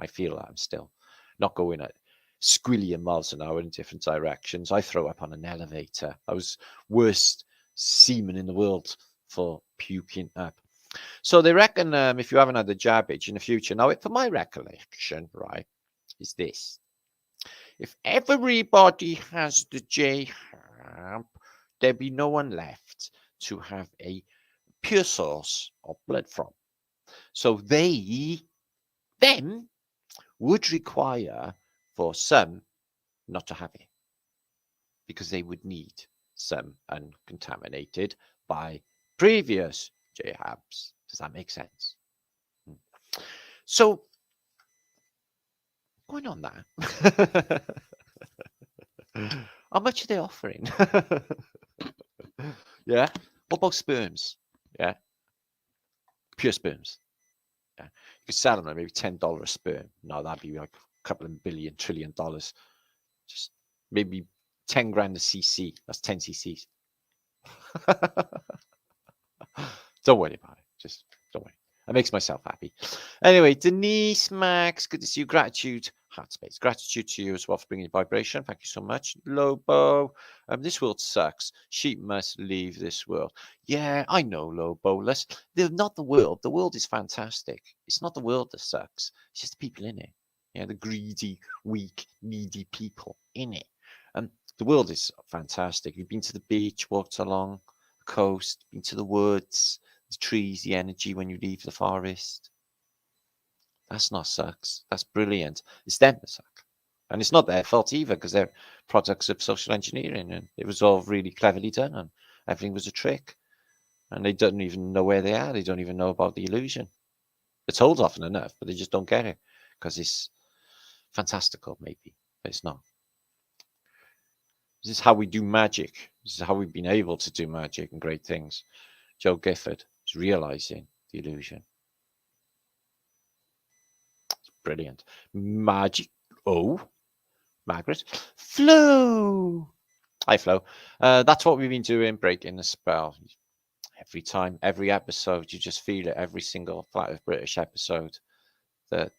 feel that I'm still not going at squillion miles an hour in different directions. I throw up on an elevator. I was worst seaman in the world for puking up. So they reckon if you haven't had the jab itch in the future, now for my recollection, right, is this. If everybody has the jab, there'd be no one left to have a pure source of blood from. So them would require for some not to have it because they would need some uncontaminated by previous jabs. Does that make sense? So, going on that, how much are they offering? Yeah. What about sperms? Yeah. Pure sperms. Yeah. You could sell them at maybe $10 a sperm. No, that'd be like a couple of billion, $1 trillion. Just maybe 10 grand a cc. That's 10 cc's. Don't worry about it. Just don't worry. It makes myself happy. Anyway, Denise Max, good to see you. Gratitude heart space. Gratitude to you as well for bringing vibration. Thank you so much. Lobo. This world sucks. Sheep must leave this world. Yeah, I know, Lobo. They're not the world. The world is fantastic. It's not the world that sucks. It's just the people in it. Yeah, the greedy, weak, needy people in it. The world is fantastic. You've been to the beach, walked along the coast, been to the woods, the trees, the energy when you leave the forest. That's not sucks. That's brilliant. It's them that suck. And it's not their fault either, because they're products of social engineering, and it was all really cleverly done, and everything was a trick. And they don't even know where they are. They don't even know about the illusion. They're told often enough, but they just don't get it, because it's fantastical, maybe, but it's not. This is how we do magic. This is how we've been able to do magic and great things. Joe Gifford is realizing the illusion. It's brilliant. Magic. Oh, Margaret. Flo. Hi, Flo. That's what we've been doing, breaking the spell. Every time, every episode, you just feel it. Every single Flatearthbritish episode that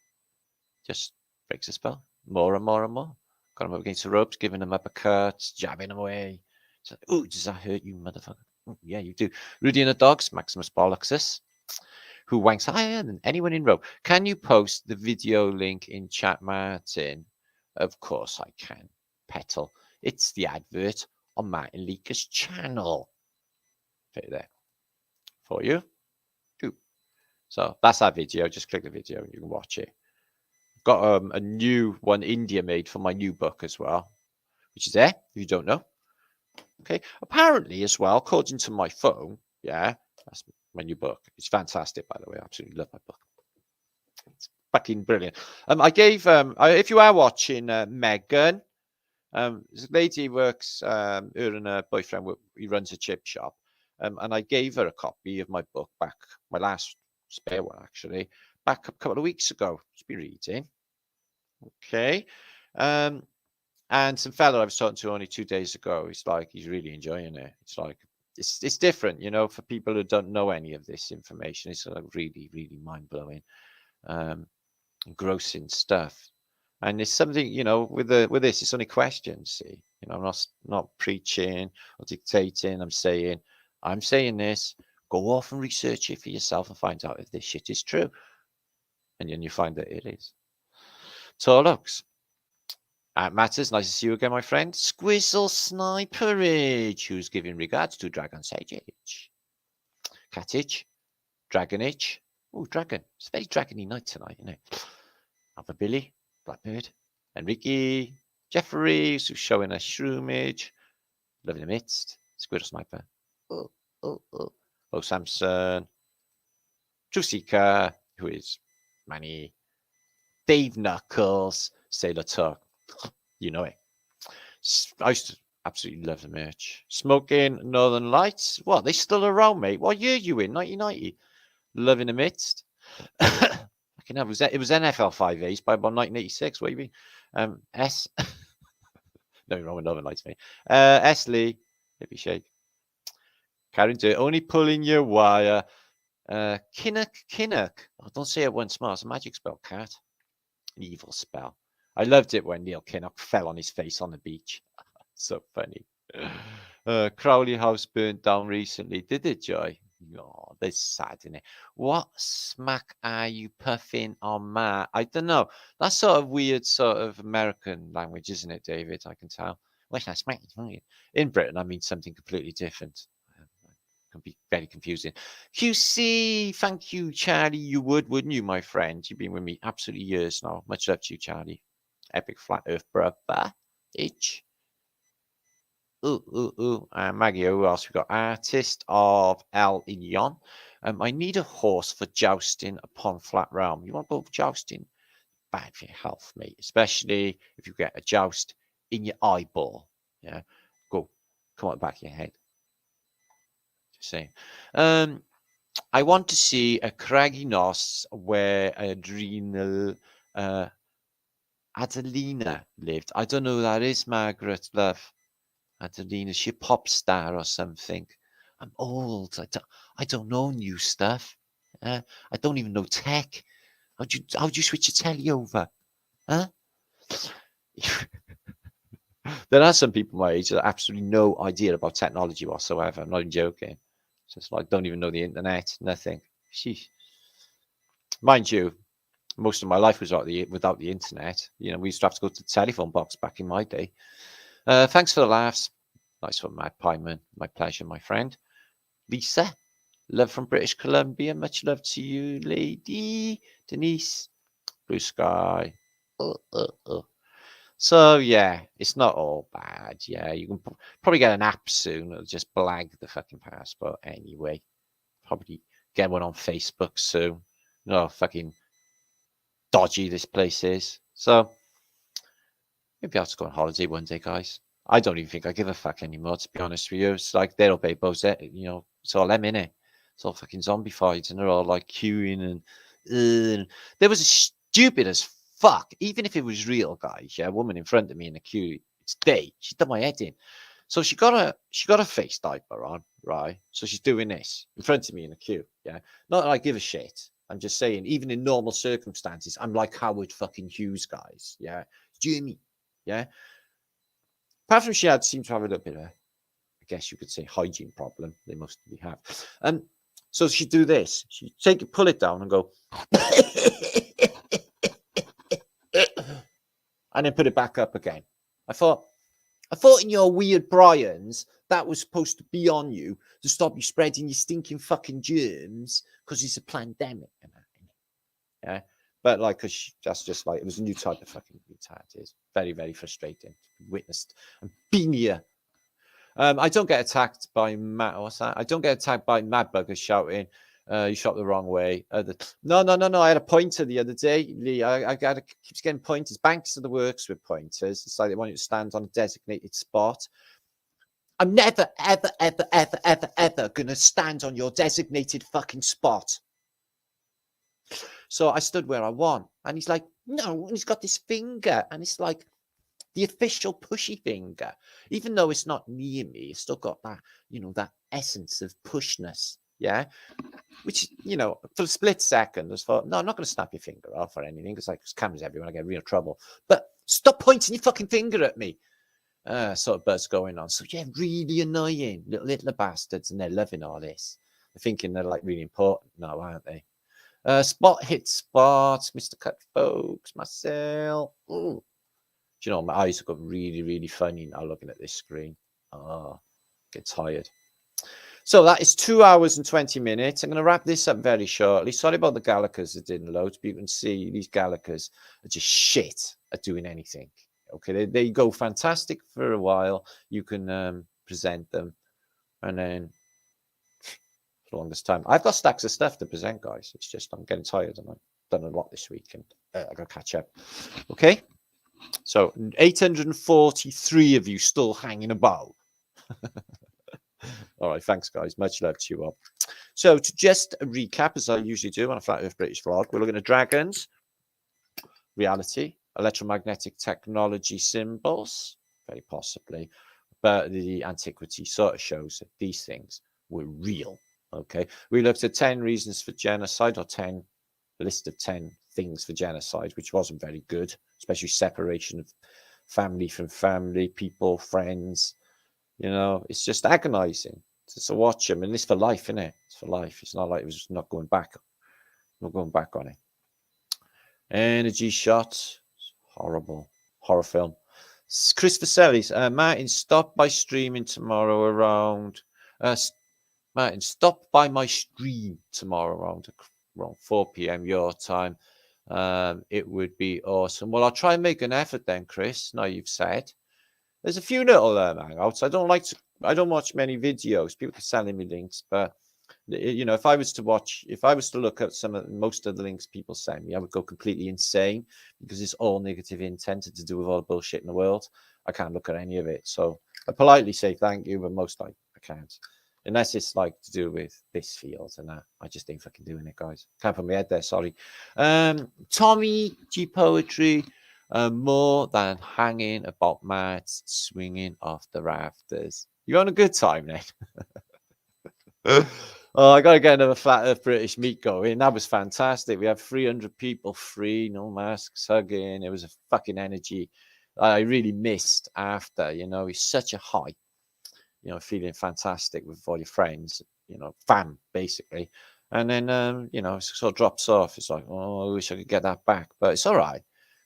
just breaks the spell. More and more and more. Got him up against the ropes, giving him uppercuts, jabbing him away. So, oh, does that hurt you, motherfucker? Oh, yeah, you do. Rudy and the Dogs, Maximus Bolloxus, who wanks higher than anyone in row. Can you post the video link in chat, Martin? Of course I can, Petal. It's the advert on Martinliedtke's channel. Put it there for you. So that's our video. Just click the video and you can watch it. Got a new one India made for my new book as well, which is there if you don't know. Okay, apparently as well, according to my phone, yeah, that's my new book. It's fantastic, by the way. I absolutely love my book. It's fucking brilliant. I gave if you are watching Megan, this lady works, her and her boyfriend, he runs a chip shop, and I gave her a copy of my book back, my last spare one actually, back a couple of weeks ago. She's been reading. Okay. And some fella I was talking to only 2 days ago, he's really enjoying it. It's like, it's different, you know, for people who don't know any of this information. It's like really, really mind-blowing, engrossing stuff. And it's something, you know, with this, it's only questions, see. You know, I'm not preaching or dictating. I'm saying this, go off and research it for yourself and find out if this shit is true. And then you find that it is. So, looks. Matters, nice to see you again, my friend. Squizzle Sniperage, who's giving regards to Dragon Sageage. Catich, Dragonage. Oh, Dragon. It's a very dragony night tonight, isn't it? Alpha Billy, Blackbird, Enrique, Jeffrey, who's showing us Shroomage. Love in the Midst, Squirrel Sniper. Oh, Samson. Trusika, who is Manny. Dave Knuckles, Sailor Tuck. You know it. I used to absolutely love the merch. Smoking Northern Lights. What? They still around, mate? What year are you in? 1990. Love in the Midst. Fucking hell, it was NFL 5As by about 1986. What do you mean? S. No, wrong with Northern Lights, mate. S. Lee. Hippie Shake. Karen Dirt. Only pulling your wire. Kinnock. Oh, don't say it once more. It's a magic spell, cat. An evil spell. I loved it when Neil Kinnock fell on his face on the beach. So funny. Crowley House burnt down recently. Did it, Joy? Oh, that's sad, isn't it? What smack are you puffing on, Matt? I don't know. That's sort of weird, sort of American language, isn't it, David? I can tell. What's that smack? In Britain, I mean something completely different. Can be very confusing. QC, thank you, Charlie. You would, wouldn't you, my friend? You've been with me absolutely years now. Much love to you, Charlie. Epic Flat Earth brother. Itch. Maggie, who else we got? Artist of El Inyon. I need a horse for jousting upon flat realm. You want to go jousting? Bad for your health, mate. Especially if you get a joust in your eyeball. Yeah. Go. Come on the back of your head. Just saying. I want to see a craggy Norse where Adrenal Adelina lived. I don't know who that is, Margaret, love. Adelina, she a pop star or something. I'm old. I don't know new stuff. I don't even know tech. How'd you switch your telly over? Huh? There are some people my age that have absolutely no idea about technology whatsoever. I'm not even joking. So it's like, don't even know the internet, nothing. Sheesh. Mind you, most of my life was without the internet. You know, we used to have to go to the telephone box back in my day. Thanks for the laughs. Nice one, Matt Pyman. My pleasure, my friend. Lisa, love from British Columbia. Much love to you, lady. Denise, blue sky. So, yeah, it's not all bad. Yeah, you can probably get an app soon. It'll just blag the fucking passport anyway. Probably get one on Facebook soon. No, fucking dodgy this place is. So, maybe I'll have to go on holiday one day, guys. I don't even think I give a fuck anymore, to be honest with you. It's like they're all babos, you know, it's all them, innit? It's all fucking zombified, and they're all like queuing and there was a stupid as fuck, even if it was real, guys. Yeah, a woman in front of me in a queue, it's day. She's done my head in. So she got a face diaper on, right? So she's doing this in front of me in a queue. Yeah. Not that I give a shit. I'm just saying, even in normal circumstances, I'm like Howard fucking Hughes, guys. Yeah. Jimmy. Yeah. Apart from she seemed to have a little bit of, I guess you could say, hygiene problem. They mostly have. So she'd do this. She'd pull it down and go, and then put it back up again. I thought in your weird Brian's, that was supposed to be on you to stop you spreading your stinking fucking germs because it's a pandemic. Yeah. But like, cause that's just like, it was a new type of fucking retard. It's very, very frustrating. Witnessed and been here. I don't get attacked by what's that? I don't get attacked by mad buggers shouting, you shot the wrong way. No. I had a pointer the other day. Lee, I keeps getting pointers. Banks of the works with pointers. It's like they want you to stand on a designated spot. I'm never, ever going to stand on your designated fucking spot. So I stood where I want. And he's like, no, and he's got this finger. And it's like the official pushy finger. Even though it's not near me, it's still got that, you know, that essence of pushness. Yeah. Which, you know, for a split second, I just thought, no, I'm not going to snap your finger off or anything. Because like, there's cameras everywhere, I get real trouble. But stop pointing your fucking finger at me. Sort of buzz going on. So yeah, really annoying. Little bastards. And they're loving all this. They're thinking they're like really important now, aren't they? Spot hit spots, Mr. Cut folks, myself. Ooh. Do you know, my eyes have got really, really funny now looking at this screen. Oh, get tired. So that is 2 hours and 20 minutes. I'm going to wrap this up very shortly. Sorry about the Gallicas that didn't load, but you can see these Gallicas are just shit at doing anything. Okay, they go fantastic for a while. You can present them, and then for the longest time, I've got stacks of stuff to present, guys. It's just I'm getting tired, and I've done a lot this week, and I got to catch up. Okay, so 843 of you still hanging about. All right, thanks, guys. Much love to you all. So to just recap, as I usually do on a Flat Earth British vlog, we're looking at dragons, reality, electromagnetic technology symbols, very possibly, but the Antiquity sort of shows that these things were real. Okay, we looked at 10 reasons for genocide, or 10 list of 10 things for genocide, which wasn't very good, especially separation of family from family, people, friends. You know, it's just agonizing to watch them, and it's for life, isn't it? It's for life. It's not like it was not going back. Not going back on it. Energy shot, horrible, horror film. Chris Vaselis, Martin, stop by streaming tomorrow around. Martin, stop by my stream tomorrow around 4 p.m. your time. It would be awesome. Well, I'll try and make an effort then, Chris. Now you've said. There's a few little hangouts. I don't watch many videos. People can send me links, but you know, if I was to look at most of the links people send me, I would go completely insane because it's all negative intent to do with all the bullshit in the world. I can't look at any of it. So I politely say thank you, but most I can't. Unless it's like to do with this field and that. I just ain't fucking doing it, guys. Can't put my head there, sorry. Tommy G Poetry, more than hanging about mats, swinging off the rafters. You're on a good time then. Oh, I got to get another Flat Earth British meet going. That was fantastic. We had 300 people free, no masks, hugging. It was a fucking energy I really missed after. It's such a high, feeling fantastic with all your friends, fam, basically. And then, it sort of drops off. It's like, oh, I wish I could get that back. But it's all right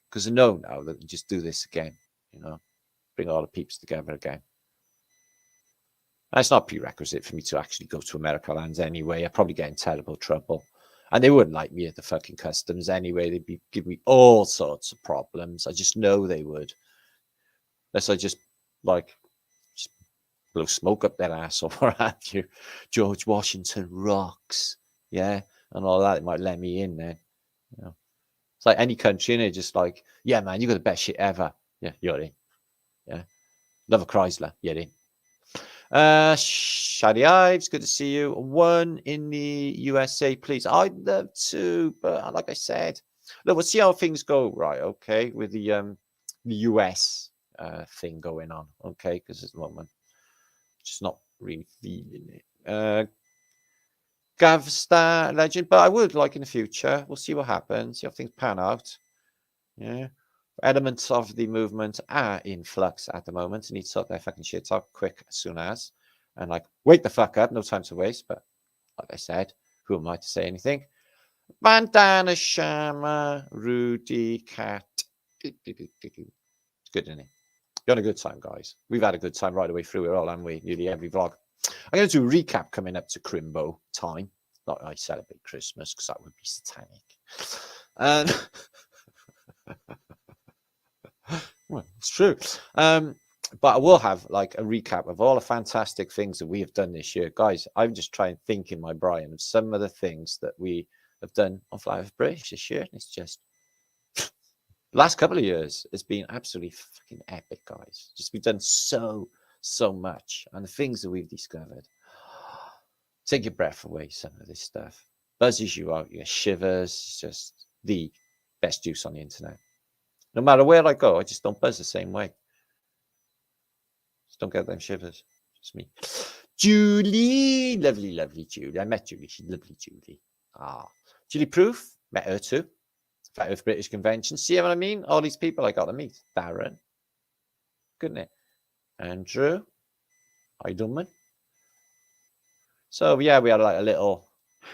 because I know now that we just do this again, bring all the peeps together again. It's not a prerequisite for me to actually go to America lands anyway. I'd probably get in terrible trouble. And they wouldn't like me at the fucking customs anyway. They'd be giving me all sorts of problems. I just know they would. Unless I just blow smoke up their ass or what have you. George Washington rocks. Yeah. And all that. It might let me in then. It's like any country, and just like, yeah, man, you got the best shit ever. Yeah, you're in. Yeah. Love a Chrysler. You're in. Shady Ives, good to see you. One in the USA, please. I'd love to, but like I said, look, we'll see how things go, right? Okay, with the US thing going on, okay? Because at the moment, just not really feeling it. Gavstar legend, but I would like in the future. We'll see what happens. See how things pan out. Yeah. Elements of the movement are in flux at the moment. I need to sort their fucking shit out quick as soon as. And like, wake the fuck up. No time to waste. But like I said, who am I to say anything? Bandana Shama, Rudy, Cat. It's good, isn't it? You're on a good time, guys. We've had a good time right away through it all, haven't we? Nearly every vlog. I'm going to do a recap coming up to Crimbo time. Not that I celebrate Christmas because that would be satanic. And well, it's true. But I will have like a recap of all the fantastic things that we have done this year. Guys, I'm just trying to think in my brain of some of the things that we have done on Flatearthbritish this year. It's just the last couple of years, it's been absolutely fucking epic, guys. Just we've done so much. And the things that we've discovered. Take your breath away, some of this stuff. Buzzes you out, you get shivers. It's just the best juice on the internet. No matter where I go, I just don't buzz the same way. Just don't get them shivers. Just me. Julie. Lovely, lovely Julie. I met Julie. She's lovely, Julie. Julie Proof. Met her too. Flatearthbritish Convention. See what I mean? All these people I got to meet. Darren. Good night. Andrew. Heidelman. So, yeah, we had like a little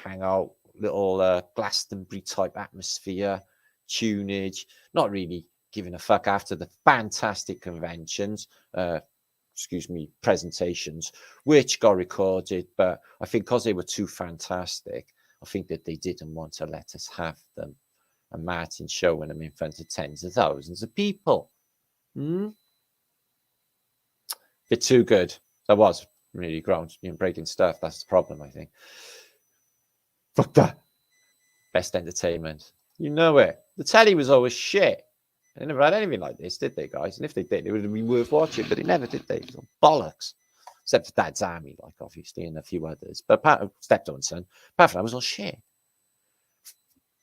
hangout, little Glastonbury type atmosphere. Tunage, not really giving a fuck after the fantastic conventions, presentations, which got recorded, but I think because they were too fantastic, I think that they didn't want to let us have them. And Martin showing them in front of tens of thousands of people. Bit too good. That was really breaking stuff. That's the problem, I think. Fuck that. Best entertainment. You know it. The telly was always shit. They never had anything like this, did they, guys? And if they did, it would have been worth watching, but they never did, they? Bollocks. Except for Dad's Army, like, obviously, and a few others. But apart from Stepdaughter Son, apart from that, was all shit.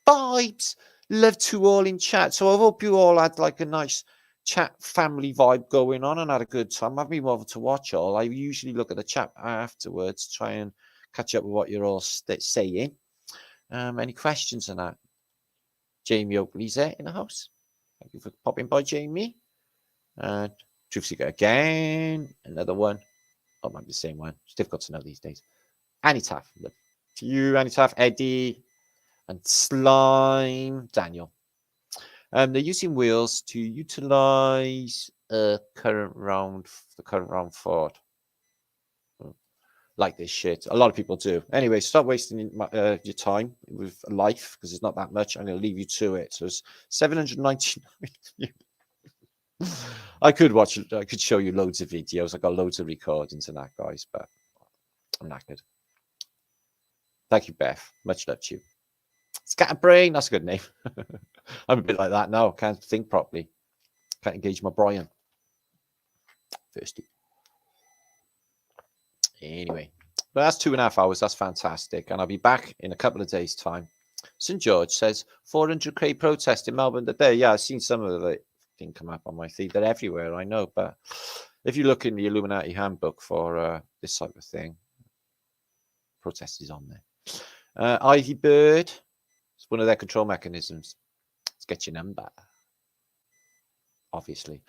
Vibes. Love to all in chat. So I hope you all had, like, a nice chat family vibe going on and had a good time. I've been able to watch all. I usually look at the chat afterwards, try and catch up with what you're all saying. Any questions on that? Jamie Oakley's there in the house. Thank you for popping by, Jamie. Truth Seeker again. Another one. Oh, it might be the same one. It's difficult to know these days. Annie Taff. Look to you, Annie Taff, Eddie, and Slime. Daniel. They're using wheels to utilize the current round forward. Like this shit. A lot of people do. Anyway, stop wasting your time with life because it's not that much. I'm going to leave you to it. So it's 799. I could show you loads of videos. I got loads of recordings and that, guys, but I'm knackered. Thank you, Beth. Much love to you. Scatterbrain. That's a good name. I'm a bit like that now. Can't think properly. Can't engage my brain. Thirsty. Anyway, but that's 2.5 hours. That's fantastic. And I'll be back in a couple of days' time. St. George says 400k protest in Melbourne today. Yeah, I've seen some of it come up on my feed. They're everywhere, I know. But if you look in the Illuminati handbook for this type of thing, protest is on there. Ladybird. It's one of their control mechanisms. Let's get your number. Obviously.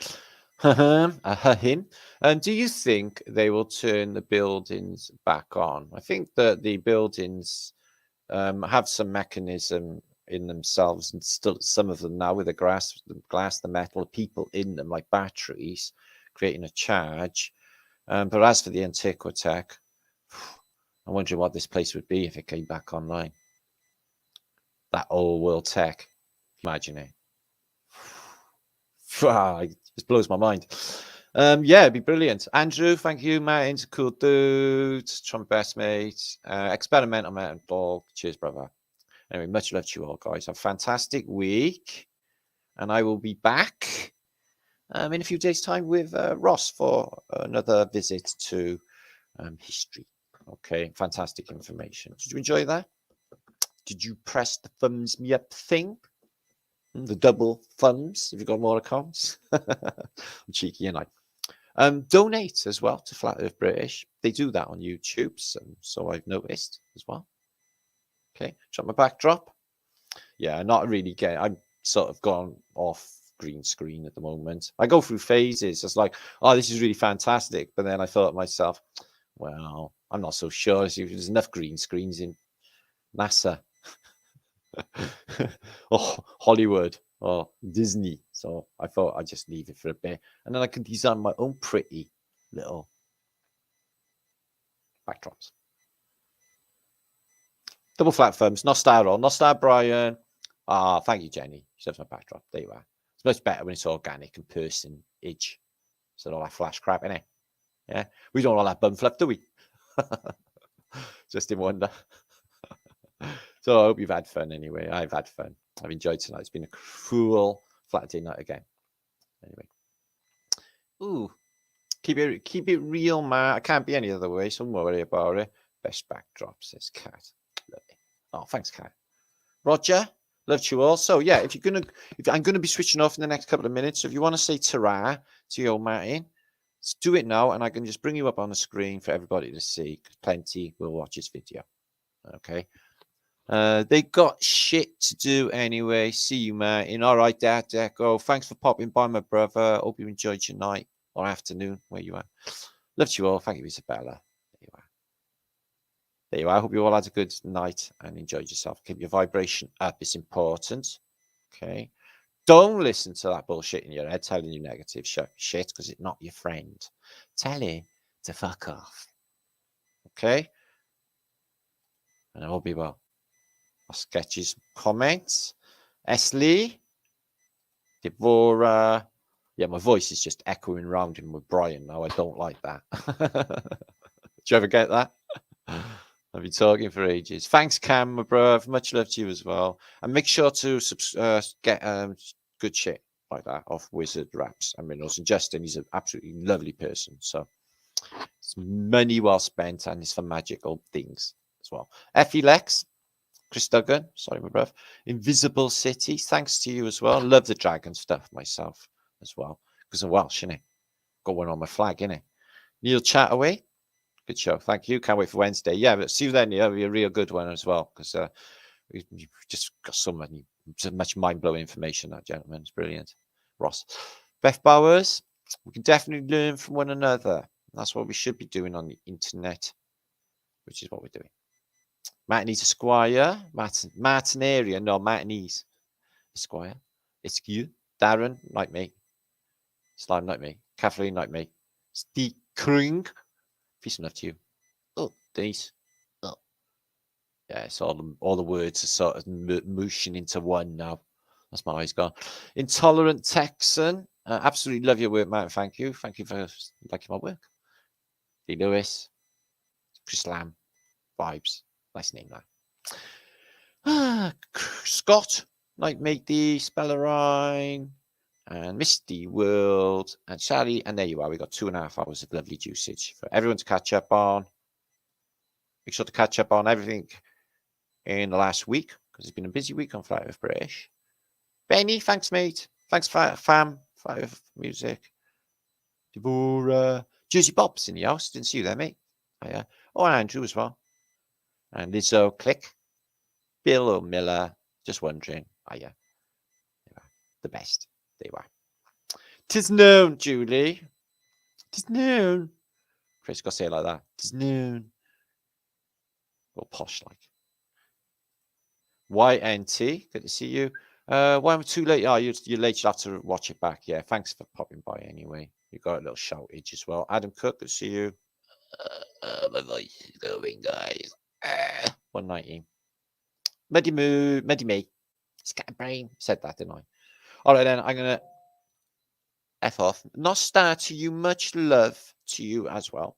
Him. And do you think they will turn the buildings back on? I think that the buildings have some mechanism in themselves, and still some of them now with the glass, the metal, people in them like batteries, creating a charge. But as for the Antiquity, I'm wondering what this place would be if it came back online. That old world tech, imagine it. It just blows my mind. Yeah, it'd be brilliant. Andrew, thank you. Martin's a cool dude. Trump best mate. Experimental Mountain Dog. Cheers, brother. Anyway, much love to you all, guys. Have a fantastic week. And I will be back in a few days' time with Ross for another visit to history. Okay, fantastic information. Did you enjoy that? Did you press the thumbs me up thing? The double thumbs if you've got more accounts. I'm cheeky, and donate as well to Flat Earth British. They do that on YouTube, so I've noticed as well. Okay, shot my backdrop. Yeah, not really getting. I'm sort of gone off green screen at the moment. I go through phases. It's like, oh, this is really fantastic, but then I thought to myself, well, I'm not so sure. There's enough green screens in NASA. Or Hollywood or Disney, so I thought I'd just leave it for a bit, and then I can design my own pretty little backdrops. Double flat thumbs, not star on, not star Brian. Thank you, Jenny. She loves my backdrop. There you are. It's much better when it's organic and personage. So all that flash crap, innit? Yeah, we don't all that bum fluff, do we? Just in wonder. So I hope you've had fun anyway. I've had fun. I've enjoyed tonight. It's been a cool Flatterday night again. Anyway. Ooh. Keep it real, man. I can't be any other way, so don't worry about it. Best backdrop, says Kat. Lovely. Oh, thanks, Kat. Roger, love you all. So yeah, if I'm gonna be switching off in the next couple of minutes. So if you want to say ta-ra to your Martin, let's do it now, and I can just bring you up on the screen for everybody to see. Plenty will watch this video. Okay. They got shit to do anyway. See you, Martin. All right, Dad, Deco. Thanks for popping by, my brother. Hope you enjoyed your night or afternoon where you are. Love you all. Thank you, Isabella. There you are. There you are. I hope you all had a good night and enjoyed yourself. Keep your vibration up. It's important. Okay. Don't listen to that bullshit in your head telling you negative shit because it's not your friend. Tell it to fuck off. Okay. And I hope be well. Sketches, comments. Esley, Devora. Yeah, my voice is just echoing around him with Brian now. I don't like that. Did you ever get that? I've been talking for ages. Thanks, Cam, my bruv. Much love to you as well. And make sure to get good shit like that off Wizard Raps and Minerals. And Justin, he's an absolutely lovely person. So it's money well spent, and it's for magical things as well. Effie Lex. Chris Duggan, sorry, my bruv. Invisible City, thanks to you as well. Love the dragon stuff myself as well, because I'm Welsh, innit? Got one on my flag, innit? Neil Chataway, good show, thank you. Can't wait for Wednesday. Yeah, but see you then. It'll be a real good one as well, because we've just got so much mind-blowing information. That gentleman is brilliant. Ross, Beth Bowers, we can definitely learn from one another. That's what we should be doing on the internet, which is what we're doing. Martinese Esquire, Martinaria, no, Martinese Esquire. It's you, Darren, like me. Slime, like me. Kathleen, like me. Steve Kring, peace and love to you. Oh, Denise. Oh. Yeah, it's all the words are sort of mooshing into one now. That's my eyes gone. Intolerant Texan, absolutely love your work, Martin. Thank you. Thank you for liking my work. D. Lewis, Chris Lamb, Vibes. Nice name, that. Scott, Night Matey, Spellerine, and Misty World, and Sally. And there you are. We got 2.5 hours of lovely usage for everyone to catch up on. Make sure to catch up on everything in the last week because it's been a busy week on Flat Earth British. Benny, thanks, mate. Thanks, Fam. Flat Earth Music. Deborah. Jersey Bob's in the house. Didn't see you there, mate. Oh, and Andrew as well. And Lizzo, click. Bill or Miller, just wondering. Oh, yeah. The best. There you are. 'Tis known, Julie. 'Tis known. Chris, got to say it like that. 'Tis known. Or posh like. YNT, good to see you. Why am I too late? Oh, you're late. You'll have to watch it back. Yeah, thanks for popping by anyway. You got a little shoutage as well. Adam Cook, good to see you. My voice is going, guys. 190. Muddy me. Scatterbrain. Said that, didn't I? All right, then. I'm going to F off. Not star to you. Much love to you as well.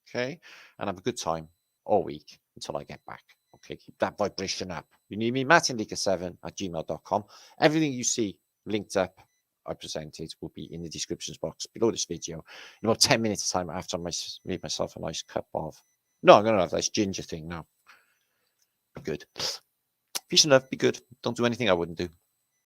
Okay. And have a good time all week until I get back. Okay. Keep that vibration up. You need me, Martinliedtke7@gmail.com. Everything you see linked up, I presented, will be in the descriptions box below this video. In about 10 minutes time after I made myself a nice cup of. No, I'm going to have this ginger thing now. Be good. Peace and love. Be good. Don't do anything I wouldn't do.